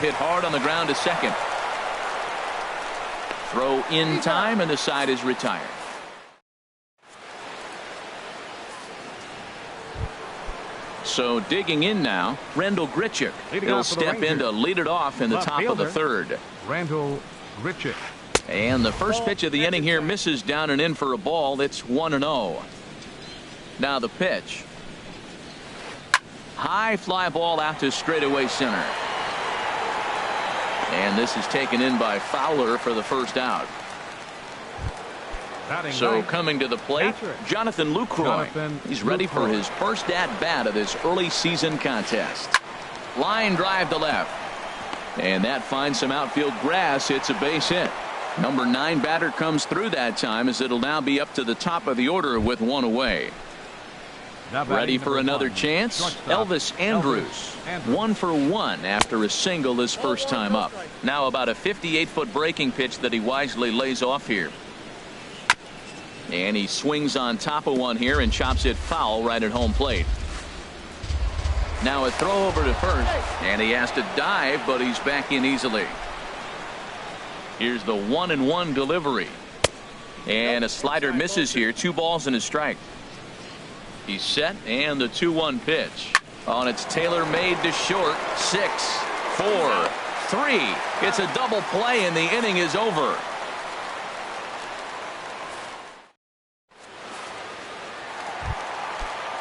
[SPEAKER 1] Hit hard on the ground to second. Throw in time, and the side is retired. So digging in now, Randall Grichuk. He'll step in to lead it off in the top of the third.
[SPEAKER 3] Randall Grichuk.
[SPEAKER 1] And the first pitch of the inning here misses down and in for a ball. It's 1-0. Now the pitch. High fly ball out to straightaway center. And this is taken in by Fowler for the first out. So coming to the plate, Jonathan Lucroy. He's ready for his first at-bat of this early season contest. Line drive to left. And that finds some outfield grass. It's a base hit. Number 9 batter comes through that time as it'll now be up to the top of the order with 1 away. Ready for another chance? Elvis Andrus. 1 for 1 after a single his first time up. Now about a 58-foot breaking pitch that he wisely lays off here. And he swings on top of one here and chops it foul right at home plate. Now a throw over to first, and he has to dive, but he's back in easily. Here's the 1-1 delivery. And a slider misses here. 2 balls and a strike. He's set, and the 2-1 pitch. On its tailor-made to short. 6, 4, 3. It's a double play, and the inning is over.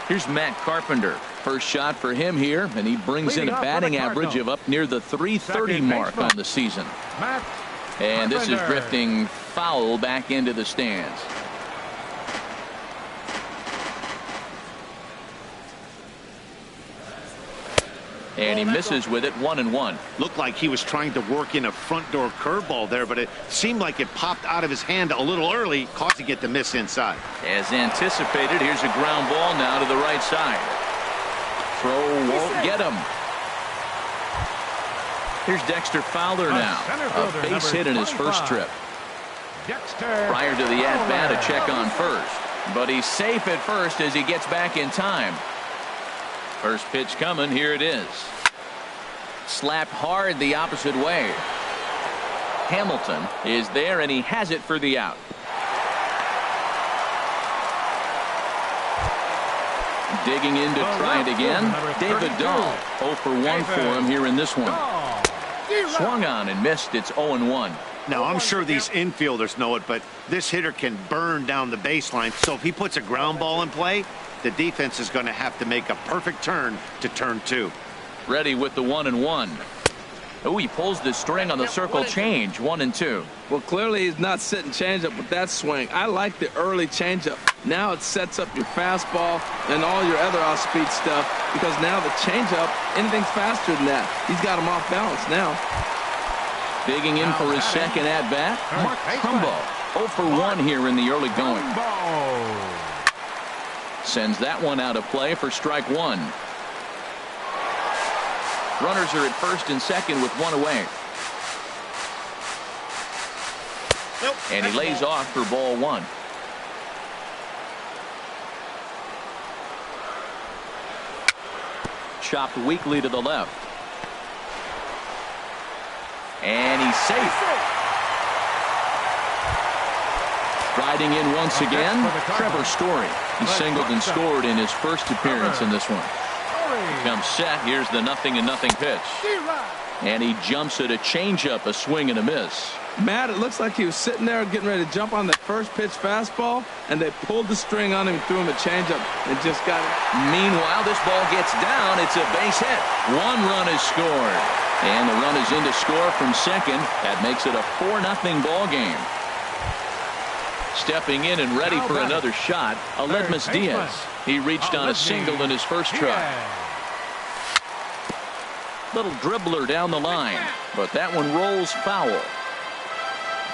[SPEAKER 1] Here's Matt Carpenter. First shot for him here, and he brings in a batting average of up near the 330 mark on the season. And this is drifting foul back into the stands. And he misses with it, 1-1.
[SPEAKER 2] Looked like he was trying to work in a front door curveball there, but it seemed like it popped out of his hand a little early, causing it to miss inside.
[SPEAKER 1] As anticipated, here's a ground ball now to the right side. Throw won't get him. Here's Dexter Fowler now. A base hit in his first trip. Prior to the at-bat, a check on first. But he's safe at first as he gets back in time. First pitch coming. Here it is. Slapped hard the opposite way. Hamilton is there, and he has it for the out. Digging in to try it again. David Dahl. 0 for 1 for him here in this one. Swung on and missed. It's 0-1.
[SPEAKER 2] Now, I'm sure these infielders know it, but this hitter can burn down the baseline. So if he puts a ground ball in play, the defense is going to have to make a perfect turn to turn 2.
[SPEAKER 1] Ready with the 1-1. Oh, he pulls the string on the circle change. 1-2.
[SPEAKER 4] Well, clearly he's not sitting changeup with that swing. I like the early changeup. Now it sets up your fastball and all your other off-speed stuff, because now the changeup, anything's faster than that. He's got him off balance now.
[SPEAKER 1] Digging in for his second at-bat, Mark Trumbo. 0 for 1 here in the early going. Sends that one out of play for strike 1. Runners are at first and second with 1 away. And he lays off for ball 1. Chopped weakly to the left. And he's safe. Riding in once again, Trevor Story. He singled and scored in his first appearance in this one. Comes set. Here's the 0-0 pitch. And he jumps at a changeup, a swing and a miss.
[SPEAKER 4] Matt, it looks like he was sitting there getting ready to jump on the first pitch fastball, and they pulled the string on him and threw him a changeup and just got it.
[SPEAKER 1] Meanwhile, this ball gets down. It's a base hit. 1 run is scored. And the run is in to score from second. That makes it a 4-0 ball game. Stepping in and ready for another shot, Aledmus Diaz. He reached on a single in his first try. Little dribbler down the line, but that one rolls foul.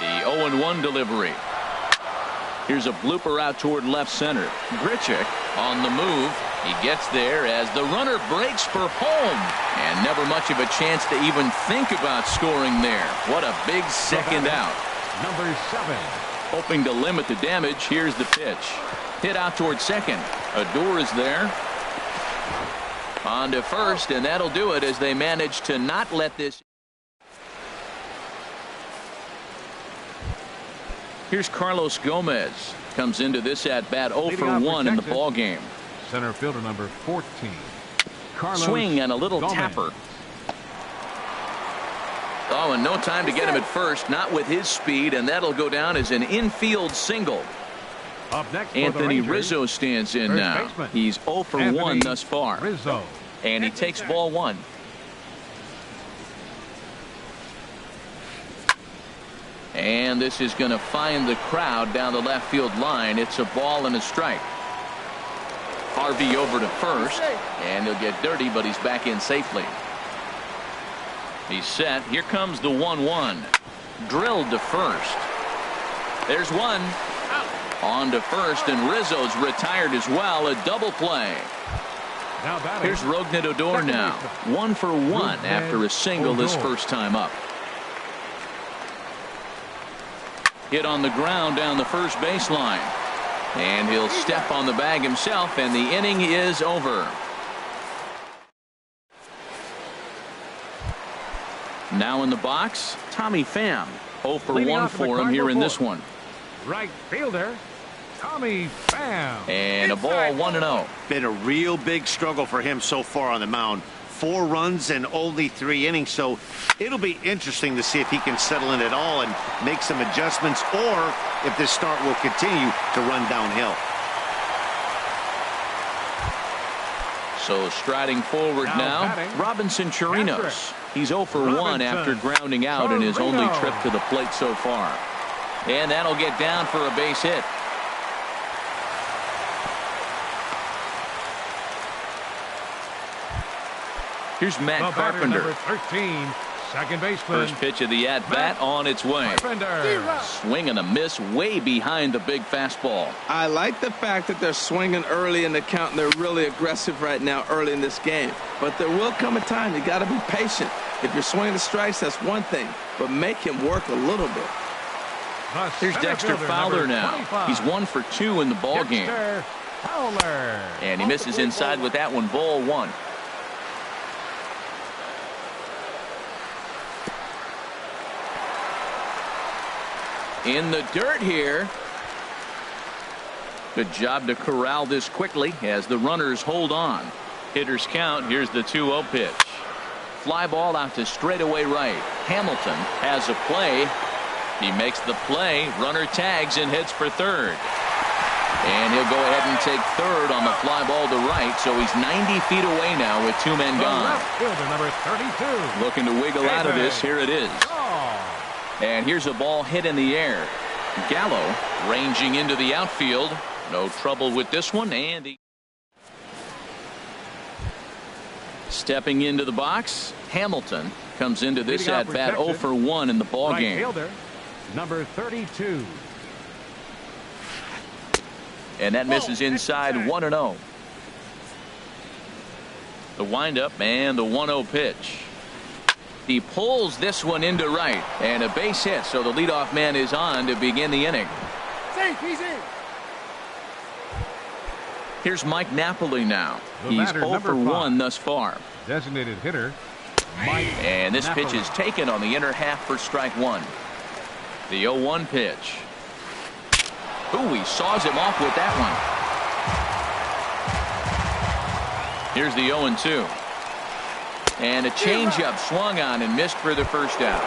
[SPEAKER 1] The 0-1 delivery. Here's a blooper out toward left center. Grichuk on the move. He gets there as the runner breaks for home. And never much of a chance to even think about scoring there. What a big second out.
[SPEAKER 3] Number 7.
[SPEAKER 1] Hoping to limit the damage. Here's the pitch. Hit out toward second. Odor is there. On to first, and that'll do it as they manage to not let this. Here's Carlos Gomez. Comes into this at-bat 0 for 1 in the ball game.
[SPEAKER 3] Center fielder number 14. Carlos
[SPEAKER 1] Swing and a little
[SPEAKER 3] Gomez.
[SPEAKER 1] tapper. Oh, and no time to get him at first, not with his speed, and that'll go down as an infield single.
[SPEAKER 3] Up next
[SPEAKER 1] Anthony Rizzo stands in now.
[SPEAKER 3] Baseman.
[SPEAKER 1] He's 0 for 1 thus far.
[SPEAKER 3] Rizzo.
[SPEAKER 1] And he takes ball 1. And this is going to find the crowd down the left field line. It's a ball and a strike. Harvey over to first, and he'll get dirty, but he's back in safely. He's set. Here comes the 1-1. Drilled to first. There's one. On to first, and Rizzo's retired as well. A double play. Here's Rougned Odor now. 1 for 1 after a single this first time up. Hit on the ground down the first baseline. And he'll step on the bag himself, and the inning is over. Now in the box, Tommy Pham. 0 for 1 for him here in this one.
[SPEAKER 3] Right fielder, Tommy Pham.
[SPEAKER 1] And a ball 1-0.
[SPEAKER 2] Been a real big struggle for him so far on the mound. 4 runs and only 3 innings, so it'll be interesting to see if he can settle in at all and make some adjustments, or if this start will continue to run downhill.
[SPEAKER 1] So striding forward now, Robinson Chirinos. He's 0 for 1 after grounding out in his only trip to the plate so far. And that'll get down for a base hit. Here's Matt Carpenter.
[SPEAKER 3] Number 13, second baseman.
[SPEAKER 1] First pitch of the at-bat on its way. Swing and a miss way behind the big fastball.
[SPEAKER 4] I like the fact that they're swinging early in the count, and they're really aggressive right now early in this game. But there will come a time you got to be patient. If you're swinging the strikes, that's one thing, but make him work a little bit.
[SPEAKER 1] Here's Dexter Fowler now. He's 1 for 2 in the ball game. And he misses inside with that one. Ball 1. In the dirt here. Good job to corral this quickly as the runners hold on. Hitters count. Here's the 2-0 pitch. Fly ball out to straightaway right. Hamilton has a play. He makes the play. Runner tags and heads for third. And he'll go ahead and take third on the fly ball to right. So he's 90 feet away now with 2 men gone.
[SPEAKER 3] Fielder number 32.
[SPEAKER 1] Looking to wiggle out of this. Here it is. And here's a ball hit in the air. Gallo ranging into the outfield. No trouble with this one. And stepping into the box, Hamilton comes into this at bat 0 for 1 in the ball game.
[SPEAKER 3] Fielder number 32.
[SPEAKER 1] And that misses inside 1-0. The windup and the 1-0 pitch. He pulls this one into right, and a base hit, so the leadoff man is on to begin the inning.
[SPEAKER 6] He's in.
[SPEAKER 1] Here's Mike Napoli now. He's 0 for 1 thus far.
[SPEAKER 3] Designated hitter, Mike
[SPEAKER 1] And this
[SPEAKER 3] Napoli.
[SPEAKER 1] pitch is taken on the inner half for strike 1. The 0-1 pitch. Ooh, he saws him off with that one. Here's the 0-2. And a changeup swung on and missed for the first out.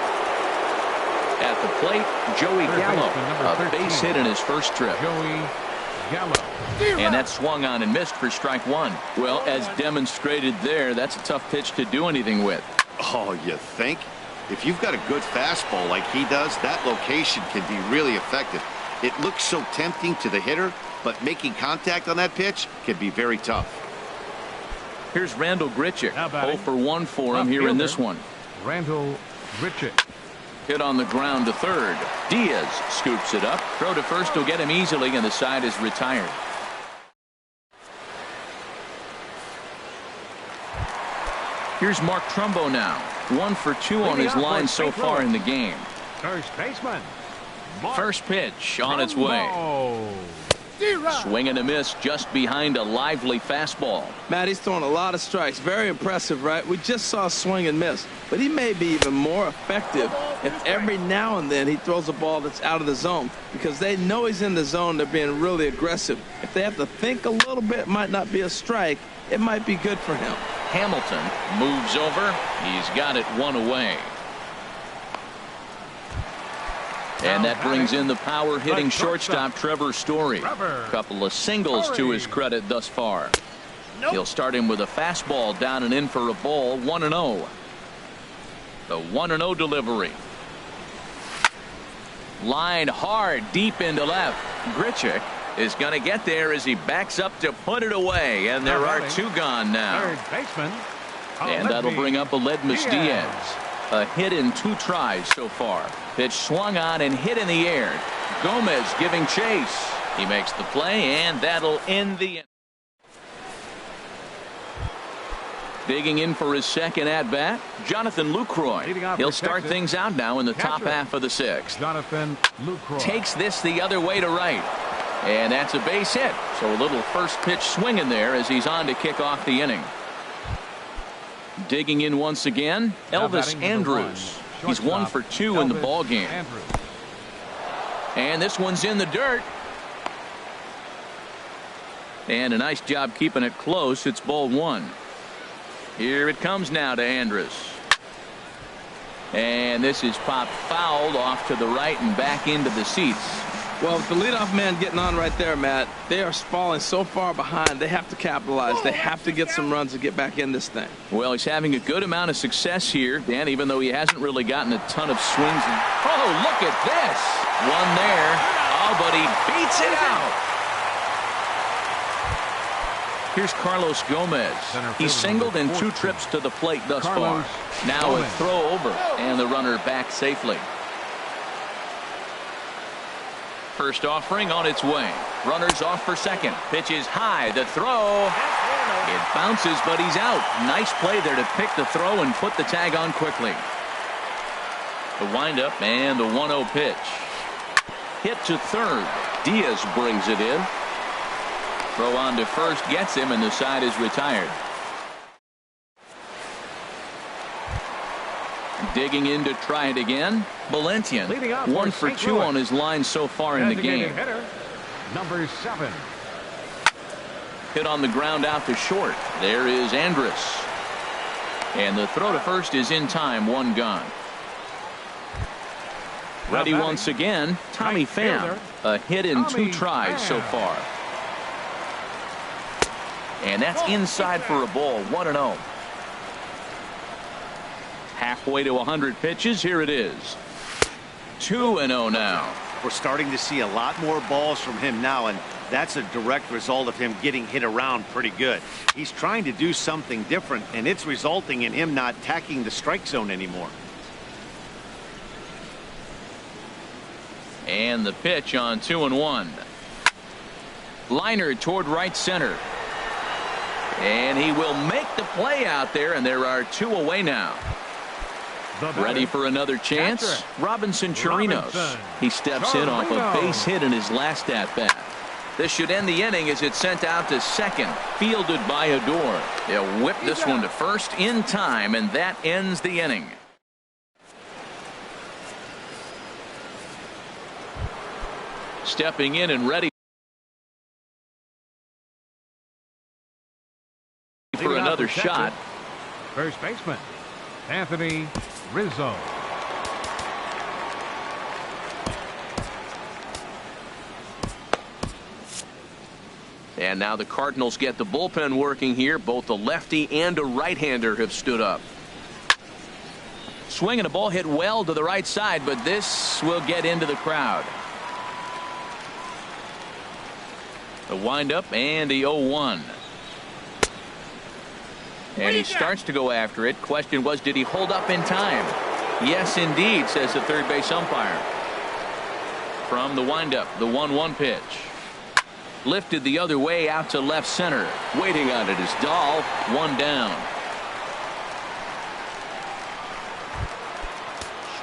[SPEAKER 1] At the plate, Joey Gallo, a base hit in his first trip.
[SPEAKER 3] Joey Gallo.
[SPEAKER 1] And that swung on and missed for strike 1. Well, as demonstrated there, that's a tough pitch to do anything with.
[SPEAKER 2] Oh, you think? If you've got a good fastball like he does, that location can be really effective. It looks so tempting to the hitter, but making contact on that pitch can be very tough.
[SPEAKER 1] Here's Randall Grichuk.
[SPEAKER 3] Now
[SPEAKER 1] 0 for 1 for him here in this one.
[SPEAKER 3] Randall Grichuk.
[SPEAKER 1] Hit on the ground to third. Diaz scoops it up. Throw to first will get him easily, and the side is retired. Here's Mark Trumbo now. 1 for 2 on his line so far in the game.
[SPEAKER 3] First baseman. Mark
[SPEAKER 1] First pitch on its way.
[SPEAKER 3] Trumbo.
[SPEAKER 1] Swing and a miss just behind a lively fastball.
[SPEAKER 4] Matt, he's throwing a lot of strikes. Very impressive, right? We just saw a swing and miss. But he may be even more effective if every now and then he throws a ball that's out of the zone. Because they know he's in the zone. They're being really aggressive. If they have to think a little bit, it might not be a strike. It might be good for him.
[SPEAKER 1] Hamilton moves over. He's got it 1 away. And that brings in the power-hitting shortstop Trevor Story. Couple of singles to his credit thus far. He'll start him with a fastball down and in for a ball. 1-0. The 1-0 delivery. Line hard deep into left. Grichuk is going to get there as he backs up to put it away. And there are 2 gone now.
[SPEAKER 3] Third baseman.
[SPEAKER 1] And that'll bring up Aledmus Diaz. A hit in 2 tries so far. Pitch swung on and hit in the air. Gomez giving chase. He makes the play, and that'll end the inning. Digging in for his second at-bat, Jonathan Lucroy. He'll start things out now in the top half of the 6th.
[SPEAKER 3] Jonathan Lucroy.
[SPEAKER 1] Takes this the other way to right. And that's a base hit. So a little first pitch swing in there as he's on to kick off the inning. Digging in once again, Elvis Andrus. He's 1 for 2 in the ball game. And this one's in the dirt. And a nice job keeping it close. It's ball 1. Here it comes now to Andrus. And this is popped fouled off to the right and back into the seats.
[SPEAKER 4] Well, with the leadoff man getting on right there, Matt, they are falling so far behind. They have to capitalize. They have to get some runs to get back in this thing.
[SPEAKER 1] Well, he's having a good amount of success here, Dan, even though he hasn't really gotten a ton of swings. Oh, look at this. One there. Oh, but he beats it out. Here's Carlos Gomez. He's singled in 2 trips to the plate thus far. Now a throw over, and the runner back safely. First offering on its way. Runners off for second. Pitch is high. The throw. It bounces, but he's out. Nice play there to pick the throw and put the tag on quickly. The windup and the 1-0 pitch. Hit to third. Diaz brings it in. Throw on to first gets him, and the side is retired. Digging in to try it again. Valentian, 1 for 2 on his line so far in the game.
[SPEAKER 3] Hitter, number 7.
[SPEAKER 1] Hit on the ground out to short. There is Andrus. And the throw to first is in time. 1 gone. Ready once again. Tommy Pham. A hit in 2 tries so far. And that's inside for a ball. 1-0. Halfway to 100 pitches. Here it is. 2-0 now.
[SPEAKER 2] We're starting to see a lot more balls from him now, and that's a direct result of him getting hit around pretty good. He's trying to do something different, and it's resulting in him not tacking the strike zone anymore.
[SPEAKER 1] And the pitch on 2-1. Liner toward right center. And he will make the play out there, and there are 2 away now. Ready for another chance? Robinson Chirinos. He steps in off a base hit in his last at-bat. This should end the inning as it's sent out to second, fielded by Odor. They'll whip this one to first in time, and that ends the inning. Stepping in and ready for another shot.
[SPEAKER 3] First baseman, Anthony Rizzo.
[SPEAKER 1] And now the Cardinals get the bullpen working here. Both a lefty and a right-hander have stood up. Swing and a ball hit well to the right side, but this will get into the crowd. The windup and the 0-1. And he starts to go after it. Question was, did he hold up in time? Yes, indeed, says the third base umpire. From the windup, the 1-1 pitch. Lifted the other way out to left center. Waiting on it is Dahl. 1 down.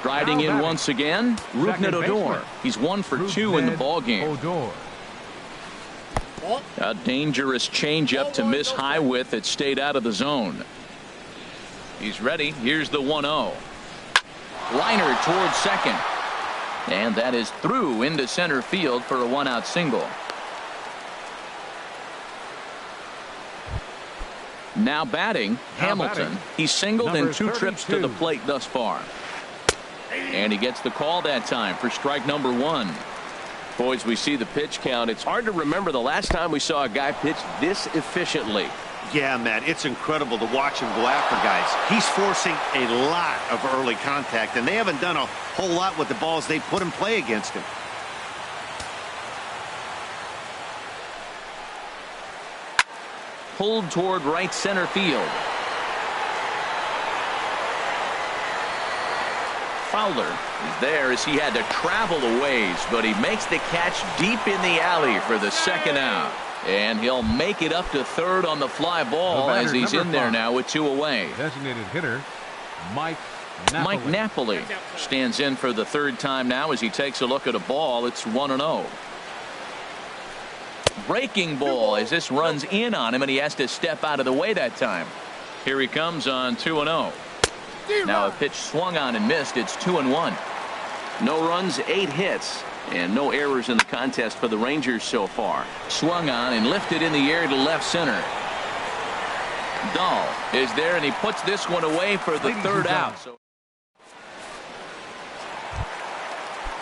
[SPEAKER 1] Striding in once again, Rougned Odor. He's 1 for 2 in the ball game. A dangerous changeup to miss high with. It stayed out of the zone. He's ready. Here's the 1-0. Liner towards second. And that is through into center field for a 1-out single. Now batting, Hamilton. He's singled in 2 trips to the plate thus far. And he gets the call that time for strike number 1. Boys, we see the pitch count. It's hard to remember the last time we saw a guy pitch this efficiently.
[SPEAKER 2] Yeah, Matt, it's incredible to watch him go after guys. He's forcing a lot of early contact, and they haven't done a whole lot with the balls they put in play against him.
[SPEAKER 1] Pulled toward right center field. Fowler is there as he had to travel a ways, but he makes the catch deep in the alley for the 2nd out. And he'll make it up to third on the fly ball as he's in there now with 2 away.
[SPEAKER 3] Designated hitter, Mike
[SPEAKER 1] Napoli stands in for the 3rd time now as he takes a look at a ball. It's 1-0. Breaking ball as this runs in on him, and he has to step out of the way that time. Here he comes on 2-0. Now a pitch swung on and missed. It's 2-1. No runs, 8 hits, and no errors in the contest for the Rangers so far. Swung on and lifted in the air to left center. Dahl is there, and he puts this one away for the third out. So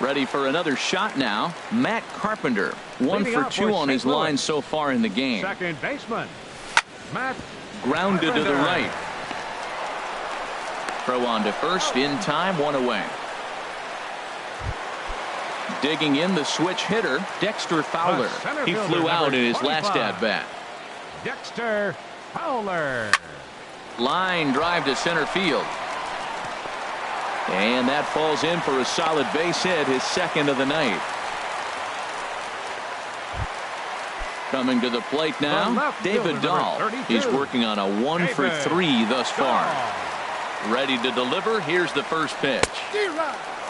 [SPEAKER 1] ready for another shot now. Matt Carpenter, 1 for 2 on his line so far in the game.
[SPEAKER 3] Second baseman, Matt
[SPEAKER 1] grounded
[SPEAKER 3] Carpenter.
[SPEAKER 1] to the right. Throw on to first in time, 1 away. Digging in the switch hitter, Dexter Fowler. He flew out in his last at-bat.
[SPEAKER 3] Dexter Fowler.
[SPEAKER 1] Line drive to center field. And that falls in for a solid base hit, his second of the night. Coming to the plate now, David Dahl. He's working on a 1 for 3 thus far. Ready to deliver. Here's the first pitch.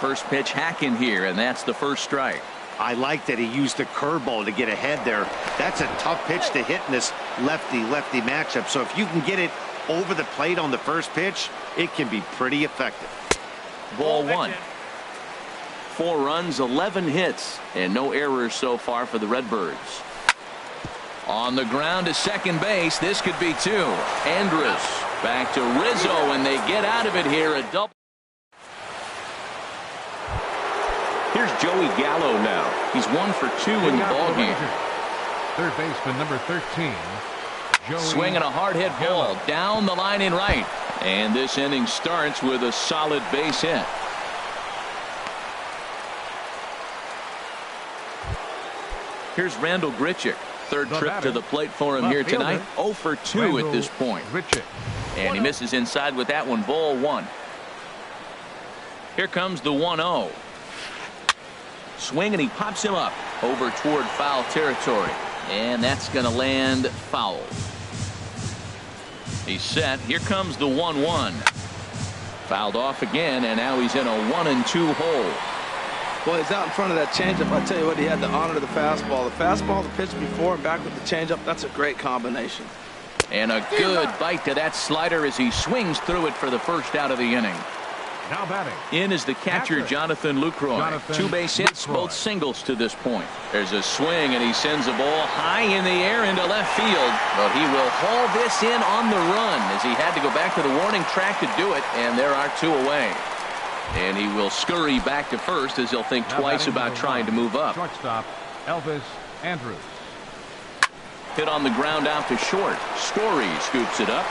[SPEAKER 1] First pitch hacking here, and that's the first strike.
[SPEAKER 2] I like that he used the curveball to get ahead there. That's a tough pitch to hit in this lefty-lefty matchup. So if you can get it over the plate on the first pitch, it can be pretty effective.
[SPEAKER 1] Ball 1. 4 runs, 11 hits, and no errors so far for the Redbirds. On the ground to second base. This could be 2. Andrus back to Rizzo, and they get out of it here. A double. Here's Joey Gallo now. He's 1 for 2 in the ballgame.
[SPEAKER 3] Third baseman, number 13. Joey
[SPEAKER 1] Swinging a hard hit ball down the line in right. And this inning starts with a solid base hit. Here's Randall Grichuk. Third trip to the plate for him here tonight. 0 for 2 at this point. And he misses inside with that one. Ball 1. Here comes the 1-0. Swing, and he pops him up over toward foul territory. And that's going to land foul. He's set. Here comes the 1-1. Fouled off again, and now he's in a 1-2 hole.
[SPEAKER 4] Well, he's out in front of that changeup. I tell you what, he had to honor the fastball. The fastball, the pitch before, and back with the changeup. That's a great combination.
[SPEAKER 1] And a good bite to that slider as he swings through it for the first out of the inning.
[SPEAKER 3] Now batting.
[SPEAKER 1] In is the catcher, Jonathan Lucroy. 2 base hits, both singles to this point. There's a swing, and he sends a ball high in the air into left field. But he will haul this in on the run as he had to go back to the warning track to do it, and there are 2 away. And he will scurry back to first as he'll think twice about trying to move up.
[SPEAKER 3] Shortstop, Elvis Andrus.
[SPEAKER 1] Hit on the ground out to short. Story scoops it up.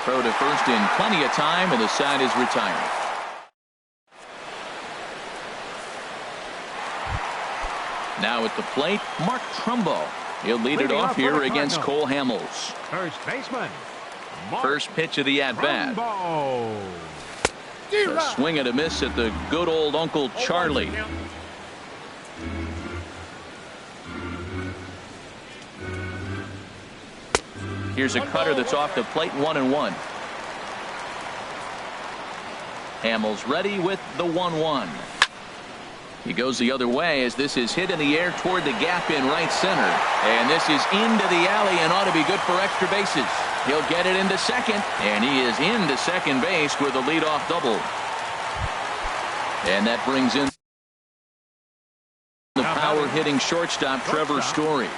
[SPEAKER 1] Throw to first in plenty of time, and the side is retired. Now at the plate, Mark Trumbo. He'll lead it off here against Cole Hamels.
[SPEAKER 3] First baseman,
[SPEAKER 1] First pitch of the at-bat. A swing and a miss at the good old Uncle Charlie. Here's a cutter that's off the plate, 1-1. Hamels ready with the 1-1. He goes the other way as this is hit in the air toward the gap in right center. And this is into the alley and ought to be good for extra bases. He'll get it into second, and he is into second base with a leadoff double. And that brings in the power-hitting shortstop, Trevor Story.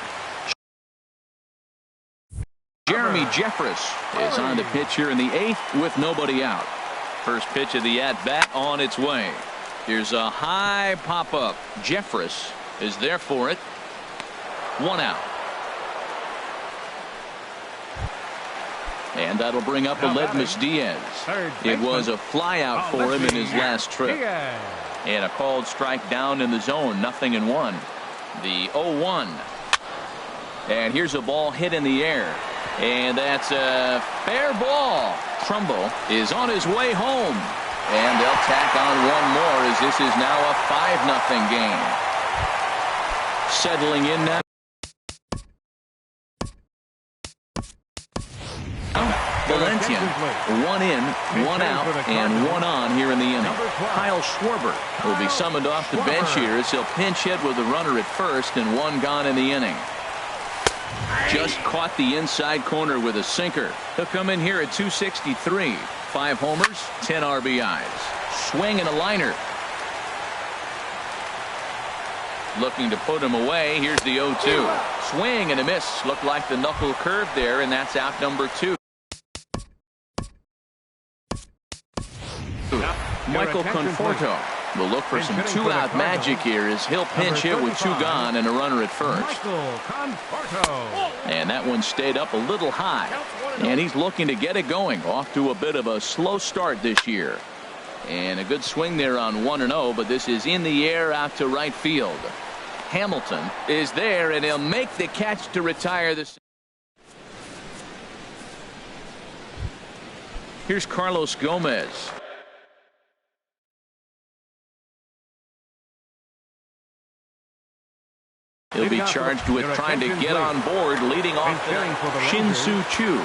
[SPEAKER 1] Jeremy Jeffress is on the pitch here in the 8th with nobody out. First pitch of the at-bat on its way. Here's a high pop-up. Jeffress is there for it. 1 out. And that'll bring up Aledmus Diaz. It was a flyout for him in his last trip. And a called strike down in the zone. 0-1. The 0-1. And here's a ball hit in the air. And that's a fair ball. Trumbo is on his way home. And they'll tack on one more as this is now a 5-0 game. Settling in now. Valentian, 1 in, 1 out, and 1 on here in the inning. Kyle Schwarber will be summoned off the bench here as he'll pinch hit with a runner at first and 1 gone in the inning. Just caught the inside corner with a sinker. He'll come in here at 263. 5 homers, 10 RBIs. Swing and a liner. Looking to put him away. Here's the 0-2. Swing and a miss. Looked like the knuckle curve there, and that's out number 2. Michael Conforto will look for some two-out magic here as he'll pinch hit with two gone and a runner at first.
[SPEAKER 3] Michael Conforto.
[SPEAKER 1] And that one stayed up a little high. And he's looking to get it going. Off to a bit of a slow start this year. And a good swing there on 1-0, but this is in the air out to right field. Hamilton is there, and he'll make the catch to retire this. Here's Carlos Gomez. He'll be charged with trying to get on board. Leading off, Shin-Soo Choo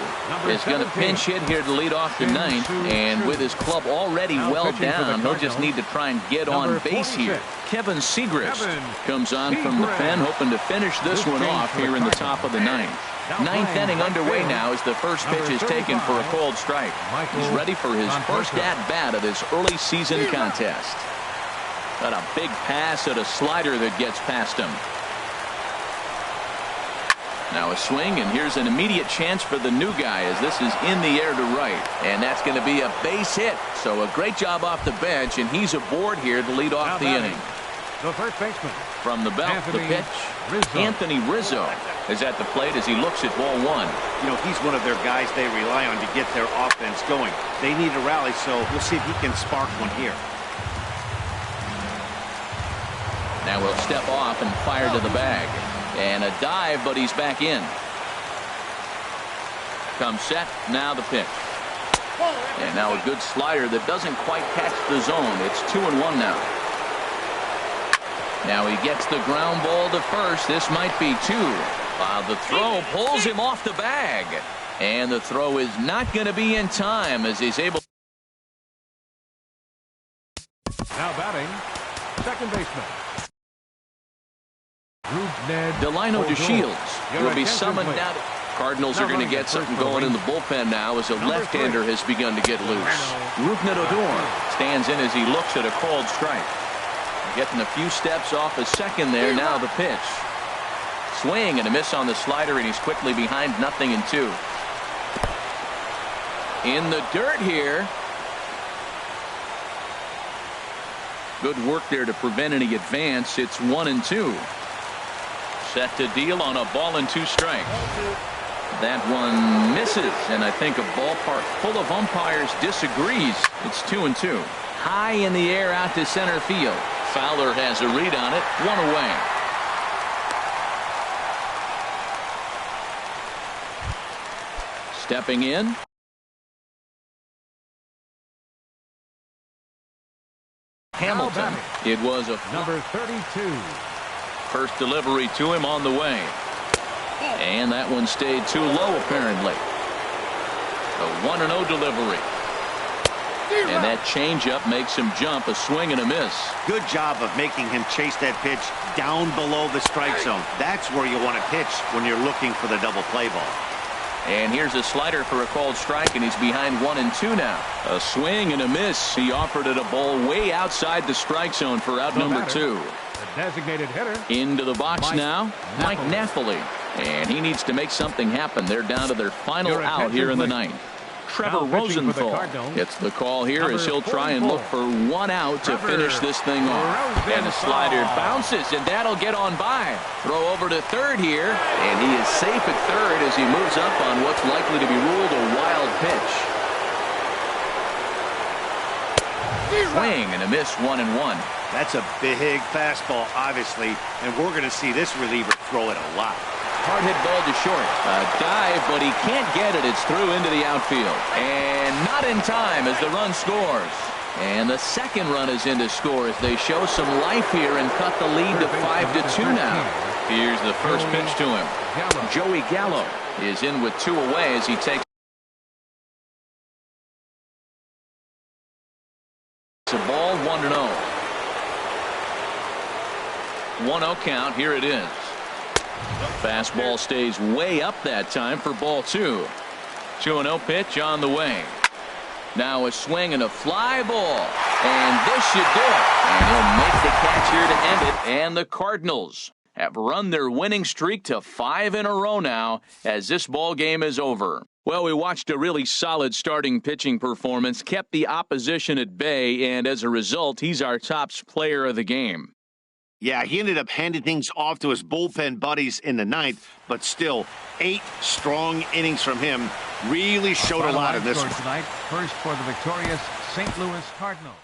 [SPEAKER 1] is going to pinch hit here to lead off the ninth. And with his club already well down, he'll just need to try and get on base here. Kevin Segrist comes on from the pen, hoping to finish this one off here in the top of the ninth. Ninth inning underway now as the first pitch is taken for a cold strike. He's ready for his first at-bat of this early season contest. Got a big pass at a slider that gets past him. Now a swing, and here's an immediate chance for the new guy as this is in the air to right. And that's going to be a base hit. So a great job off the bench, and he's aboard here to lead off the inning.
[SPEAKER 3] The first baseman.
[SPEAKER 1] From the belt, the pitch. Anthony Rizzo is at the plate as he looks at ball one.
[SPEAKER 2] You know, he's one of their guys they rely on to get their offense going. They need a rally, so we'll see if he can spark one here.
[SPEAKER 1] Now we'll step off and fire to the bag. And a dive, but he's back in. Comes set, now the pitch. And now a good slider that doesn't quite catch the zone. It's 2-1 now. Now he gets the ground ball to first. This might be two. The throw pulls him off the bag. And the throw is not going to be in time as he's able.
[SPEAKER 3] Now batting, second baseman.
[SPEAKER 1] Delino DeShields will be summoned down. Cardinals are going to get something going in the bullpen now as a left-hander has begun to get loose. Rougned Odor stands in as he looks at a called strike. Getting a few steps off a second there. Now the pitch. Swing and a miss on the slider, and he's quickly behind 0-2. In the dirt here. Good work there to prevent any advance. It's 1-2. Set to deal on a ball and two strikes. That one misses, and I think a ballpark full of umpires disagrees. It's 2-2. High in the air out to center field. Fowler has a read on it. One away. Stepping in. Hamilton. It was a
[SPEAKER 3] number 32.
[SPEAKER 1] First delivery to him on the way. And that one stayed too low, apparently. A 1-0 delivery. And that changeup makes him jump. A swing and a miss.
[SPEAKER 2] Good job of making him chase that pitch down below the strike zone. That's where you want to pitch when you're looking for the double play ball.
[SPEAKER 1] And here's a slider for a called strike, and he's behind 1-2 now. A swing and a miss. He offered it a ball way outside the strike zone for out number 2.
[SPEAKER 3] Designated hitter.
[SPEAKER 1] Into the box now, Mike Napoli. And he needs to make something happen. They're down to their final out here in the ninth. Trevor Rosenthal gets the call here as he'll try and look for one out to finish this thing off. And the slider bounces, and that'll get on by. Throw over to third here, and he is safe at third as he moves up on what's likely to be ruled a wild pitch. Swing and a miss, 1-1.
[SPEAKER 2] That's a big fastball, obviously, and we're going to see this reliever throw it a lot.
[SPEAKER 1] Hard hit ball to short. A dive, but he can't get it. It's through into the outfield. And not in time as the run scores. And the second run is in to score as they show some life here and cut the lead to 5-2 now. Here's the first pitch to him. Joey Gallo is in with two away as he takes a ball. 1-0. 1-0 count. Here it is. Fastball stays way up that time for ball 2. 2-0 pitch on the way. Now a swing and a fly ball. And this should do it. And he'll make the catch here to end it. And the Cardinals have run their winning streak to 5 in a row now as this ball game is over. Well, we watched a really solid starting pitching performance, kept the opposition at bay, and as a result, he's our top player of the game.
[SPEAKER 2] Yeah, he ended up handing things off to his bullpen buddies in the ninth, but still, 8 strong innings from him really showed a lot in this one.
[SPEAKER 3] Tonight, first for the victorious St. Louis Cardinals.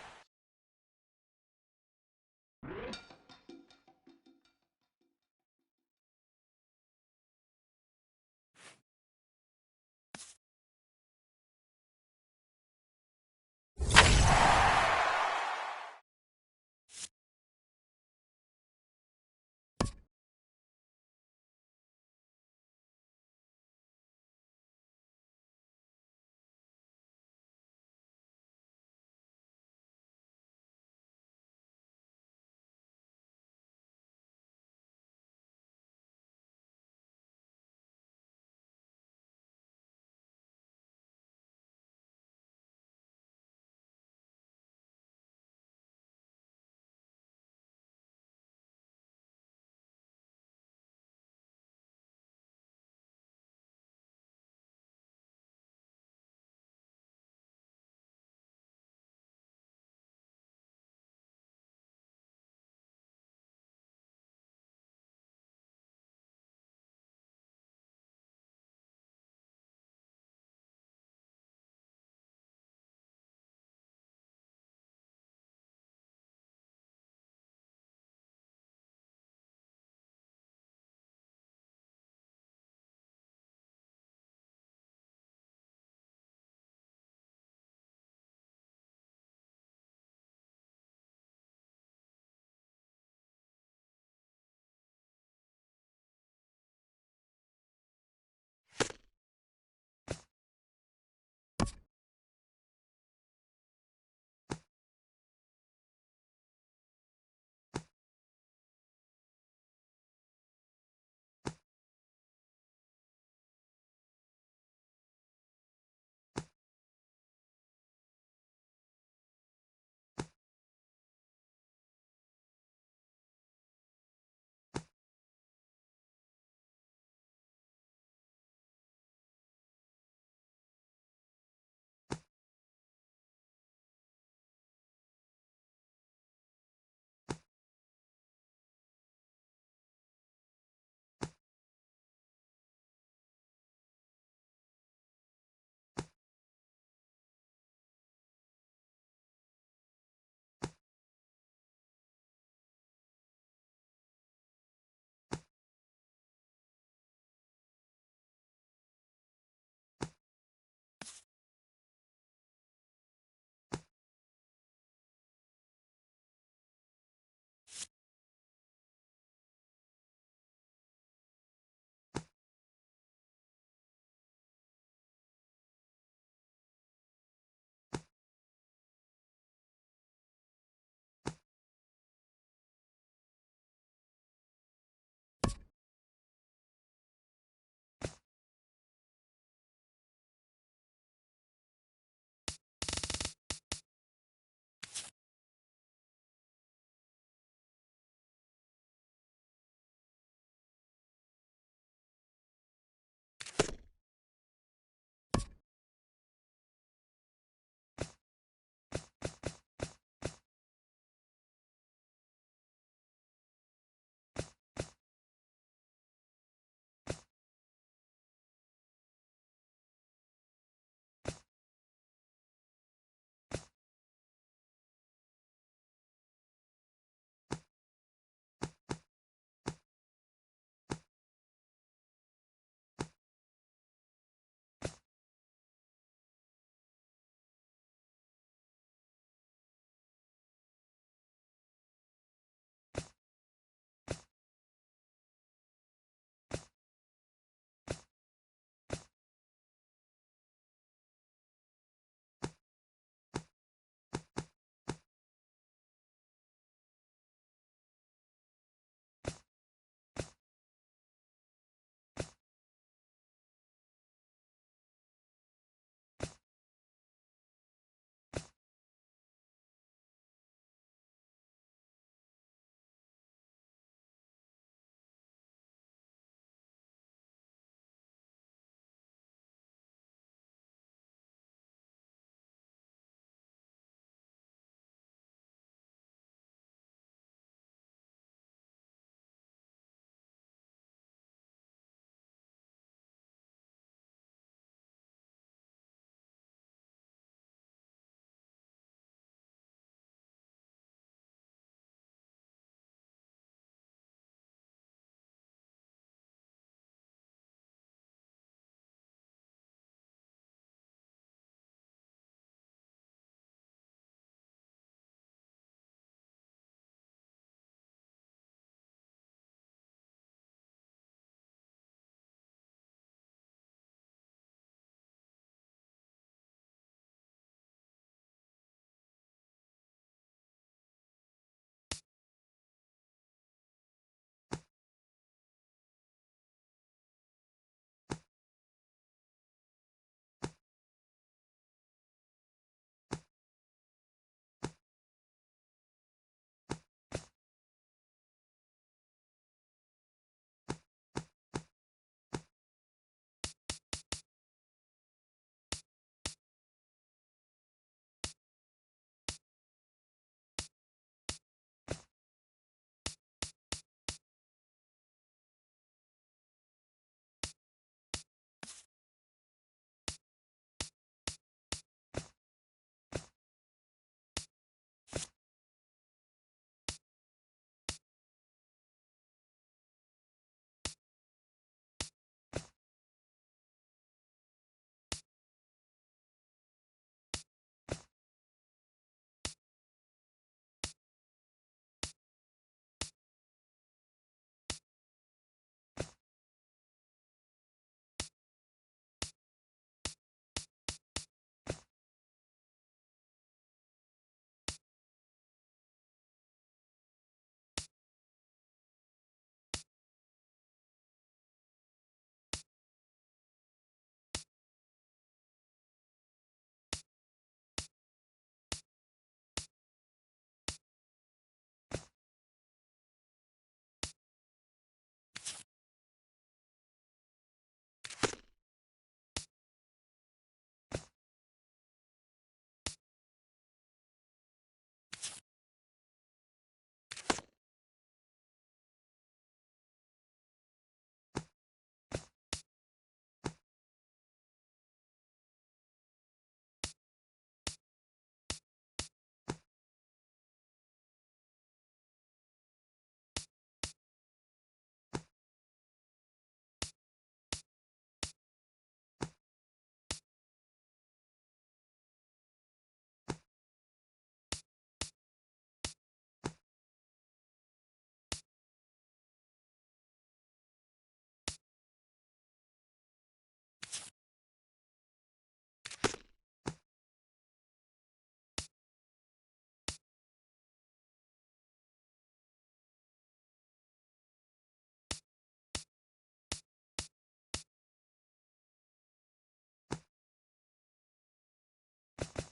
[SPEAKER 3] 1.